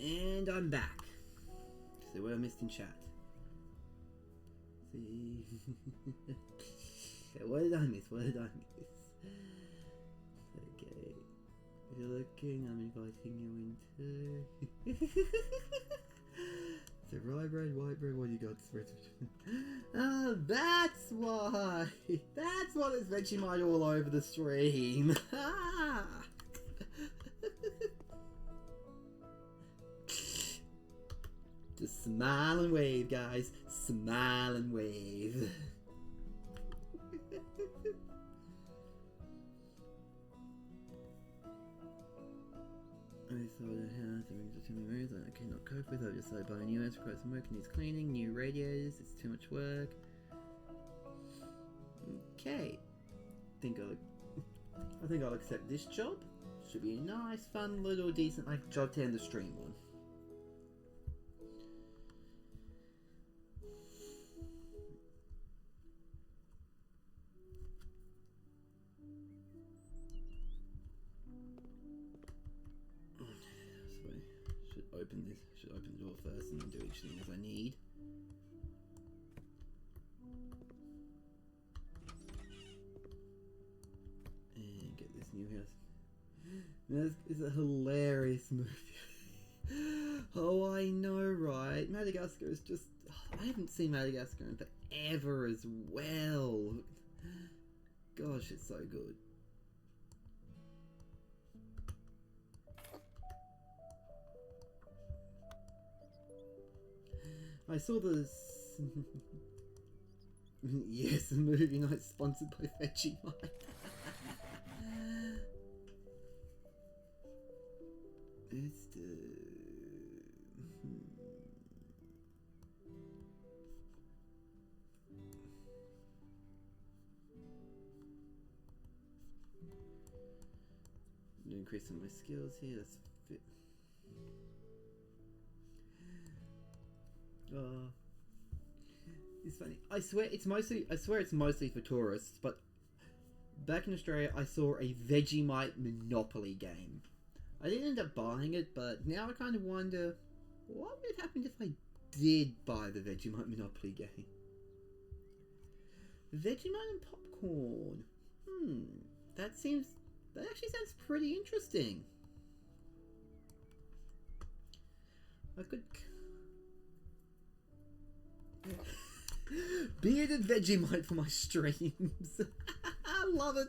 And I'm back. So what I missed in chat. See, what did I miss? What did I miss? Okay, if you're looking, I'm inviting you into. So rye bread, white bread, what do you got? Oh, that's why. That's what is Vegemite all over the stream. Just smile and wave, guys. Smile and wave. I thought I had something to me rooms that I cannot cope with. I've just started buying new ones, requires some work, needs cleaning, new radiators, it's too much work. Okay. I think I'll accept this job. Should be a nice, fun, little, decent like job to end the stream on. Should open the door first and then do each thing as I need. And get this new house. This is a hilarious movie. Oh, I know, right? Madagascar is just... I haven't seen Madagascar in forever as well. Gosh, it's so good. I saw this... Yes, a movie night sponsored by Vegemite. It's increase some of my skills here. That's fit. It's funny. I swear it's mostly for tourists, but back in Australia I saw a Vegemite Monopoly game. I didn't end up buying it, but now I kind of wonder what would have happened if I did buy the Vegemite Monopoly game. Vegemite and popcorn. That actually sounds pretty interesting. I could... Bearded Vegemite for my streams. I love it.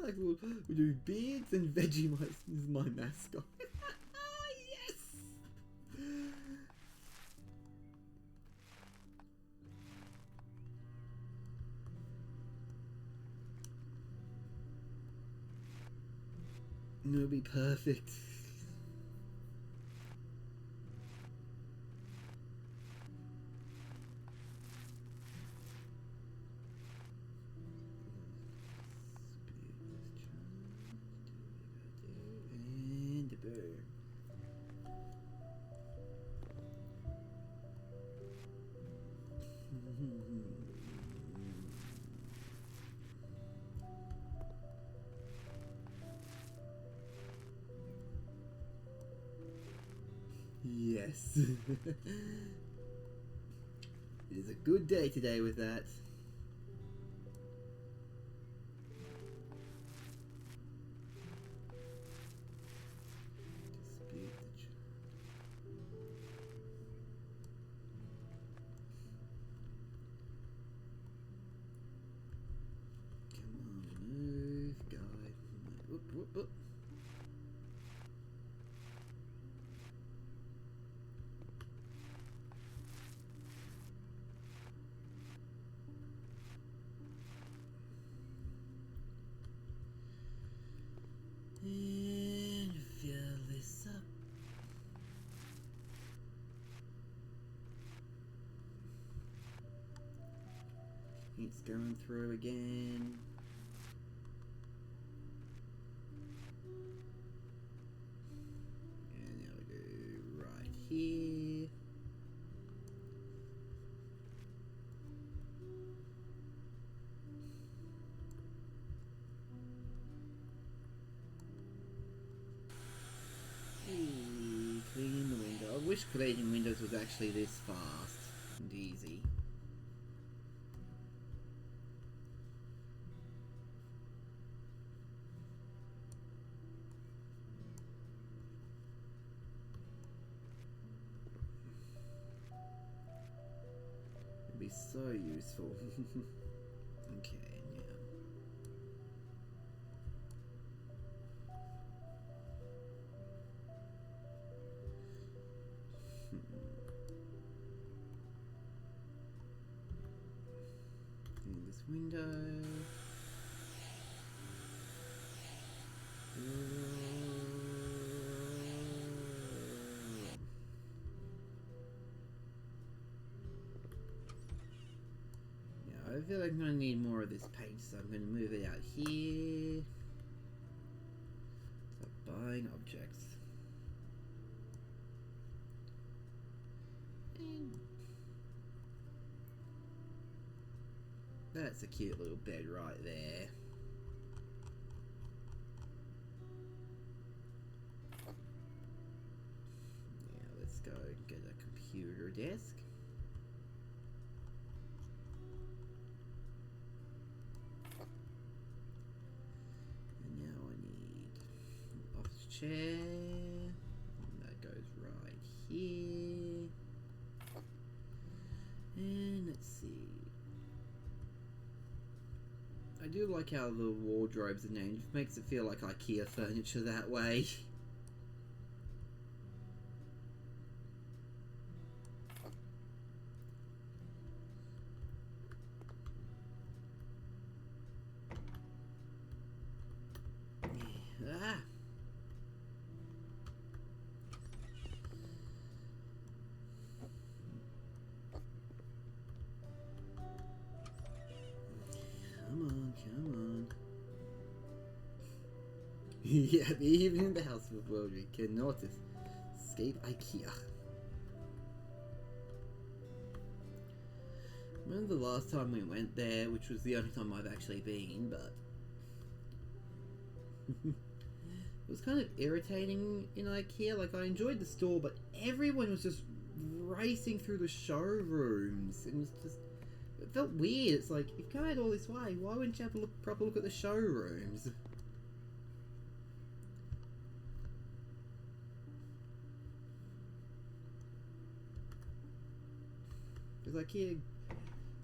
Like we'll do beards and Vegemite is my mascot. Yes. It'll be perfect. Yes. It is a good day today with that. Come on, move, guy. Whoop, whoop, whoop. And fill this up. It's going through again. And now we go right here. Cleaning the window. I wish cleaning windows was actually this fast and easy. It'd be so useful. Okay, now. In this window. I feel like I'm going to need more of this paint, so I'm going to move it out here. Start buying objects. And that's a cute little bed right there. Now let's go get a computer desk. Chair. here. And let's see. I do like how the wardrobes are named. It makes it feel like IKEA furniture that way. Ah! Come on, come on. Yeah, even in the house of world we cannot escape IKEA. Remember the last time we went there, which was the only time I've actually been, but it was kind of irritating in IKEA. Like, I enjoyed the store, but everyone was just racing through the showrooms. It was just, it felt weird. It's like, if you go out all this way, why wouldn't you have a proper look at the showrooms? Because IKEA,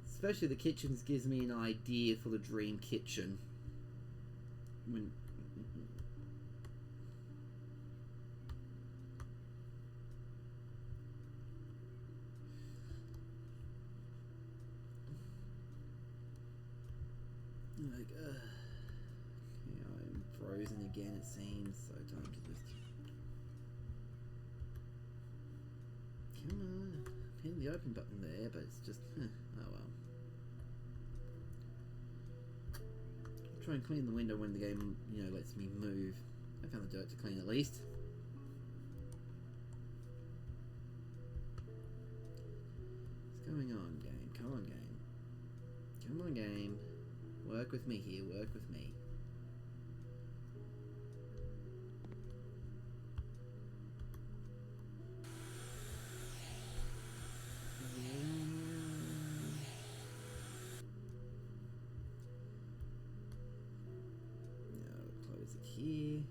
especially the kitchens, gives me an idea for the dream kitchen. When like, okay, I'm frozen again, it seems, so time to just... Come on, hit the open button there, but it's just, oh well. I'll try and clean the window when the game, you know, lets me move. I found the dirt to clean at least. What's going on, game? Come on, game. Come on, game. Work with me here, work with me. Now close it here.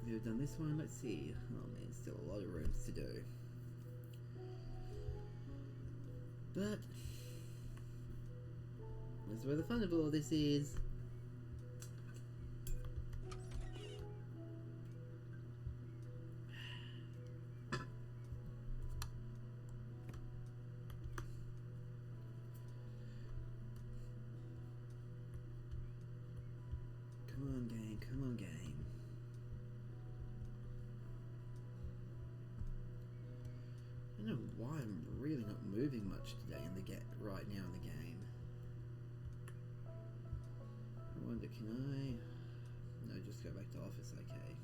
We've done this one, let's see. Oh man, still a lot of rooms to do. But that's where the fun of all this is. Come on, game. Come on, game. I don't know why I'm really not moving much today in the right now in the game. I wonder, can I? No, just go back to office. Okay.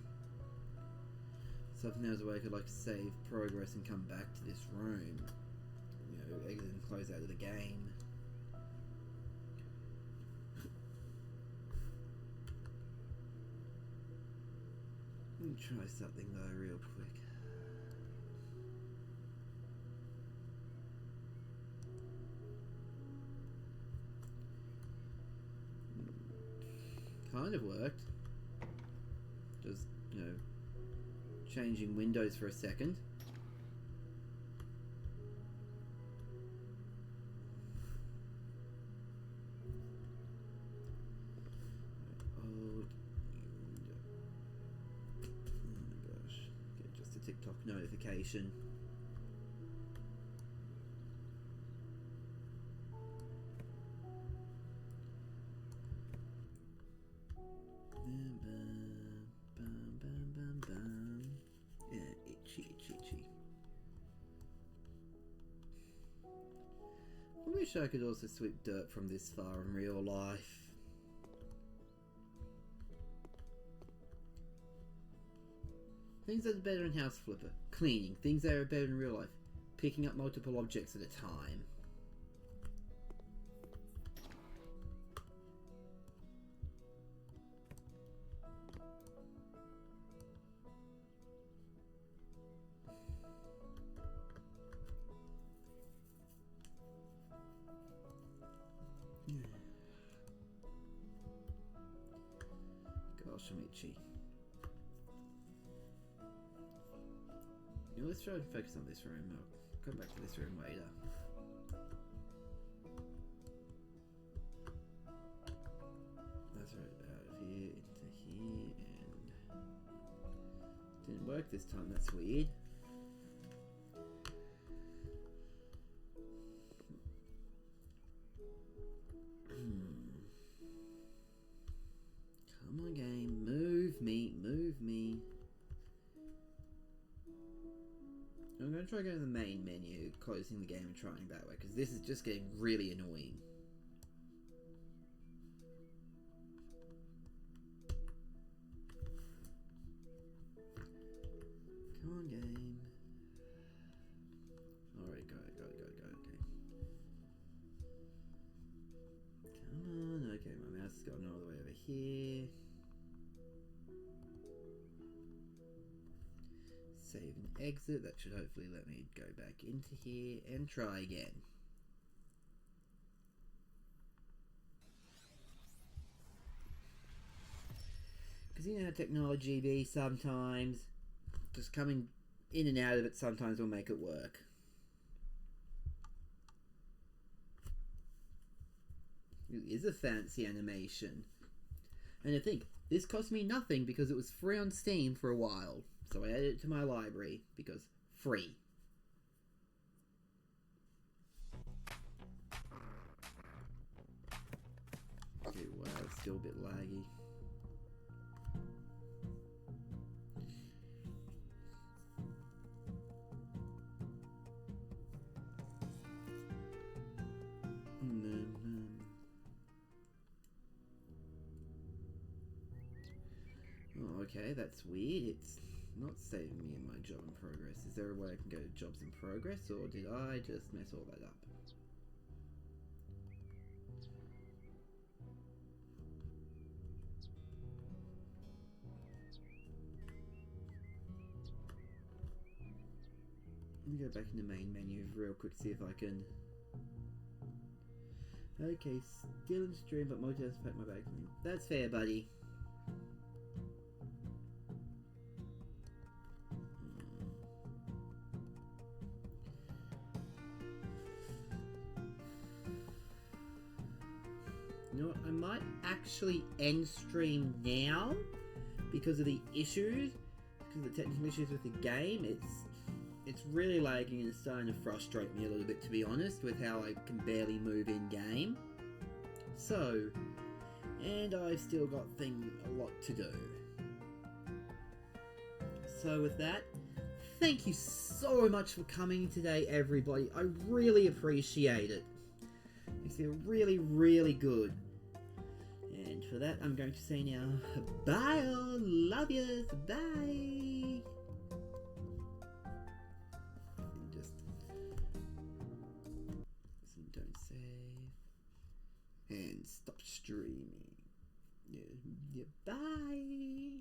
So if now's a way I could like save progress and come back to this room. You know, exit and close out of the game. Let me try something though, real quick. Kind of worked. Just, you know, changing windows for a second. Oh my gosh. Get just a TikTok notification. Yeah, itchy. I wish I could also sweep dirt from this far in real life. Things that are better in HouseFlipper. Cleaning. Things that are better in real life. Picking up multiple objects at a time. Gosh, I'm itchy. let's try and focus on this room. I'll come back to this room later. That's right, out of here into here, and didn't work this time. That's weird. Come on, game, move me, move me. I'm going to try going to the main menu, closing the game and trying that way, because this is just getting really annoying. Come on, game. Alright, got it, okay. Come on, okay, my mouse has gone all the way over here. Save and exit, that should hopefully let me go back into here and try again. Because you know how technology be sometimes, just coming in and out of it sometimes will make it work. It is a fancy animation. And I think, this cost me nothing because it was free on Steam for a while. So I added it to my library because free. Okay, wow, it's still a bit laggy. Oh, okay, that's weird. It's not saving me in my job in progress. Is there a way I can go to jobs in progress, or did I just mess all that up? Let me go back in the main menu real quick, see if I can... Okay, still in stream, but multitask pack my bag. That's fair, buddy. You know what, I might actually end stream now because of the issues, because of the technical issues with the game. It's really lagging and it's starting to frustrate me a little bit, to be honest, with how I can barely move in game. So, and I've still got a lot to do. So with that, thank you so much for coming today, everybody. I really appreciate it. Makes me feel really, really good. And for that, I'm going to say now, bye all, love yous, bye! And just, don't save, and stop streaming. Yeah, bye!